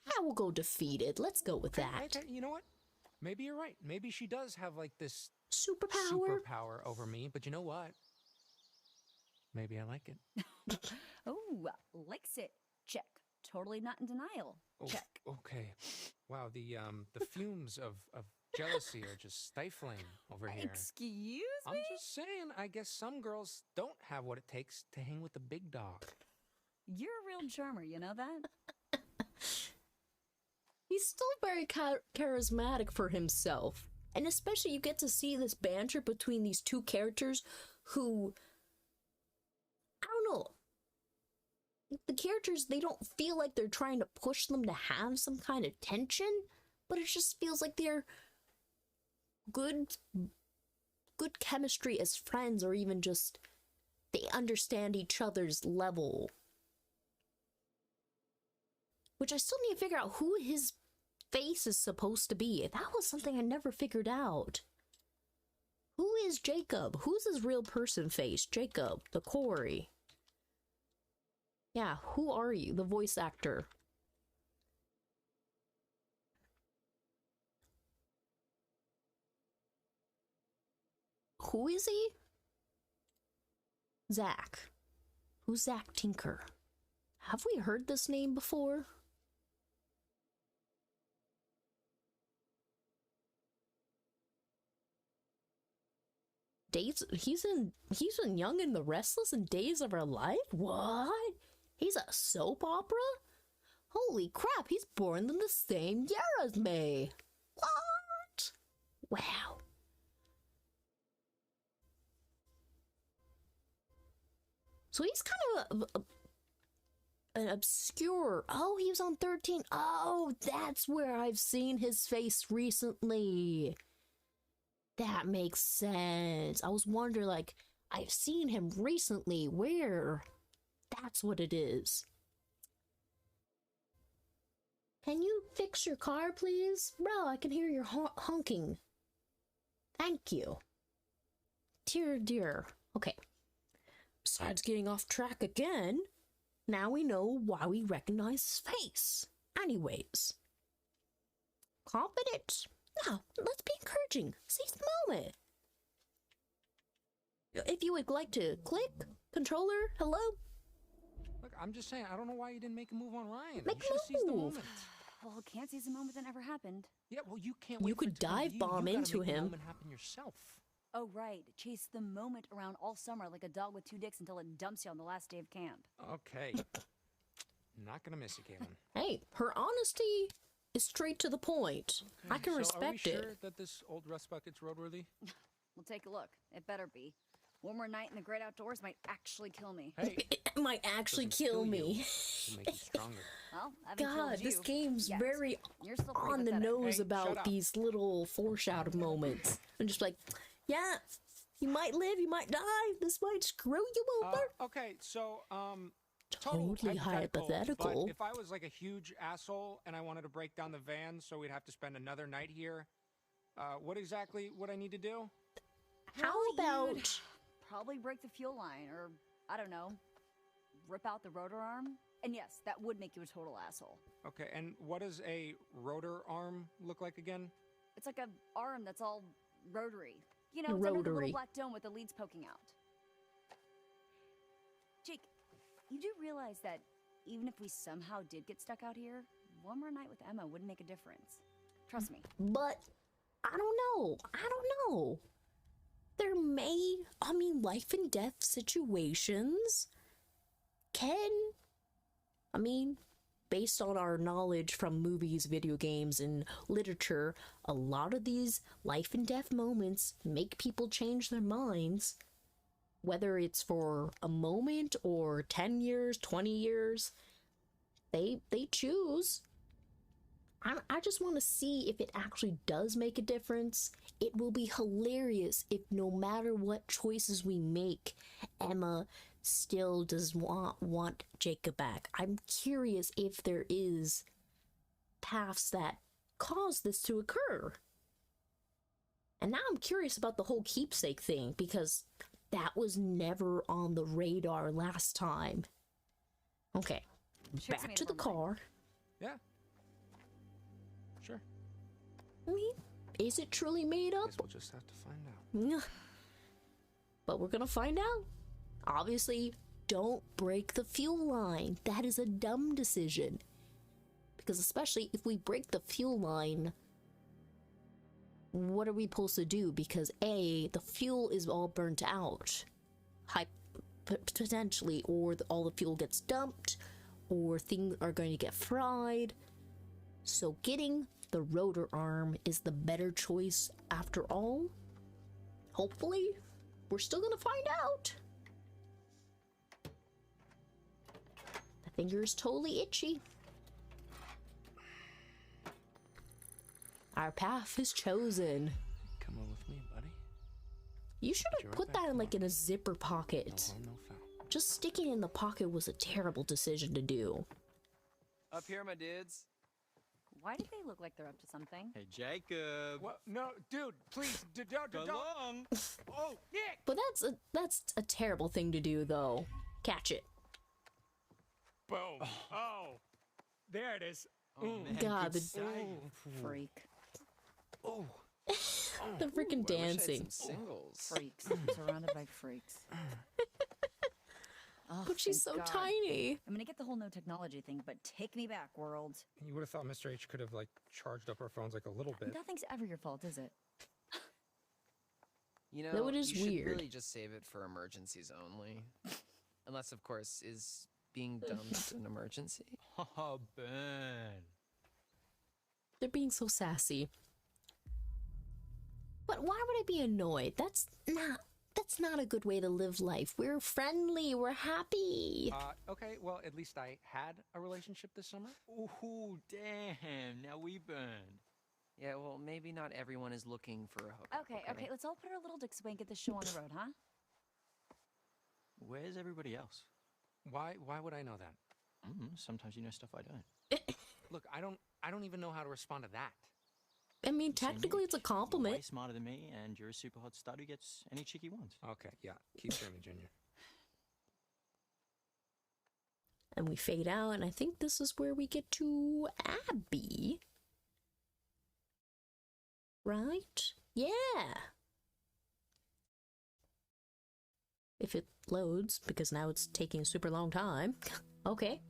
[SPEAKER 1] I will go defeated. Let's go with that.
[SPEAKER 12] Okay, you know what? Maybe you're right. Maybe she does have like this
[SPEAKER 1] superpower
[SPEAKER 12] over me, but you know what? Maybe I like it.
[SPEAKER 11] Oh, likes it. Check. Totally not in denial. Check.
[SPEAKER 12] Okay. Wow, the fumes of jealousy are just stifling over here.
[SPEAKER 11] Excuse me?
[SPEAKER 12] I'm just saying, I guess some girls don't have what it takes to hang with the big dog.
[SPEAKER 11] You're a real charmer, you know that?
[SPEAKER 1] He's still very charismatic for himself. And especially you get to see this banter between these two characters who, I don't know, the characters, they don't feel like they're trying to push them to have some kind of tension, but it just feels like they're good chemistry as friends, or even just they understand each other's level. Which I still need to figure out who his face is supposed to be. That was something I never figured out. Who is Jacob? Who's his real person face? Jacob, the Quarry. Yeah, who are you? The voice actor. Who is he? Zach. Who's Zach Tinker? Have we heard this name before? He's in Young and the Restless and Days of Our Life? What? He's a soap opera? Holy crap, he's born in the same year as me. What? Wow. So he's kind of an obscure... Oh, he was on 13. Oh, that's where I've seen his face recently. That makes sense. I was wondering, like, I've seen him recently. Where? That's what it is. Can you fix your car, please? Bro, I can hear your honking. Thank you. Dear. Okay. Besides getting off track again, now we know why we recognize his face. Anyways. Confident. Now, let's be encouraging. Seize the moment. If you would like to click, controller, hello?
[SPEAKER 12] Look, I'm just saying, I don't know why you didn't make a move on Ryan.
[SPEAKER 1] Make
[SPEAKER 12] you should have seized the
[SPEAKER 1] a move.
[SPEAKER 12] moment.
[SPEAKER 11] Well, can't seize a moment that never happened.
[SPEAKER 12] Yeah, well, you can't.
[SPEAKER 1] You
[SPEAKER 12] wait for
[SPEAKER 1] could
[SPEAKER 12] it to come to
[SPEAKER 1] dive
[SPEAKER 12] you.
[SPEAKER 1] bomb
[SPEAKER 12] You gotta
[SPEAKER 1] into
[SPEAKER 12] make the
[SPEAKER 1] him.
[SPEAKER 12] moment happen yourself.
[SPEAKER 11] Oh, right. Chase the moment around all summer like a dog with two dicks until it dumps you on the last day of camp.
[SPEAKER 12] Okay. Not gonna miss it, Galen.
[SPEAKER 1] Hey, her honesty is straight to the point. I can respect
[SPEAKER 12] are we
[SPEAKER 1] it.
[SPEAKER 12] sure that this old rust bucket's roadworthy?
[SPEAKER 11] We'll take a look. It better be. One more night in the great outdoors might actually kill me.
[SPEAKER 12] Hey,
[SPEAKER 1] It might actually
[SPEAKER 12] doesn't
[SPEAKER 1] kill
[SPEAKER 12] you.
[SPEAKER 1] me.
[SPEAKER 12] It'll make you stronger.
[SPEAKER 11] Well, I haven't
[SPEAKER 1] God,
[SPEAKER 11] killed
[SPEAKER 1] this
[SPEAKER 11] you
[SPEAKER 1] game's
[SPEAKER 11] yet.
[SPEAKER 1] very
[SPEAKER 11] You're still pretty
[SPEAKER 1] on the
[SPEAKER 11] pathetic.
[SPEAKER 1] nose
[SPEAKER 12] Hey, shut
[SPEAKER 1] about
[SPEAKER 12] up.
[SPEAKER 1] these little foreshadow moments. I'm just like, yeah, you might live, you might die. This might screw you over.
[SPEAKER 12] Okay, so,
[SPEAKER 1] Totally hypothetical.
[SPEAKER 12] But if I was like a huge asshole and I wanted to break down the van so we'd have to spend another night here, what exactly would I need to do?
[SPEAKER 1] How
[SPEAKER 11] Well, you'd
[SPEAKER 1] about
[SPEAKER 11] probably break the fuel line, or I don't know, rip out the rotor arm? And yes, that would make you a total asshole.
[SPEAKER 12] Okay, and what does a rotor arm look like again?
[SPEAKER 11] It's like a arm that's all rotary. You know, it's under the
[SPEAKER 1] Rotary.
[SPEAKER 11] little black dome with the leads poking out. Jake, you do realize that even if we somehow did get stuck out here, one more night with Emma wouldn't make a difference. Trust me.
[SPEAKER 1] But I don't know. There may, life and death situations based on our knowledge from movies, video games, and literature, a lot of these life and death moments make people change their minds. Whether it's for a moment or 10 years, 20 years, they choose. I just want to see if it actually does make a difference. It will be hilarious if no matter what choices we make, Emma still does want Jacob back. I'm curious if there is paths that cause this to occur. And now I'm curious about the whole keepsake thing, because that was never on the radar last time. Okay,
[SPEAKER 11] Chicks
[SPEAKER 1] back
[SPEAKER 11] made
[SPEAKER 1] to
[SPEAKER 11] up
[SPEAKER 1] the
[SPEAKER 11] our mind.
[SPEAKER 1] car.
[SPEAKER 12] Yeah. Sure.
[SPEAKER 1] Is it truly made up?
[SPEAKER 12] Guess we'll just have to find out.
[SPEAKER 1] But we're gonna find out. Obviously, don't break the fuel line. That is a dumb decision. Because especially if we break the fuel line, what are we supposed to do? Because A, the fuel is all burnt out. Potentially, or all the fuel gets dumped, or things are going to get fried. So getting the rotor arm is the better choice after all. Hopefully, we're still gonna find out. The finger is totally itchy. Our path is chosen.
[SPEAKER 12] Come on with me, buddy.
[SPEAKER 1] You should have put that in like in a zipper pocket.
[SPEAKER 12] No foul.
[SPEAKER 1] Just sticking it in the pocket was a terrible decision to do.
[SPEAKER 13] Up here, my dudes.
[SPEAKER 11] Why do they look like they're up to something?
[SPEAKER 7] Hey, Jacob.
[SPEAKER 12] What? No, dude, please, don't.
[SPEAKER 7] Along.
[SPEAKER 12] Oh, Nick!
[SPEAKER 1] But that's a terrible thing to do, though. Catch it.
[SPEAKER 12] Boom. Oh. There it is.
[SPEAKER 7] Oh, man,
[SPEAKER 1] God,
[SPEAKER 7] good
[SPEAKER 1] the-
[SPEAKER 7] sight.
[SPEAKER 11] Freak.
[SPEAKER 12] Oh.
[SPEAKER 1] The freaking
[SPEAKER 13] Ooh, I wish I had
[SPEAKER 1] dancing.
[SPEAKER 13] some singles.
[SPEAKER 11] Freaks. Surrounded by freaks. Oh,
[SPEAKER 1] But she's so
[SPEAKER 11] thank God.
[SPEAKER 1] tiny.
[SPEAKER 11] I'm gonna get the whole no technology thing, but take me back, world.
[SPEAKER 12] You would have thought Mr. H could have, like, charged up our phones, like, a little bit.
[SPEAKER 11] Nothing's ever your fault, is it?
[SPEAKER 13] You know,
[SPEAKER 1] Though it is
[SPEAKER 13] you should
[SPEAKER 1] weird.
[SPEAKER 13] really just save it for emergencies only. Unless, of course, is being dumped an emergency?
[SPEAKER 7] Oh, Ben.
[SPEAKER 1] They're being so sassy. But why would I be annoyed? That's not a good way to live life. We're friendly. We're happy.
[SPEAKER 12] Okay, well, at least I had a relationship this summer.
[SPEAKER 7] Ooh, damn. Now we burned.
[SPEAKER 13] Yeah, well, maybe not everyone is looking for a hookup.
[SPEAKER 11] Okay, let's all put our little dicks away and get this show on the road, huh?
[SPEAKER 14] Where's everybody else?
[SPEAKER 12] Why would I know that?
[SPEAKER 14] Sometimes you know stuff I don't.
[SPEAKER 12] Look, I don't even know how to respond to that.
[SPEAKER 1] I mean, technically it's a
[SPEAKER 14] You're
[SPEAKER 1] compliment.
[SPEAKER 14] way smarter than me, and you're a super hot stud who gets any chick he wants.
[SPEAKER 12] Okay, yeah. Keep screaming, Junior.
[SPEAKER 1] And we fade out, and I think this is where we get to Abby. Right? Yeah. If it loads, because now it's taking a super long time. Okay.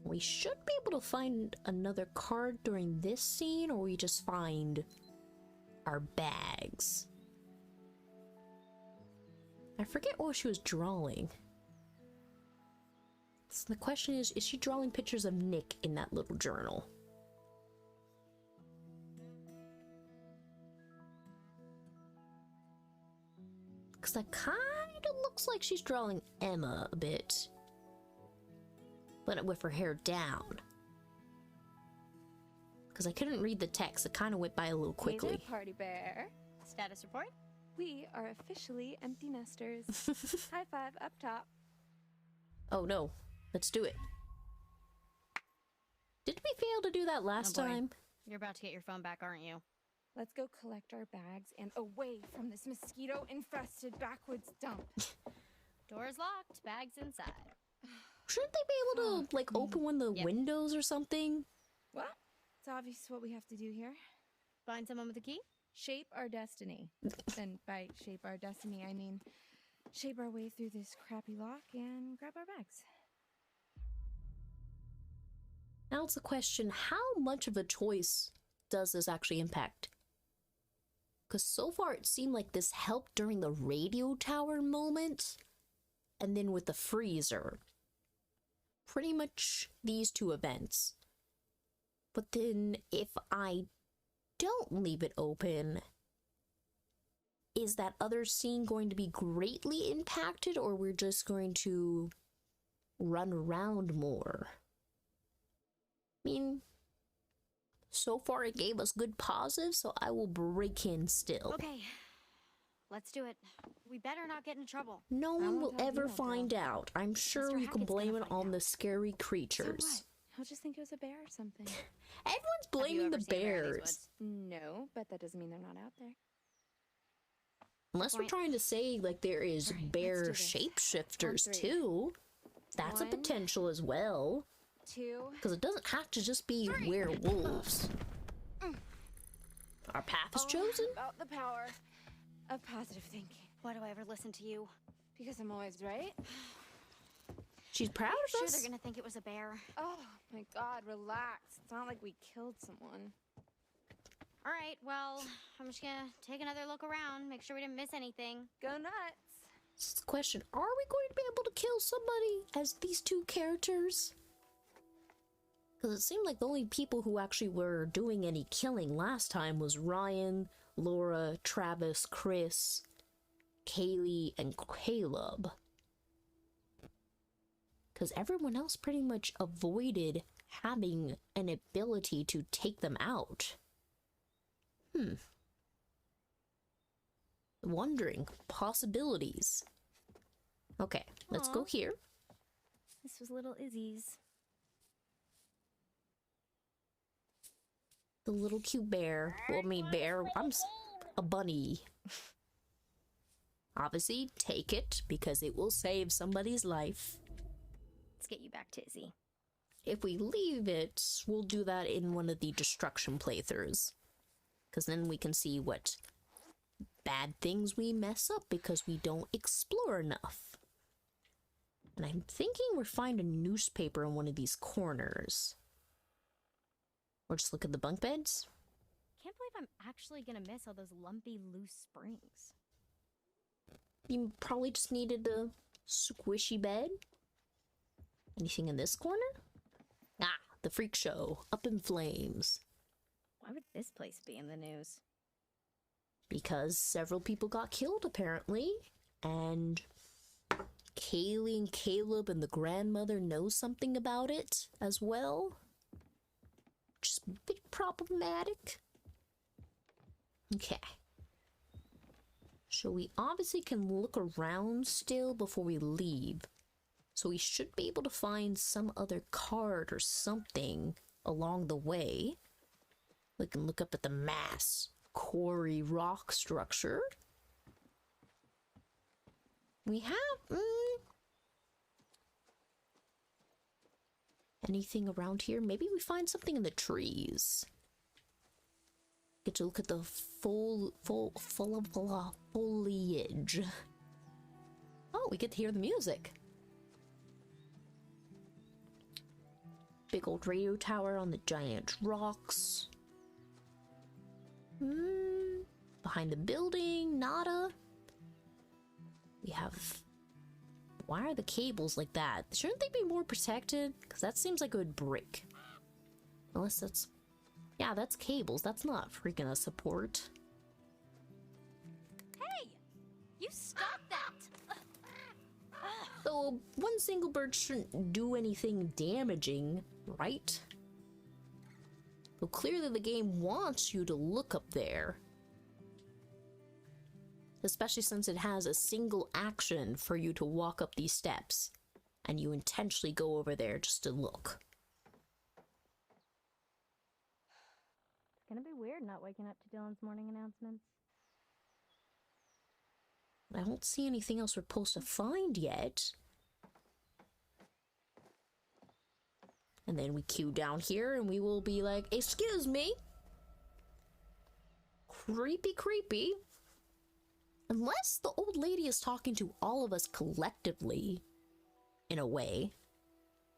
[SPEAKER 1] We should be able to find another card during this scene, or we just find our bags. I forget what she was drawing. So the question is she drawing pictures of Nick in that little journal? Because that kind of looks like she's drawing Emma a bit. But with her hair down. Because I couldn't read the text. It kind of went by a little quickly.
[SPEAKER 5] Hey there, Party Bear.
[SPEAKER 2] Status report?
[SPEAKER 5] We are officially empty nesters. High five up top.
[SPEAKER 1] Oh no. Let's do it. Did we fail to do that last time?
[SPEAKER 2] You're about to get your phone back, aren't you?
[SPEAKER 5] Let's go collect our bags and away from this mosquito-infested backwoods dump.
[SPEAKER 2] Door's locked, bags inside.
[SPEAKER 1] Shouldn't they be able to, like, open one of the windows or something?
[SPEAKER 5] Well, it's obvious what we have to do here.
[SPEAKER 2] Find someone with a key?
[SPEAKER 5] Shape our destiny. And by shape our destiny, I mean shape our way through this crappy lock and grab our bags.
[SPEAKER 1] Now it's the question, how much of a choice does this actually impact? Because so far it seemed like this helped during the radio tower moment, and then with the freezer. Pretty much these two events. But then if I don't leave it open, is that other scene going to be greatly impacted, or we're just going to run around more? I mean, so far it gave us good positives, so I will break in still.
[SPEAKER 2] Okay, let's do it. We better not get in trouble.
[SPEAKER 1] No one will ever find out. I'm sure we can blame it on the scary creatures.
[SPEAKER 5] So what? He'll just think it was a bear or something.
[SPEAKER 1] Everyone's blaming the bears.
[SPEAKER 5] No, but that doesn't mean they're not out there.
[SPEAKER 1] Unless we're trying to say, like, there is bear shapeshifters too. That's a potential as well.
[SPEAKER 5] 2.
[SPEAKER 1] Because it doesn't have to just be werewolves. Our path is chosen.
[SPEAKER 5] About the power of positive thinking.
[SPEAKER 2] Why do I ever listen to you?
[SPEAKER 5] Because I'm always right.
[SPEAKER 1] She's proud of us.
[SPEAKER 2] Sure, they're gonna think it was a bear.
[SPEAKER 5] Oh my God, relax. It's not like we killed someone.
[SPEAKER 2] All right, well, I'm just gonna take another look around, make sure we didn't miss anything.
[SPEAKER 5] Go nuts.
[SPEAKER 1] This is the question: are we going to be able to kill somebody as these two characters? Because it seemed like the only people who actually were doing any killing last time was Ryan, Laura, Travis, Chris, Kaylee, and Caleb. Because everyone else pretty much avoided having an ability to take them out. Wondering. Possibilities. Okay, let's go here.
[SPEAKER 2] This was little Izzy's.
[SPEAKER 1] The little cute bear. Well, I mean, bear. I'm a bunny. Obviously, take it because it will save somebody's life.
[SPEAKER 2] Let's get you back to Izzy.
[SPEAKER 1] If we leave it, we'll do that in one of the destruction playthroughs. Because then we can see what bad things we mess up because we don't explore enough. And I'm thinking we'll find a newspaper in one of these corners. Or just look at the bunk beds.
[SPEAKER 2] Can't believe I'm actually gonna miss all those lumpy, loose springs.
[SPEAKER 1] You probably just needed a squishy bed. Anything in this corner? Ah, the freak show. Up in flames.
[SPEAKER 2] Why would this place be in the news?
[SPEAKER 1] Because several people got killed, apparently. And Kaylee and Caleb and the grandmother know something about it as well. Which is a bit problematic. Okay. So we obviously can look around still before we leave. So we should be able to find some other card or something along the way. We can look up at the mass quarry rock structure. We have anything around here? Maybe we find something in the trees. Get to look at the full foliage. Oh, we get to hear the music. Big old radio tower on the giant rocks. Behind the building, nada. We have... Why are the cables like that? Shouldn't they be more protected? Because that seems like it would break. Unless that's... Yeah, that's cables. That's not freaking a support.
[SPEAKER 8] Hey! You stop that!
[SPEAKER 1] So, one single bird shouldn't do anything damaging, right? But clearly the game wants you to look up there. Especially since it has a single action for you to walk up these steps. And you intentionally go over there just to look.
[SPEAKER 15] It's gonna be weird not waking up to Dylan's morning announcements.
[SPEAKER 1] I don't see anything else we're supposed to find yet. And then we queue down here and we will be like, excuse me? Creepy, creepy. Unless the old lady is talking to all of us collectively, in a way.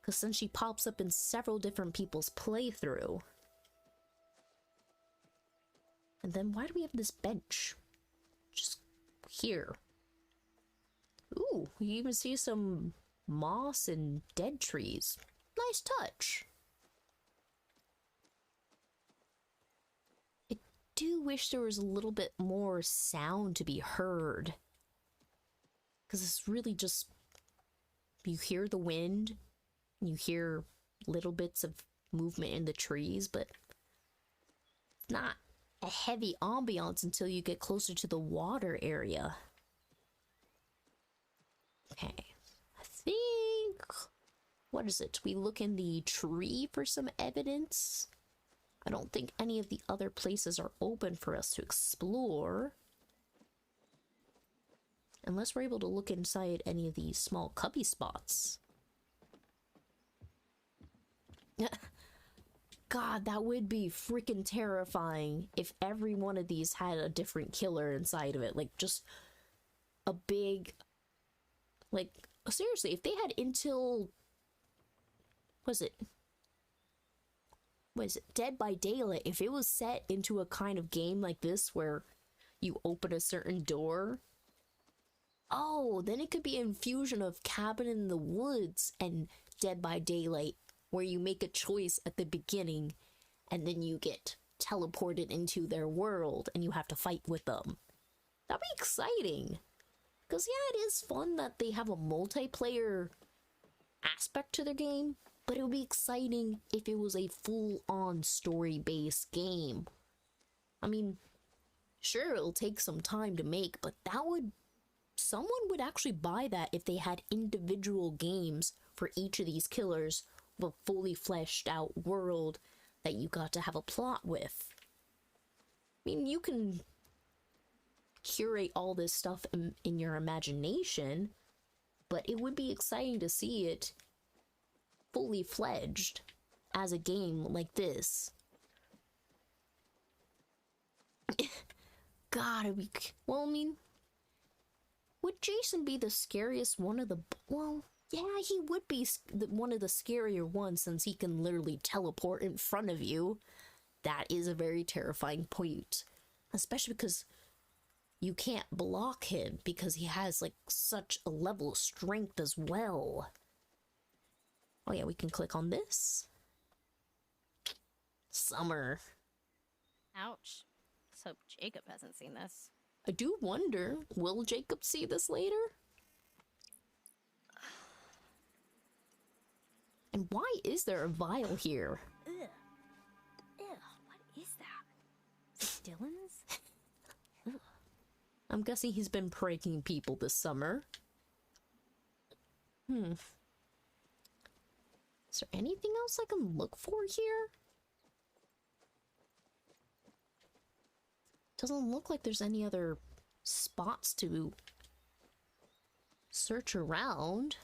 [SPEAKER 1] Because since she pops up in several different people's playthrough. And then why do we have this bench? Just here. Ooh, you even see some moss and dead trees. Nice touch. I do wish there was a little bit more sound to be heard. Because it's really just... You hear the wind, and you hear little bits of movement in the trees, but it's not a heavy ambiance until you get closer to the water area. Okay, I think... What is it? We look in the tree for some evidence? I don't think any of the other places are open for us to explore. Unless we're able to look inside any of these small cubby spots. God, that would be freaking terrifying if every one of these had a different killer inside of it. Like, just a big... Like, seriously, if they had until... Was it Dead by Daylight? If it was set into a kind of game like this where you open a certain door... Oh, then it could be an infusion of Cabin in the Woods and Dead by Daylight, where you make a choice at the beginning and then you get teleported into their world and you have to fight with them. That'd be exciting. Because, yeah, it is fun that they have a multiplayer aspect to their game, but it would be exciting if it was a full-on story-based game. I mean, sure, it'll take some time to make, but that would... Someone would actually buy that if they had individual games for each of these killers with a fully fleshed out world that you got to have a plot with. I mean, you can curate all this stuff in your imagination, but it would be exciting to see it fully fledged as a game like this. God, it'd be... Well, I mean... Would Jason be the scariest one of the... Well, yeah, he would be one of the scarier ones since he can literally teleport in front of you. That is a very terrifying point. Especially because you can't block him because he has, like, such a level of strength as well. Oh yeah, we can click on this. Summer.
[SPEAKER 15] Ouch. Let's hope Jacob hasn't seen this.
[SPEAKER 1] I do wonder, will Jacob see this later? And why is there a vial here?
[SPEAKER 2] Dylan's?
[SPEAKER 1] I'm guessing he's been pranking people this summer. Is there anything else I can look for here? Doesn't look like there's any other spots to search around.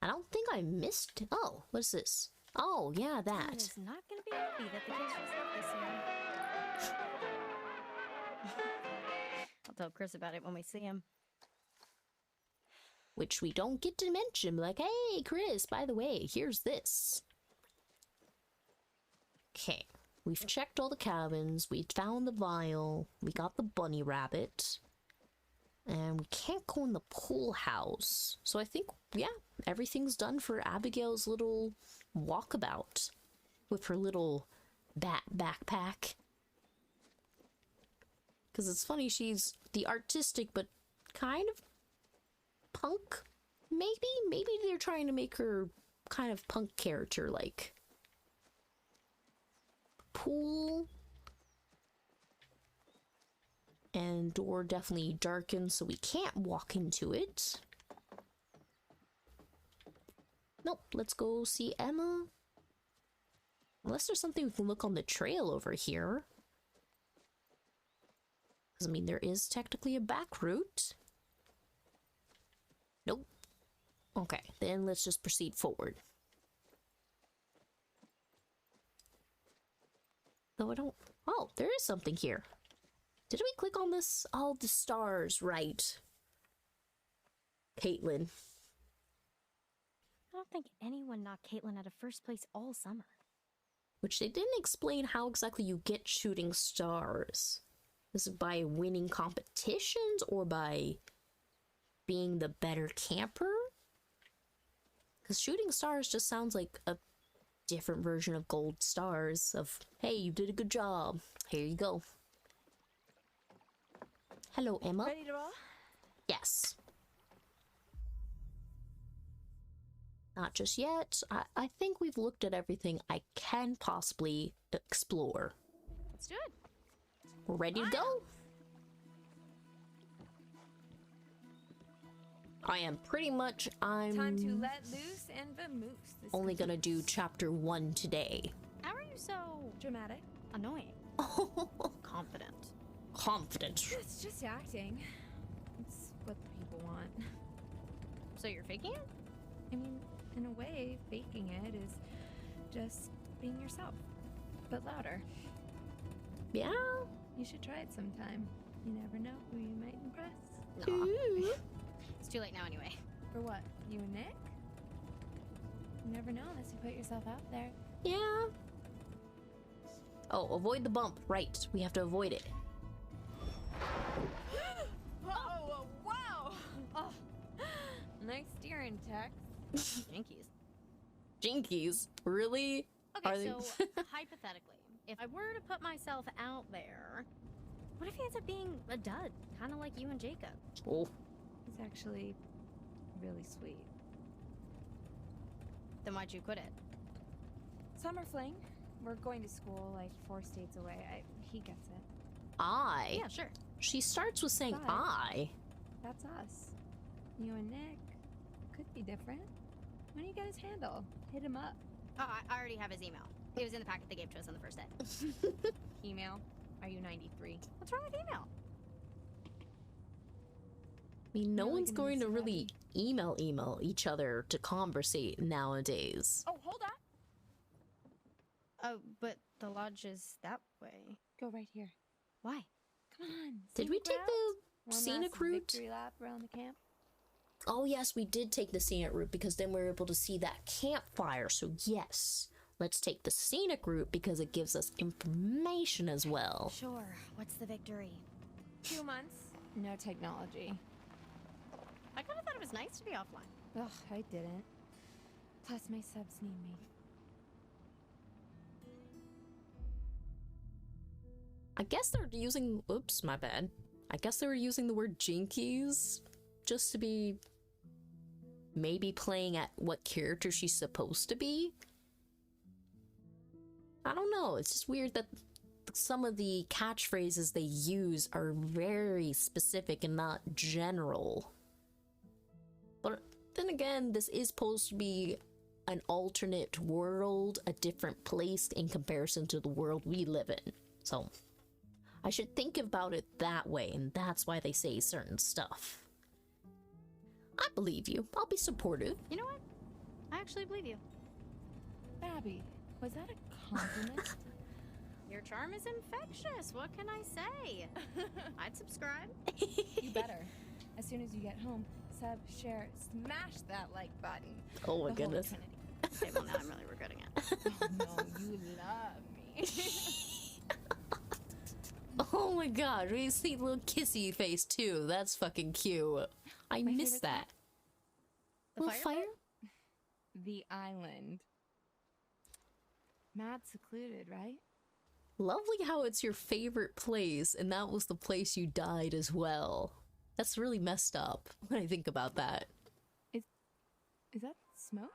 [SPEAKER 1] I don't think I missed... Oh, what is this? Oh, yeah, that.
[SPEAKER 2] It's not gonna be happy that the kids just left this year. I'll tell Chris about it when we see him.
[SPEAKER 1] Which we don't get to mention. Like, hey, Chris, by the way, here's this. Okay. We've checked all the cabins. We found the vial. We got the bunny rabbit. And we can't go in the pool house. So I think, yeah, everything's done for Abigail's little walkabout. With her little bat backpack. Because it's funny, she's the artistic but kind of punk, maybe? Maybe they're trying to make her kind of punk character, like. Pool. And door definitely darkened, so we can't walk into it. Nope, let's go see Emma. Unless there's something we can look on the trail over here. Because, I mean, there is technically a back route. Nope. Okay, then let's just proceed forward. Though I don't... Oh, there is something here. Did we click on this? Oh, the stars, right. Caitlin.
[SPEAKER 2] I don't think anyone knocked Caitlin out of first place all summer.
[SPEAKER 1] Which they didn't explain how exactly you get shooting stars. Is it by winning competitions or by being the better camper? Because shooting stars just sounds like a different version of gold stars. Of, hey, you did a good job. Here you go. Hello, Emma.
[SPEAKER 5] Ready to roll?
[SPEAKER 1] Yes. Not just yet. I think we've looked at everything I can possibly explore.
[SPEAKER 2] Let's do it.
[SPEAKER 1] We're ready to go. I am pretty much,
[SPEAKER 5] Time to let loose and vamoose. This
[SPEAKER 1] only gonna do chapter 1 today.
[SPEAKER 2] How are you so
[SPEAKER 5] dramatic?
[SPEAKER 2] Annoying. Confident.
[SPEAKER 1] Confident.
[SPEAKER 5] It's just acting. It's what the people want.
[SPEAKER 2] So you're faking it?
[SPEAKER 5] I mean, in a way, faking it is just being yourself, but louder.
[SPEAKER 1] Yeah.
[SPEAKER 5] You should try it sometime. You never know who you might impress.
[SPEAKER 2] Aw. It's too late now anyway.
[SPEAKER 5] For what? You and Nick? You never know unless you put yourself out there.
[SPEAKER 1] Yeah. Oh, avoid the bump. Right. We have to avoid it.
[SPEAKER 5] Oh, wow! Oh. Nice steering, Tex.
[SPEAKER 2] Jinkies.
[SPEAKER 1] Jinkies? Really?
[SPEAKER 2] Okay, so hypothetically, if I were to put myself out there, what if he ends up being a dud? Kind of like you and Jacob.
[SPEAKER 1] Oh.
[SPEAKER 5] He's actually really sweet.
[SPEAKER 2] Then why'd you quit it?
[SPEAKER 5] Summer fling. We're going to school like 4 states away. He gets it.
[SPEAKER 1] I?
[SPEAKER 2] Yeah, sure.
[SPEAKER 1] She starts with saying
[SPEAKER 5] But
[SPEAKER 1] I.
[SPEAKER 5] That's us. You and Nick could be different. Why don't you get his handle? Hit him up.
[SPEAKER 2] Oh, I already have his email. It was in the packet they gave to us on the first day.
[SPEAKER 5] Email? Are you 93?
[SPEAKER 2] What's wrong with email?
[SPEAKER 1] I mean, no
[SPEAKER 5] Really
[SPEAKER 1] one's
[SPEAKER 5] gonna
[SPEAKER 1] going
[SPEAKER 5] mix
[SPEAKER 1] to
[SPEAKER 5] it up?
[SPEAKER 1] really email each other to conversate nowadays.
[SPEAKER 5] Oh, hold on.
[SPEAKER 2] Oh, but the lodge is that way.
[SPEAKER 5] Go right here.
[SPEAKER 2] Why?
[SPEAKER 5] Come on.
[SPEAKER 1] Did we
[SPEAKER 5] scenic
[SPEAKER 1] take
[SPEAKER 5] route?
[SPEAKER 1] the
[SPEAKER 5] One
[SPEAKER 1] scenic
[SPEAKER 5] last
[SPEAKER 1] route?
[SPEAKER 5] victory lap around the camp.
[SPEAKER 1] Oh yes, we did take the scenic route because then we were able to see that campfire. So yes, let's take the scenic route because it gives us information as well.
[SPEAKER 2] Sure. What's the victory?
[SPEAKER 5] 2 months. No technology.
[SPEAKER 2] I kind of thought it was nice to be offline.
[SPEAKER 5] Ugh, I didn't. Plus, my subs need me.
[SPEAKER 1] I guess they're using... Oops, my bad. I guess they were using the word jinkies just to be maybe playing at what character she's supposed to be. I don't know. It's just weird that the some of the catchphrases they use are very specific and not general. But then again, this is supposed to be an alternate world, a different place in comparison to the world we live in. So I should think about it that way, and that's why they say certain stuff. I believe you. I'll be supportive.
[SPEAKER 2] You know what? I actually believe you.
[SPEAKER 5] Abby, was that a compliment?
[SPEAKER 2] Your charm is infectious. What can I say? I'd subscribe.
[SPEAKER 5] You better. As soon as you get home, sub, share, smash that like button.
[SPEAKER 1] Oh my
[SPEAKER 5] The
[SPEAKER 1] goodness.
[SPEAKER 5] Holy Trinity.
[SPEAKER 2] Okay, well, now I'm really regretting it.
[SPEAKER 5] Oh no, you love me.
[SPEAKER 1] Oh my god, we see little kissy face too. That's fucking cute. I
[SPEAKER 5] My
[SPEAKER 1] miss
[SPEAKER 5] favorite
[SPEAKER 1] that.
[SPEAKER 2] The
[SPEAKER 1] Little
[SPEAKER 2] fire?
[SPEAKER 1] fire?
[SPEAKER 5] The island. Mad secluded, right?
[SPEAKER 1] Lovely how it's your favorite place, and that was the place you died as well. That's really messed up when I think about that.
[SPEAKER 5] Is that smoke?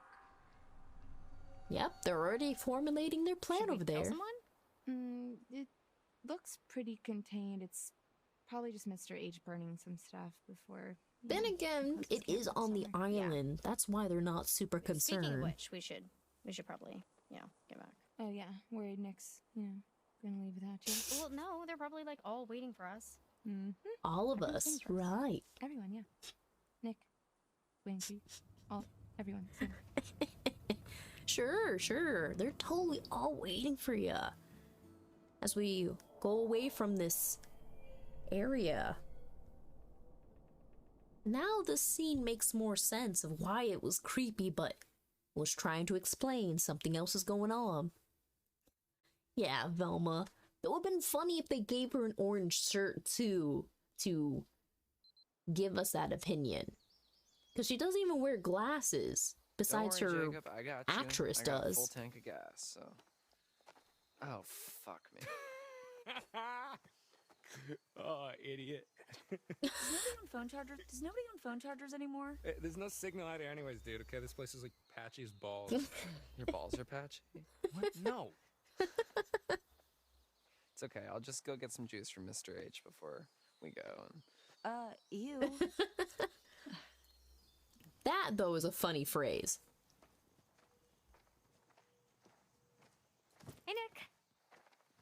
[SPEAKER 1] Yep, they're already formulating their plan
[SPEAKER 2] Should we
[SPEAKER 1] over
[SPEAKER 2] kill
[SPEAKER 1] there.
[SPEAKER 2] someone?
[SPEAKER 5] It looks pretty contained. It's probably just Mr. H burning some stuff before.
[SPEAKER 1] Then again, it is on the island. That's why they're not super concerned.
[SPEAKER 2] Speaking of which, we should probably, get back.
[SPEAKER 5] Oh yeah, worried Nick's, gonna leave without you.
[SPEAKER 2] Well, no, they're probably like all waiting for us.
[SPEAKER 5] Mm-hmm.
[SPEAKER 1] All of
[SPEAKER 2] Everyone's
[SPEAKER 1] us,
[SPEAKER 2] waiting for us.
[SPEAKER 1] right.
[SPEAKER 5] Everyone, yeah. Nick, waiting for you. Everyone. Same.
[SPEAKER 1] Sure. They're totally all waiting for you. As we go away from this area. Now the scene makes more sense of why it was creepy, but was trying to explain something else is going on. Yeah, Velma. It would have been funny if they gave her an orange shirt too, to give us that opinion. Because she doesn't even wear glasses, besides
[SPEAKER 13] Don't worry,
[SPEAKER 1] her
[SPEAKER 13] Jacob, I got you.
[SPEAKER 1] actress
[SPEAKER 13] I got
[SPEAKER 1] does.
[SPEAKER 13] a full tank of gas, so. Oh, fuck me.
[SPEAKER 12] Oh, idiot.
[SPEAKER 11] Does nobody own phone chargers anymore?
[SPEAKER 12] There's no signal out here anyways, dude, okay? This place is like patchy as balls.
[SPEAKER 13] Your balls are patchy?
[SPEAKER 12] What? No.
[SPEAKER 13] It's okay. I'll just go get some juice from Mr. H before we go.
[SPEAKER 11] Ew.
[SPEAKER 1] That, though, is a funny phrase.
[SPEAKER 2] Hey, Nick.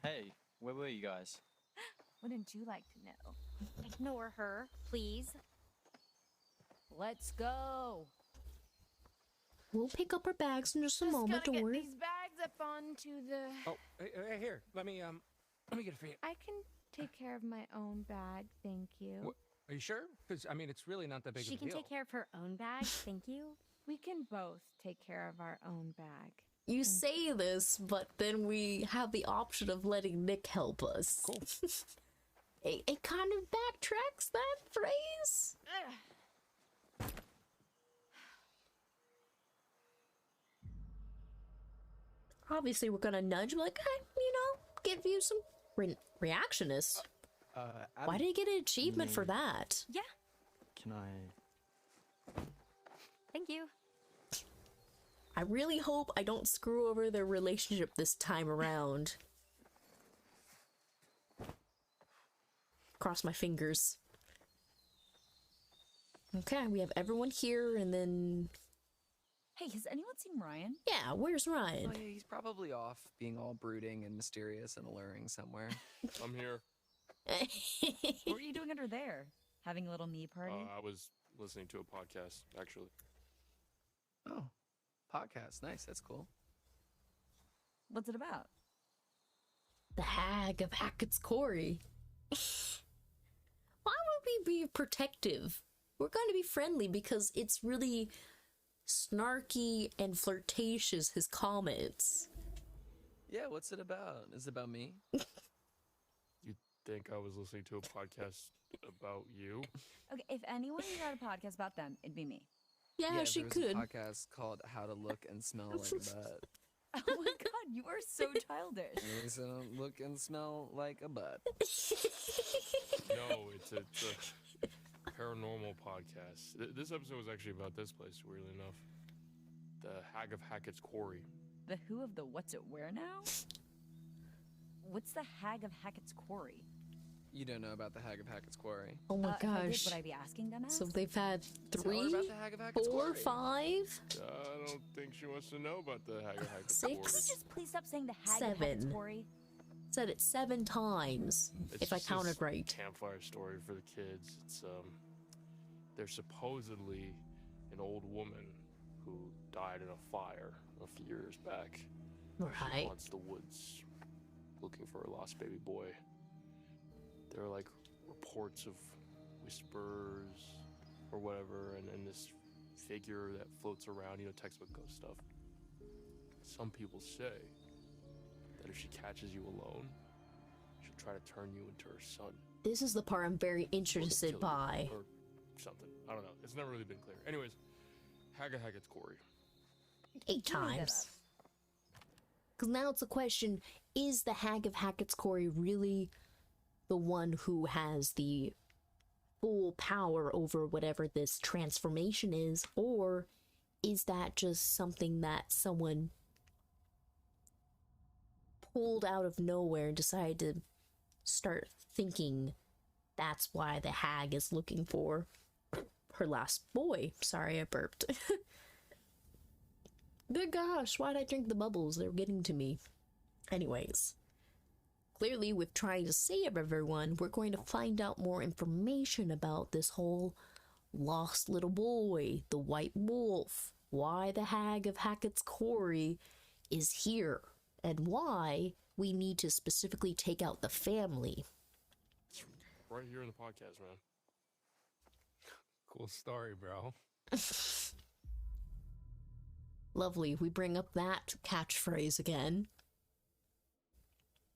[SPEAKER 14] Hey, where were you guys?
[SPEAKER 11] Wouldn't you like to know?
[SPEAKER 2] Ignore her, please.
[SPEAKER 11] Let's go.
[SPEAKER 1] We'll pick up our bags in just a moment, don't
[SPEAKER 5] Gotta get
[SPEAKER 1] worry.
[SPEAKER 5] these bags up onto the.
[SPEAKER 12] Oh, hey, here. Let me get it for you.
[SPEAKER 5] I can take care of my own bag, thank you.
[SPEAKER 12] What? Are you sure? Because, I mean, it's really not that big
[SPEAKER 2] She
[SPEAKER 12] of a
[SPEAKER 2] can
[SPEAKER 12] deal.
[SPEAKER 2] take care of her own bag, thank you.
[SPEAKER 5] We can both take care of our own bag.
[SPEAKER 1] You say this, but then we have the option of letting Nick help us.
[SPEAKER 12] Cool.
[SPEAKER 1] It kind of backtracks that phrase. Obviously, we're gonna nudge, like, hey, give you some reactionists. Why did he get an achievement for that?
[SPEAKER 2] Yeah,
[SPEAKER 14] Can I...
[SPEAKER 2] thank you.
[SPEAKER 1] I really hope I don't screw over their relationship this time around. Cross my fingers. Okay, we have everyone here, and then...
[SPEAKER 11] Hey, has anyone seen Ryan?
[SPEAKER 1] Yeah, where's Ryan?
[SPEAKER 13] Oh, yeah, he's probably off being all brooding and mysterious and alluring somewhere.
[SPEAKER 16] I'm here.
[SPEAKER 11] What were you doing under there? Having a little me party?
[SPEAKER 16] I was listening to a podcast, actually.
[SPEAKER 13] Oh, podcast. Nice. That's cool.
[SPEAKER 11] What's it about?
[SPEAKER 1] The Hag of Hackett's Quarry. Why would we be protective? We're going to be friendly because it's really snarky and flirtatious, his comments.
[SPEAKER 13] Yeah, what's it about? Is it about me?
[SPEAKER 16] You think I was listening to a podcast about you?
[SPEAKER 11] Okay, if anyone got a podcast about them, it'd be me.
[SPEAKER 1] Yeah, she
[SPEAKER 13] there was
[SPEAKER 1] could.
[SPEAKER 13] a podcast called How to Look and Smell Like a Butt.
[SPEAKER 11] Oh my god, you are so childish.
[SPEAKER 13] At least I don't look and smell like a butt.
[SPEAKER 16] No, it's a paranormal podcast. This episode was actually about this place, weirdly enough. The Hag of Hackett's Quarry.
[SPEAKER 11] The who of the what's it where now? What's the Hag of Hackett's Quarry?
[SPEAKER 13] You don't know about the Hag of Hackett's Quarry.
[SPEAKER 1] Oh my
[SPEAKER 11] If I did,
[SPEAKER 1] gosh.
[SPEAKER 11] would I be asking them?
[SPEAKER 1] So they've had
[SPEAKER 13] Tell her
[SPEAKER 1] 3,
[SPEAKER 13] about the Hag of Hackett's
[SPEAKER 1] 4,
[SPEAKER 13] Quarry.
[SPEAKER 1] 5,
[SPEAKER 16] I don't think she wants to know about the Hag of Hackett's
[SPEAKER 1] 6,
[SPEAKER 16] Quarry.
[SPEAKER 11] Just please stop saying the Hag of Hackett's
[SPEAKER 1] 7.
[SPEAKER 11] Quarry.
[SPEAKER 1] Said it 7 times,
[SPEAKER 16] It's
[SPEAKER 1] if I
[SPEAKER 16] just
[SPEAKER 1] counted
[SPEAKER 16] this
[SPEAKER 1] right.
[SPEAKER 16] Campfire story for the kids. It's there's supposedly an old woman who died in a fire a few years back. She
[SPEAKER 1] Right.
[SPEAKER 16] haunts the woods looking for her lost baby boy. There are like reports of whispers or whatever, and this figure that floats around, textbook ghost stuff. Some people say that if she catches you alone, she'll try to turn you into her son.
[SPEAKER 1] This is the part I'm very interested
[SPEAKER 16] Kill you,
[SPEAKER 1] by.
[SPEAKER 16] or something. I don't know. It's never really been clear. Anyways, Hag of Hackett's Quarry.
[SPEAKER 1] 8 times. Because now it's a question, is the Hag of Hackett's Quarry really the one who has the full power over whatever this transformation is, or is that just something that someone pulled out of nowhere and decided to start thinking that's why the hag is looking for her last boy? Sorry, I burped. Good gosh, why'd I drink the bubbles? They're getting to me. Anyways, clearly with trying to save everyone, we're going to find out more information about this whole lost little boy, the white wolf, why the Hag of Hackett's Quarry is here, and why we need to specifically take out the family.
[SPEAKER 16] Right here in the podcast, man.
[SPEAKER 12] Cool story, bro.
[SPEAKER 1] Lovely, we bring up that catchphrase again.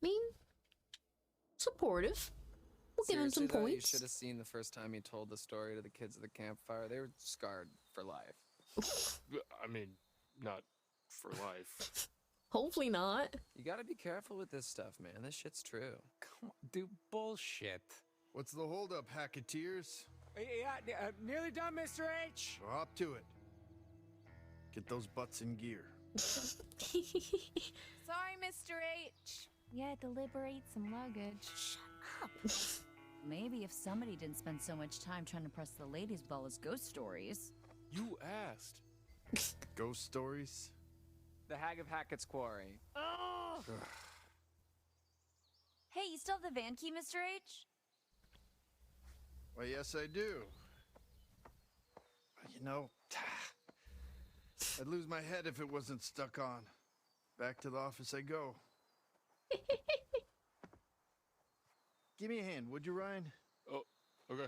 [SPEAKER 1] I mean, supportive. We'll give him some
[SPEAKER 13] Seriously, though, you
[SPEAKER 1] points.
[SPEAKER 13] should have seen the first time he told the story to the kids at the campfire. They were scarred for life.
[SPEAKER 16] I mean, not for life.
[SPEAKER 1] Hopefully not.
[SPEAKER 13] You gotta be careful with this stuff, man. This shit's true.
[SPEAKER 12] Come on, dude, bullshit.
[SPEAKER 17] What's the holdup, Hacketeers?
[SPEAKER 12] Yeah, nearly done, Mr. H.
[SPEAKER 17] Well, hop to it. Get those butts in gear.
[SPEAKER 5] Sorry, Mr. H. Yeah, deliberate some luggage.
[SPEAKER 11] Shut up. Maybe if somebody didn't spend so much time trying to press the ladies' ball as ghost stories.
[SPEAKER 16] You asked.
[SPEAKER 17] Ghost stories?
[SPEAKER 13] The Hag of Hackett's Quarry.
[SPEAKER 11] Oh! Hey, you still have the van key, Mr. H?
[SPEAKER 17] Why, yes, I do. You know, I'd lose my head if it wasn't stuck on. Back to the office I go. Give me a hand, would you, Ryan?
[SPEAKER 16] Oh, okay.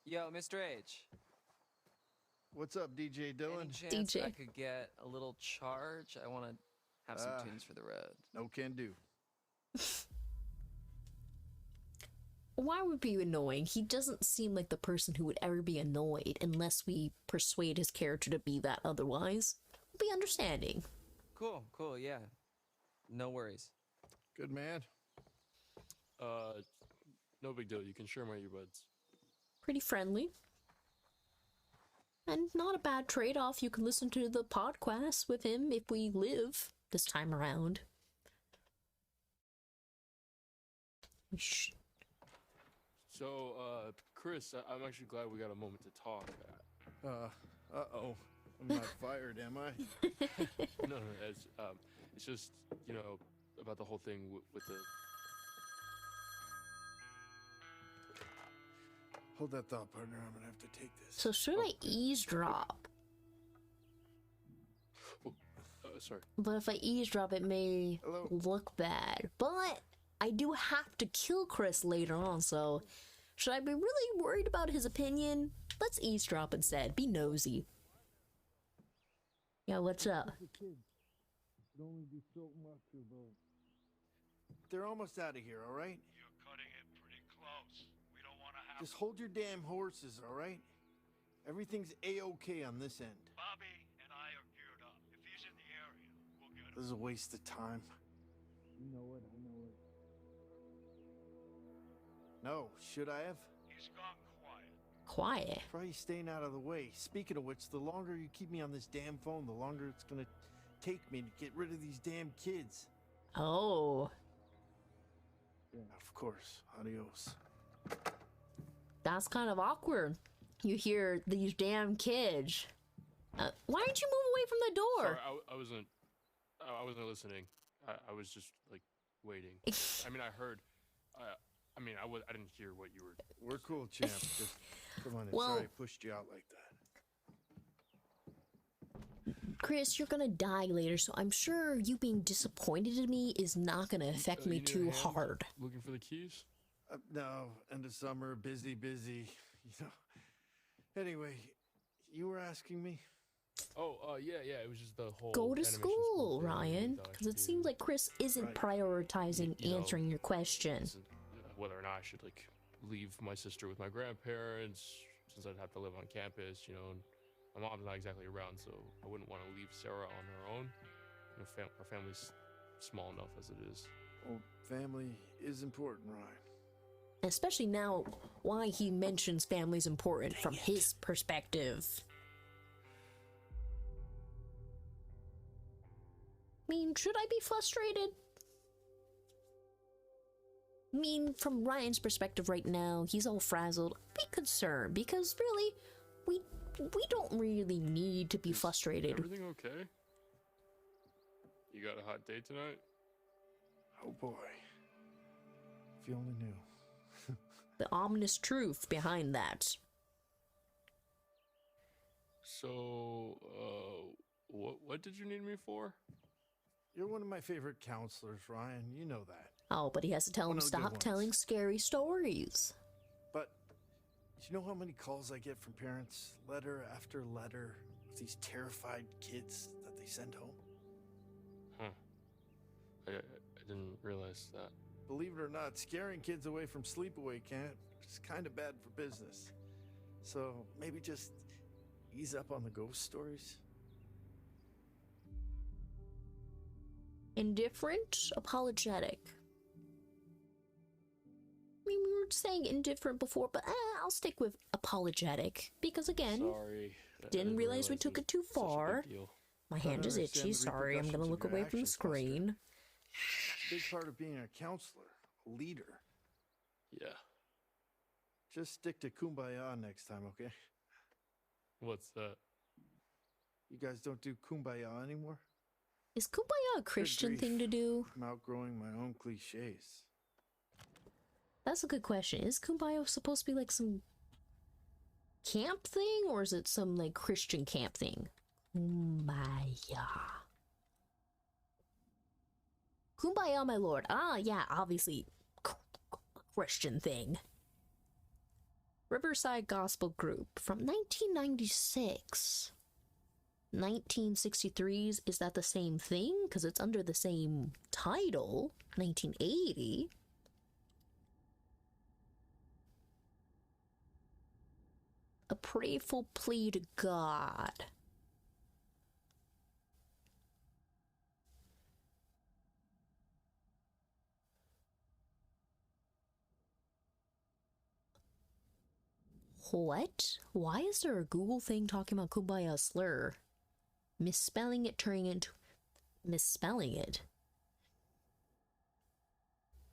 [SPEAKER 13] Yo, Mr. H.
[SPEAKER 17] What's up, DJ Dylan?
[SPEAKER 13] Any chance I could get a little charge? I want to have some tunes for the road.
[SPEAKER 17] No can do.
[SPEAKER 1] Why would be annoying? He doesn't seem like the person who would ever be annoyed unless we persuade his character to be that otherwise. We'll be understanding.
[SPEAKER 13] Cool, yeah. No worries.
[SPEAKER 17] Good man.
[SPEAKER 16] No big deal. You can share my earbuds.
[SPEAKER 1] Pretty friendly. And not a bad trade-off. You can listen to the podcast with him if we live this time around.
[SPEAKER 16] So, Chris, I'm actually glad we got a moment to talk.
[SPEAKER 17] Uh-oh. I'm not fired, am I?
[SPEAKER 16] No, it's just, about the whole thing with the...
[SPEAKER 17] Hold that thought, partner. I'm gonna have to take this.
[SPEAKER 1] So should I eavesdrop?
[SPEAKER 16] Sorry.
[SPEAKER 1] But if I eavesdrop, it may look bad. But I do have to kill Chris later on, so should I be really worried about his opinion? Let's eavesdrop instead. Be nosy. Yeah, what's up?
[SPEAKER 17] They're almost out of here, all right?
[SPEAKER 18] You're cutting it pretty close. We don't want to have...
[SPEAKER 17] Just hold your damn horses, all right? Everything's A-okay on this end.
[SPEAKER 18] Bobby and I are geared up. If he's in the area, we'll get him.
[SPEAKER 17] This is a waste of time.
[SPEAKER 18] You know it, I know it.
[SPEAKER 17] No, should I have?
[SPEAKER 18] He's gone quiet.
[SPEAKER 1] Quiet?
[SPEAKER 17] Try staying out of the way. Speaking of which, the longer you keep me on this damn phone, the longer it's gonna take me to get rid of these damn kids.
[SPEAKER 1] Oh.
[SPEAKER 17] Yeah, of course. Adios.
[SPEAKER 1] That's kind of awkward. You hear these damn kids. Why didn't you move away from the door?
[SPEAKER 16] Sorry, I wasn't listening. I was just like waiting. I mean, I heard. I didn't hear what you were.
[SPEAKER 17] We're cool, champ. Just come on in.
[SPEAKER 1] Well-
[SPEAKER 17] Sorry I pushed you out like that.
[SPEAKER 1] Chris, you're gonna die later, so I'm sure you being disappointed in me is not gonna affect me
[SPEAKER 16] You need a
[SPEAKER 1] too
[SPEAKER 16] hand
[SPEAKER 1] hard.
[SPEAKER 16] Looking for the keys?
[SPEAKER 17] No, end of summer, busy. You know. Anyway, you were asking me?
[SPEAKER 16] Oh, yeah. It was just the whole.
[SPEAKER 1] Go to
[SPEAKER 16] animation
[SPEAKER 1] school,
[SPEAKER 16] thing
[SPEAKER 1] Ryan,
[SPEAKER 16] that I
[SPEAKER 1] because it
[SPEAKER 16] could
[SPEAKER 1] seems
[SPEAKER 16] do.
[SPEAKER 1] like Chris isn't
[SPEAKER 17] Right.
[SPEAKER 1] prioritizing
[SPEAKER 16] You know,
[SPEAKER 1] answering your question.
[SPEAKER 16] Whether or not I should like leave my sister with my grandparents, since I'd have to live on campus, and my mom's not exactly around, so I wouldn't want to leave Sarah on her own. Our family's small enough as it is.
[SPEAKER 17] Well, family is important, Ryan.
[SPEAKER 1] Especially now, why he mentions family's important from his perspective. I mean, should I be frustrated? I mean, from Ryan's perspective right now, he's all frazzled. Be concerned, because really, we don't really need to be frustrated.
[SPEAKER 16] Everything okay? You got a hot day tonight?
[SPEAKER 17] Oh boy. If you only knew.
[SPEAKER 1] The ominous truth behind that.
[SPEAKER 16] So, what did you need me for?
[SPEAKER 17] You're one of my favorite counselors, Ryan. You know that.
[SPEAKER 1] Oh, but he has to tell him
[SPEAKER 17] One of the good
[SPEAKER 1] stop
[SPEAKER 17] ones.
[SPEAKER 1] telling scary stories.
[SPEAKER 17] But do you know how many calls I get from parents, letter after letter, of these terrified kids that they send home?
[SPEAKER 16] Huh. I didn't realize that.
[SPEAKER 17] Believe it or not, scaring kids away from sleepaway camp is kind of bad for business. So maybe just ease up on the ghost stories.
[SPEAKER 1] Indifferent, apologetic. I mean, we were saying indifferent before, but I'll stick with apologetic. Because again,
[SPEAKER 16] Sorry.
[SPEAKER 1] didn't realize we took it too far. My hand is itchy, sorry, I'm gonna look away from the screen.
[SPEAKER 17] It's a big part of being a counselor, a leader.
[SPEAKER 16] Yeah.
[SPEAKER 17] Just stick to kumbaya next time, okay?
[SPEAKER 16] What's that?
[SPEAKER 17] You guys don't do kumbaya anymore?
[SPEAKER 1] Is kumbaya a Christian thing to do?
[SPEAKER 17] I'm outgrowing my own cliches.
[SPEAKER 1] That's a good question. Is kumbaya supposed to be like some camp thing, or is it some like Christian camp thing? Kumbaya. Kumbaya, my lord. Ah, yeah, obviously Christian thing. Riverside Gospel Group from 1996. 1963's, is that the same thing? Because it's under the same title. 1980. A prayerful plea to God. What? Why is there a Google thing talking about kumbaya slur? Misspelling it, turning into misspelling it.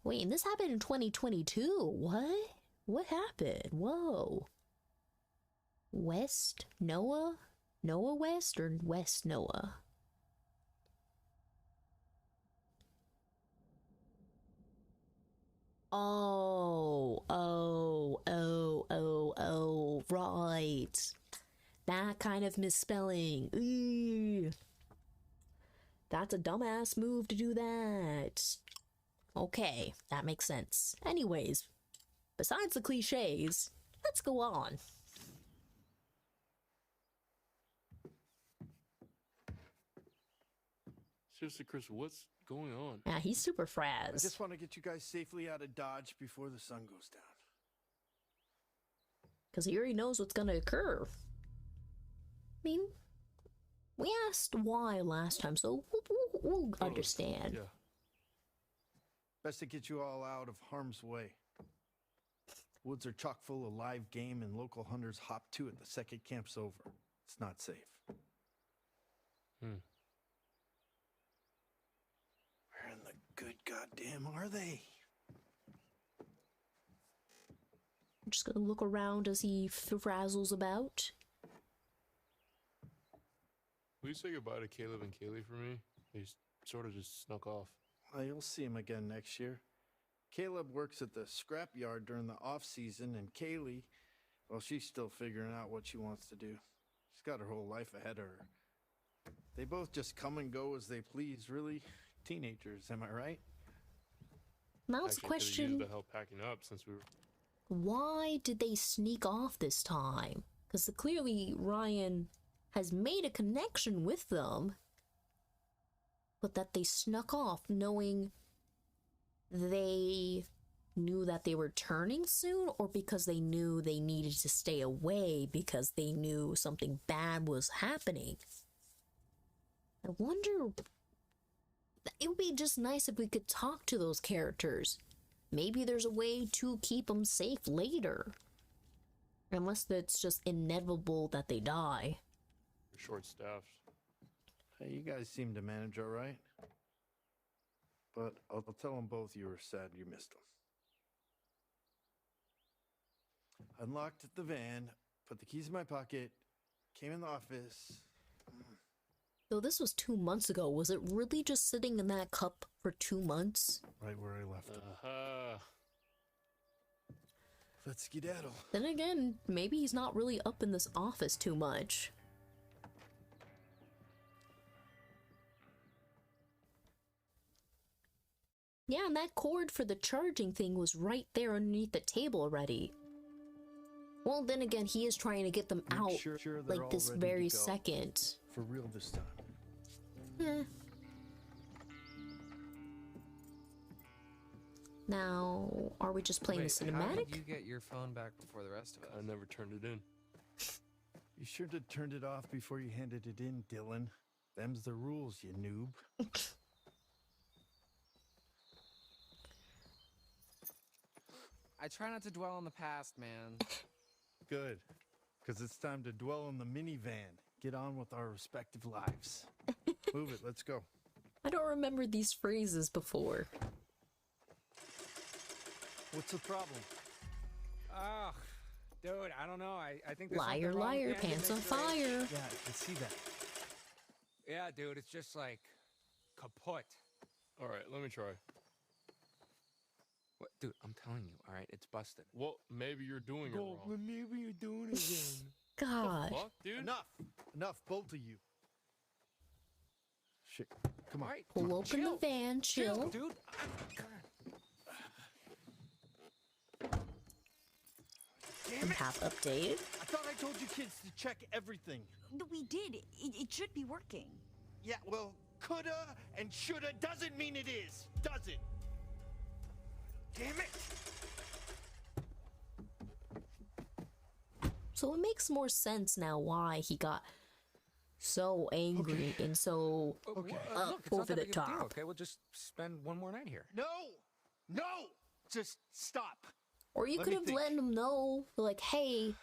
[SPEAKER 1] Wait, and this happened in 2022. What? What happened? Whoa. West Noah? Noah West or West Noah? Oh, right. That kind of misspelling. Ew. That's a dumbass move to do that. Okay, that makes sense. Anyways, besides the cliches, let's go on.
[SPEAKER 16] Seriously, Chris, what's going on?
[SPEAKER 1] Yeah, he's super
[SPEAKER 17] I
[SPEAKER 1] fraz.
[SPEAKER 17] just want to get you guys safely out of Dodge before the sun goes down.
[SPEAKER 1] Because he already knows what's gonna occur. I mean, we asked why last time, so we'll understand.
[SPEAKER 16] Yeah.
[SPEAKER 17] Best to get you all out of harm's way. Woods are chock full of live game, and local hunters hop to it the second camp's over. It's not safe.
[SPEAKER 16] Hmm.
[SPEAKER 17] Where in the good goddamn are they?
[SPEAKER 1] Just gonna look around as he frazzles about.
[SPEAKER 16] Will you say goodbye to Caleb and Kaylee for me? They sort of just snuck off.
[SPEAKER 17] You'll see him again next year. Caleb works at the scrapyard during the off season, and Kaylee, well, she's still figuring out what she wants to do. She's got her whole life ahead of her. They both just come and go as they please, really. Teenagers, am I right?
[SPEAKER 1] Now it's a question.
[SPEAKER 16] Used the help packing up since we were.
[SPEAKER 1] Why did they sneak off this time? Because clearly Ryan has made a connection with them, but that they snuck off knowing they knew that they were turning soon, or because they knew they needed to stay away because they knew something bad was happening. I wonder, it would be just nice if we could talk to those characters. Maybe there's a way to keep them safe later. Unless it's just inevitable that they die.
[SPEAKER 16] We're short-staffed.
[SPEAKER 17] Hey, you guys seem to manage all right. But I'll tell them both you were sad you missed them. Unlocked the van, put the keys in my pocket, came in the office.
[SPEAKER 1] Though this was 2 months ago, was it really just sitting in that cup for 2 months?
[SPEAKER 17] Right where I left it. Let's skedaddle.
[SPEAKER 1] Then again, maybe he's not really up in this office too much. Yeah, and that cord for the charging thing was right there underneath the table already. Well, then again, he is trying to get them out like this very second.
[SPEAKER 17] For real this time.
[SPEAKER 1] Eh. Now, are we just playing the cinematic?
[SPEAKER 13] How did you get your phone back before the rest of us?
[SPEAKER 16] I never turned it in.
[SPEAKER 17] You should have turned it off before you handed it in, Dylan. Them's the rules, you noob.
[SPEAKER 13] I try not to dwell on the past, man.
[SPEAKER 17] Good, because it's time to dwell on the minivan. Get on with our respective lives. Move it, let's go.
[SPEAKER 1] I don't remember these phrases before.
[SPEAKER 17] What's the problem?
[SPEAKER 12] Oh, dude, I don't know. I think there's
[SPEAKER 1] Liar,
[SPEAKER 12] something wrong with
[SPEAKER 1] liar,
[SPEAKER 12] the engine
[SPEAKER 1] pants on
[SPEAKER 12] mixture.
[SPEAKER 1] fire.
[SPEAKER 17] Yeah, I can see that.
[SPEAKER 12] Yeah, dude, it's just like kaput.
[SPEAKER 16] All right, let me try.
[SPEAKER 12] What, dude, I'm telling you, all right, it's busted.
[SPEAKER 16] Well, maybe you're doing it wrong.
[SPEAKER 12] Maybe you're doing it again.
[SPEAKER 1] God.
[SPEAKER 16] Fuck, dude.
[SPEAKER 17] Enough, both of you. Shit, come on.
[SPEAKER 12] All right,
[SPEAKER 1] Pull open the van, chill.
[SPEAKER 12] dude.
[SPEAKER 1] Have updated.
[SPEAKER 17] I thought I told you kids to check everything.
[SPEAKER 11] No, we did. It should be working.
[SPEAKER 17] Yeah, well, coulda and shoulda doesn't mean it is, does it? Damn it!
[SPEAKER 1] So it makes more sense now why he got so angry and so
[SPEAKER 12] Look, it's
[SPEAKER 1] up
[SPEAKER 12] not
[SPEAKER 1] over
[SPEAKER 12] that
[SPEAKER 1] the
[SPEAKER 12] big a deal,
[SPEAKER 1] top.
[SPEAKER 12] okay, we'll just spend one more night here.
[SPEAKER 17] No! Just stop.
[SPEAKER 1] Or you
[SPEAKER 17] Let
[SPEAKER 1] could
[SPEAKER 17] me
[SPEAKER 1] have
[SPEAKER 17] think.
[SPEAKER 1] let him know, like, hey,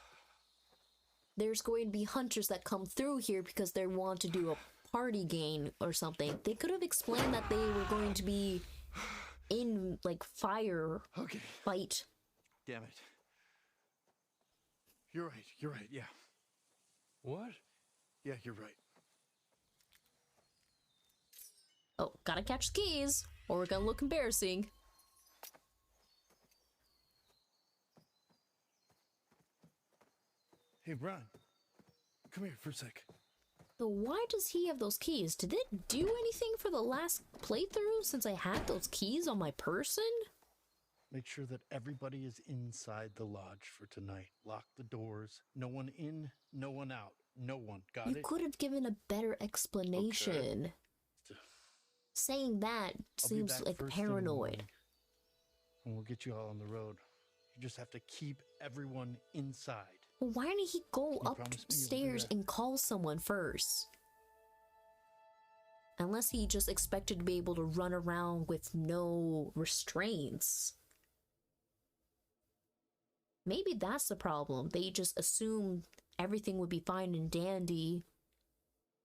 [SPEAKER 1] there's going to be hunters that come through here because they want to do a party game or something. They could have explained that they were going to be in, like, fight.
[SPEAKER 17] Damn it. You're right, yeah.
[SPEAKER 16] What?
[SPEAKER 17] Yeah, you're right.
[SPEAKER 1] Oh, gotta catch the keys, or we're gonna look embarrassing.
[SPEAKER 17] Hey, Ron, come here for a sec.
[SPEAKER 1] So why does he have those keys? Did it do anything for the last playthrough since I had those keys on my person?
[SPEAKER 17] Make sure that everybody is inside the lodge for tonight. Lock the doors. No one in, no one out. No one. Got
[SPEAKER 1] You
[SPEAKER 17] it?
[SPEAKER 1] could have given a better explanation. Saying that
[SPEAKER 17] I'll be
[SPEAKER 1] seems
[SPEAKER 17] back
[SPEAKER 1] like
[SPEAKER 17] first thing in the
[SPEAKER 1] paranoid.
[SPEAKER 17] morning, and we'll get you all on the road. You just have to keep everyone inside.
[SPEAKER 1] Well, why didn't he go
[SPEAKER 17] Can you promise me you'll do
[SPEAKER 1] upstairs
[SPEAKER 17] that?
[SPEAKER 1] and call someone first? Unless he just expected to be able to run around with no restraints. Maybe that's the problem. They just assumed everything would be fine and dandy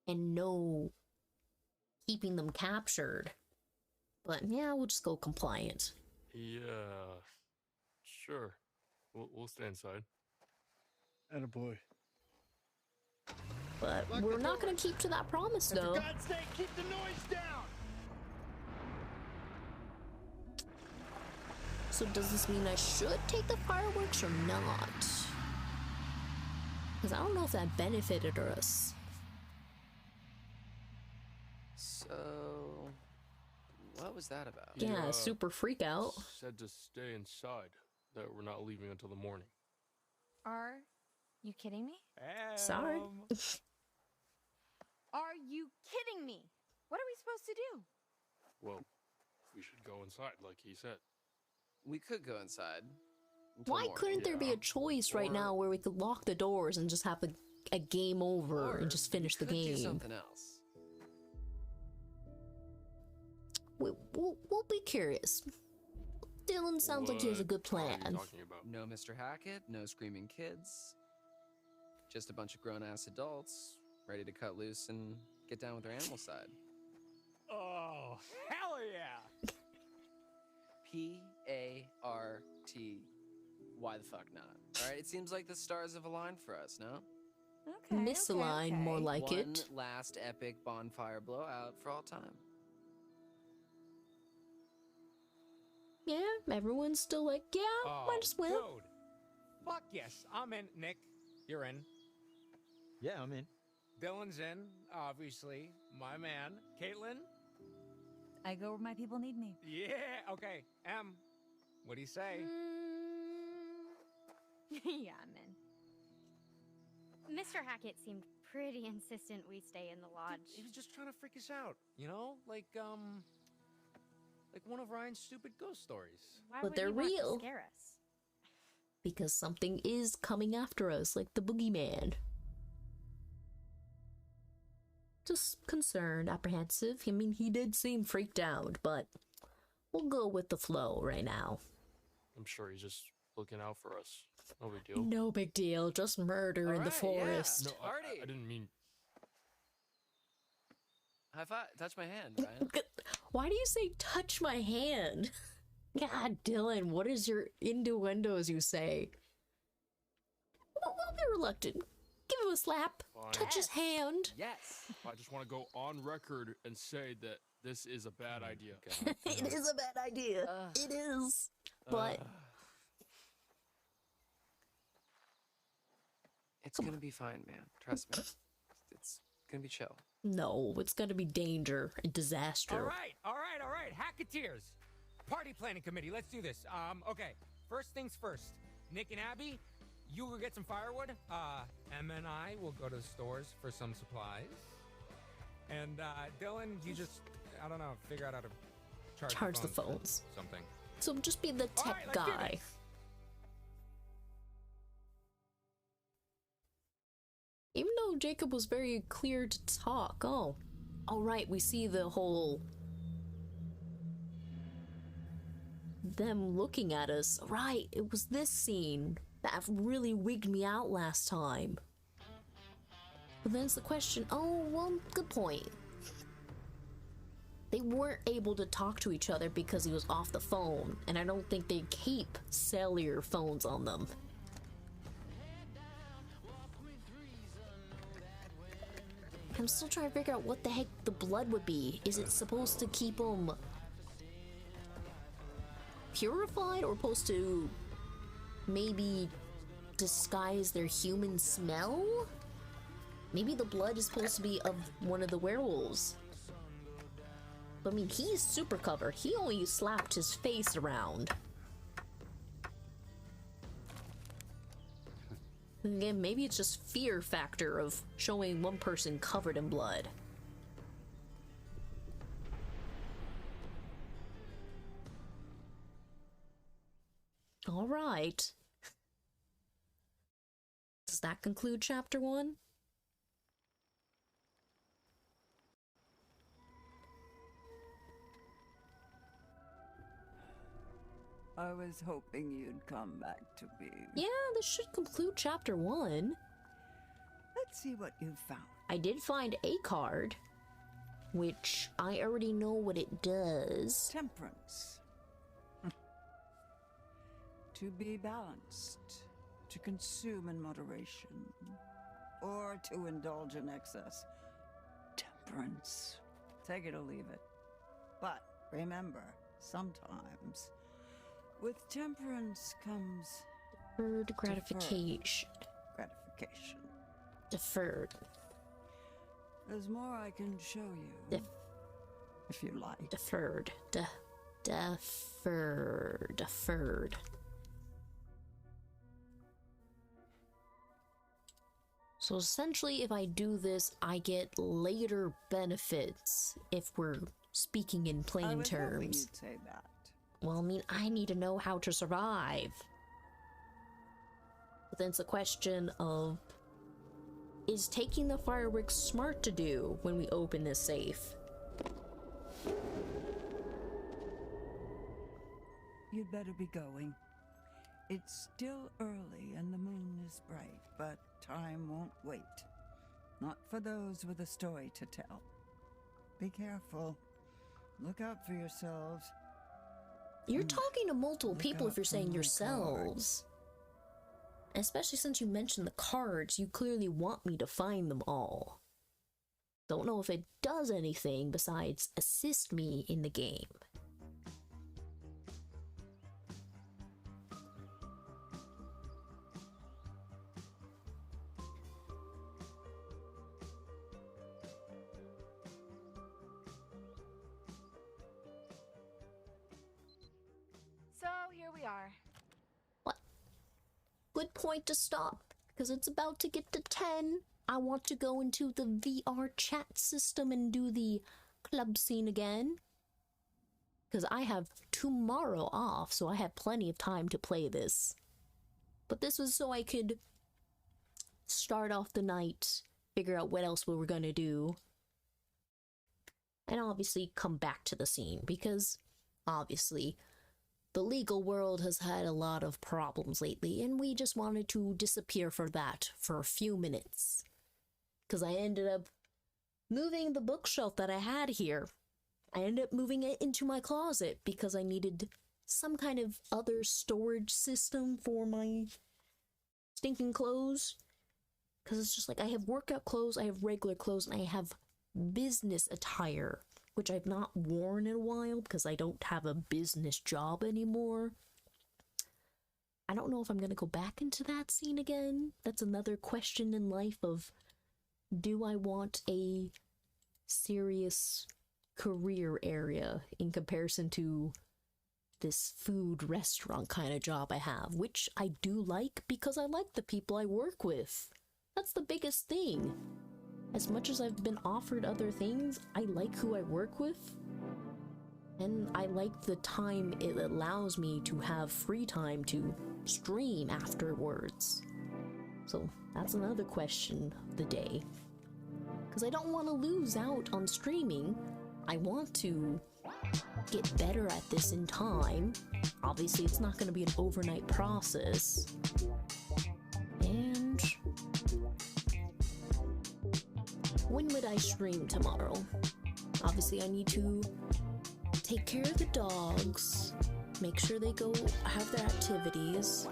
[SPEAKER 1] and no keeping them captured. But yeah, we'll just go compliant.
[SPEAKER 16] Yeah, sure. We'll stay inside.
[SPEAKER 17] Attaboy.
[SPEAKER 1] But we're not gonna keep to that promise,
[SPEAKER 7] And
[SPEAKER 1] though.
[SPEAKER 7] for God's sake, keep the noise down!
[SPEAKER 1] So does this mean I should take the fireworks or not? Because I don't know if that benefited us.
[SPEAKER 13] So, what was that about?
[SPEAKER 1] Yeah, super freak out.
[SPEAKER 16] Said to stay inside, that we're not leaving until the morning.
[SPEAKER 5] Are you kidding me?
[SPEAKER 1] Sorry.
[SPEAKER 5] Are you kidding me? What are we supposed to do?
[SPEAKER 16] Well, we should go inside, like he said.
[SPEAKER 13] We could go inside. until
[SPEAKER 1] Why
[SPEAKER 13] morning.
[SPEAKER 1] couldn't there be a choice right now where we could lock the doors and just have a game over and just finish the
[SPEAKER 13] Could do
[SPEAKER 1] game?
[SPEAKER 13] something else.
[SPEAKER 1] We'll be curious. Dylan sounds like he has a good plan.
[SPEAKER 13] No Mr. Hackett, no screaming kids. Just a bunch of grown-ass adults ready to cut loose and get down with their animal side.
[SPEAKER 12] Oh, hell yeah!
[SPEAKER 13] P-A-R-T. Why the fuck not? Alright, it seems like the stars have aligned for us, no?
[SPEAKER 5] Okay.
[SPEAKER 1] Misaligned, more like
[SPEAKER 13] One
[SPEAKER 1] it.
[SPEAKER 13] last epic bonfire blowout for all time.
[SPEAKER 1] Yeah, everyone's still like, yeah, might as well.
[SPEAKER 12] Dude. Fuck yes, I'm in. Nick, you're in.
[SPEAKER 14] Yeah, I'm in.
[SPEAKER 12] Dylan's in, obviously. My man. Caitlin?
[SPEAKER 11] I go where my people need me.
[SPEAKER 12] Yeah, okay. What do you say?
[SPEAKER 2] Yeah, I'm in. Mr. Hackett seemed pretty insistent we stay in the lodge.
[SPEAKER 12] He was just trying to freak us out, you know? Like one of Ryan's stupid ghost stories.
[SPEAKER 2] Why
[SPEAKER 1] But
[SPEAKER 2] would
[SPEAKER 1] they're
[SPEAKER 2] he want to
[SPEAKER 1] real.
[SPEAKER 2] scare us?
[SPEAKER 1] Because something is coming after us, like the boogeyman. Just concerned, apprehensive. I mean, he did seem freaked out, but we'll go with the flow right now.
[SPEAKER 16] I'm sure he's just looking out for us. No big deal.
[SPEAKER 1] No big deal, just murder in the forest.
[SPEAKER 16] No, I didn't mean...
[SPEAKER 13] High five. Touch my hand, Ryan.
[SPEAKER 1] Why do you say touch my hand? God, Dylan, what is your innuendos you say? We'll be reluctant. Give him a slap.
[SPEAKER 16] Fine.
[SPEAKER 1] Touch his hand.
[SPEAKER 13] Yes.
[SPEAKER 16] I just want to go on record and say that this is a bad idea.
[SPEAKER 1] It is a bad idea. It is. But
[SPEAKER 13] It's gonna be fine, man. Trust me. It's gonna be chill.
[SPEAKER 1] no, it's gonna be danger and disaster.
[SPEAKER 12] All right. Hacketeers. Party planning committee. Let's do this. Okay. First things first. Nick and Abby, you will get some firewood. Emma and I will go to the stores for some supplies. And Dylan, you just, I don't know, figure out how to charge
[SPEAKER 1] the phones.
[SPEAKER 12] Something.
[SPEAKER 1] So just be the tech
[SPEAKER 12] right, let's do
[SPEAKER 1] guy.
[SPEAKER 12] this.
[SPEAKER 1] Even though Jacob was very clear to talk. Oh, all right, we see the whole them looking at us. Right, it was this scene that really wigged me out last time. But then it's the question, oh, well, good point. They weren't able to talk to each other because he was off the phone, and I don't think they keep cellular phones on them. I'm still trying to figure out what the heck the blood would be. Is it supposed to keep them purified or supposed to maybe disguise their human smell? Maybe the blood is supposed to be of one of the werewolves. But I mean, he's super covered. He only slapped his face around. Again, maybe it's just fear factor of showing one person covered in blood. All right. Does that conclude chapter 1?
[SPEAKER 10] I was hoping you'd come back to me.
[SPEAKER 1] Yeah, this should conclude chapter 1.
[SPEAKER 10] Let's see what you found.
[SPEAKER 1] I did find a card, which I already know what it does.
[SPEAKER 10] Temperance. to be balanced, to consume in moderation, or to indulge in excess. Temperance. Take it or leave it. But remember, sometimes with temperance comes
[SPEAKER 1] deferred gratification.
[SPEAKER 10] Gratification.
[SPEAKER 1] Deferred.
[SPEAKER 10] There's more I can show you. If you like.
[SPEAKER 1] Deferred. Deferred. So essentially, if I do this, I get later benefits if we're speaking in plain terms.
[SPEAKER 10] You'd say that.
[SPEAKER 1] Well, I mean, I need to know how to survive. But then it's a question of, is taking the fireworks smart to do when we open this safe?
[SPEAKER 10] You'd better be going. It's still early and the moon is bright, but time won't wait. Not for those with a story to tell. Be careful. Look out for yourselves.
[SPEAKER 1] You're talking to multiple people if you're saying yourselves. Especially since you mentioned the cards, you clearly want me to find them all. Don't know if it does anything besides assist me in the game.
[SPEAKER 5] So here we are.
[SPEAKER 1] What? Good point to stop, because it's about to get to 10. I want to go into the VR chat system and do the club scene again. Because I have tomorrow off, so I have plenty of time to play this. But this was so I could start off the night, figure out what else we were going to do, and obviously come back to the scene, because obviously the legal world has had a lot of problems lately, and we just wanted to disappear for that for a few minutes. Because I ended up moving the bookshelf that I had here. I ended up moving it into my closet because I needed some kind of other storage system for my stinking clothes. Because it's just like, I have workout clothes, I have regular clothes, and I have business attire, which I've not worn in a while because I don't have a business job anymore. I don't know if I'm going to go back into that scene again. That's another question in life of, do I want a serious career area in comparison to this food restaurant kind of job I have, which I do like because I like the people I work with. That's the biggest thing. As much as I've been offered other things, I like who I work with. And I like the time it allows me to have free time to stream afterwards. So that's another question of the day. Because I don't want to lose out on streaming. I want to get better at this in time. Obviously, it's not going to be an overnight process. And when would I stream tomorrow? Obviously, I need to take care of the dogs, make sure they go have their activities.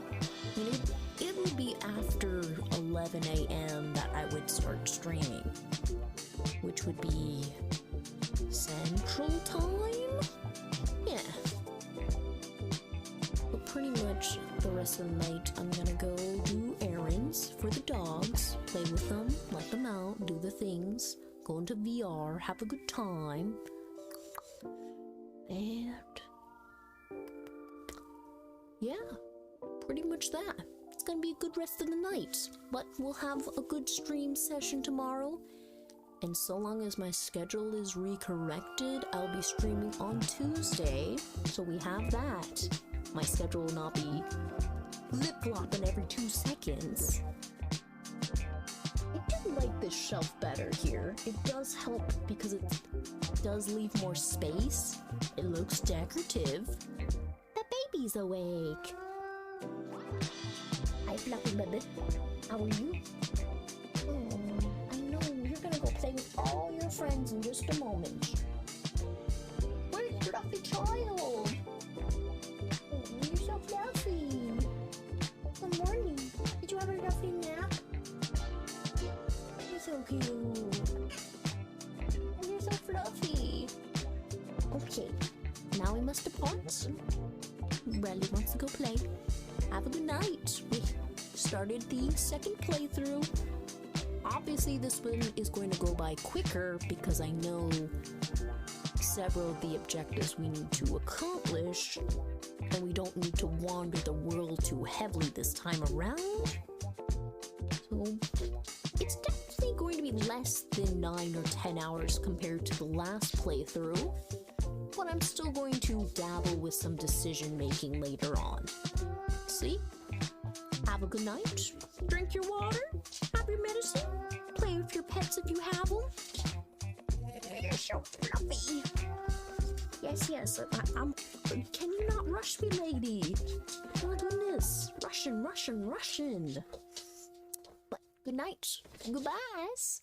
[SPEAKER 1] And it would be after 11 a.m. that I would start streaming, which would be Central Time? Yeah. But pretty much the rest of the night, I'm gonna go do errands for the dogs, play with them, let them out, do the things, go into VR, have a good time, and yeah, pretty much that. It's gonna be a good rest of the night, but we'll have a good stream session tomorrow. And so long as my schedule is recorrected, I'll be streaming on Tuesday, so we have that. My schedule will not be flip-flopping every 2 seconds. I do like this shelf better here. It does help because it does leave more space. It looks decorative. The baby's awake. Hi, Fluffy baby. How are you? I know, you're gonna go play with all your friends in just a moment. Where's Fluffy child? Oh, you're so fluffy. Okay, now we must depart. Bradley wants to go play. Have a good night. We started the second playthrough. Obviously, this one is going to go by quicker because I know several of the objectives we need to accomplish, and we don't need to wander the world too heavily this time around. So, it's definitely going to be less than 9 or 10 hours compared to the last playthrough, but I'm still going to dabble with some decision making later on. See? Have a good night. Drink your water. Have your medicine. Play with your pets if you have them. You're so fluffy. Yes. I'm. Can you not rush me, lady? Oh my goodness. Russian. But good night. Goodbyes.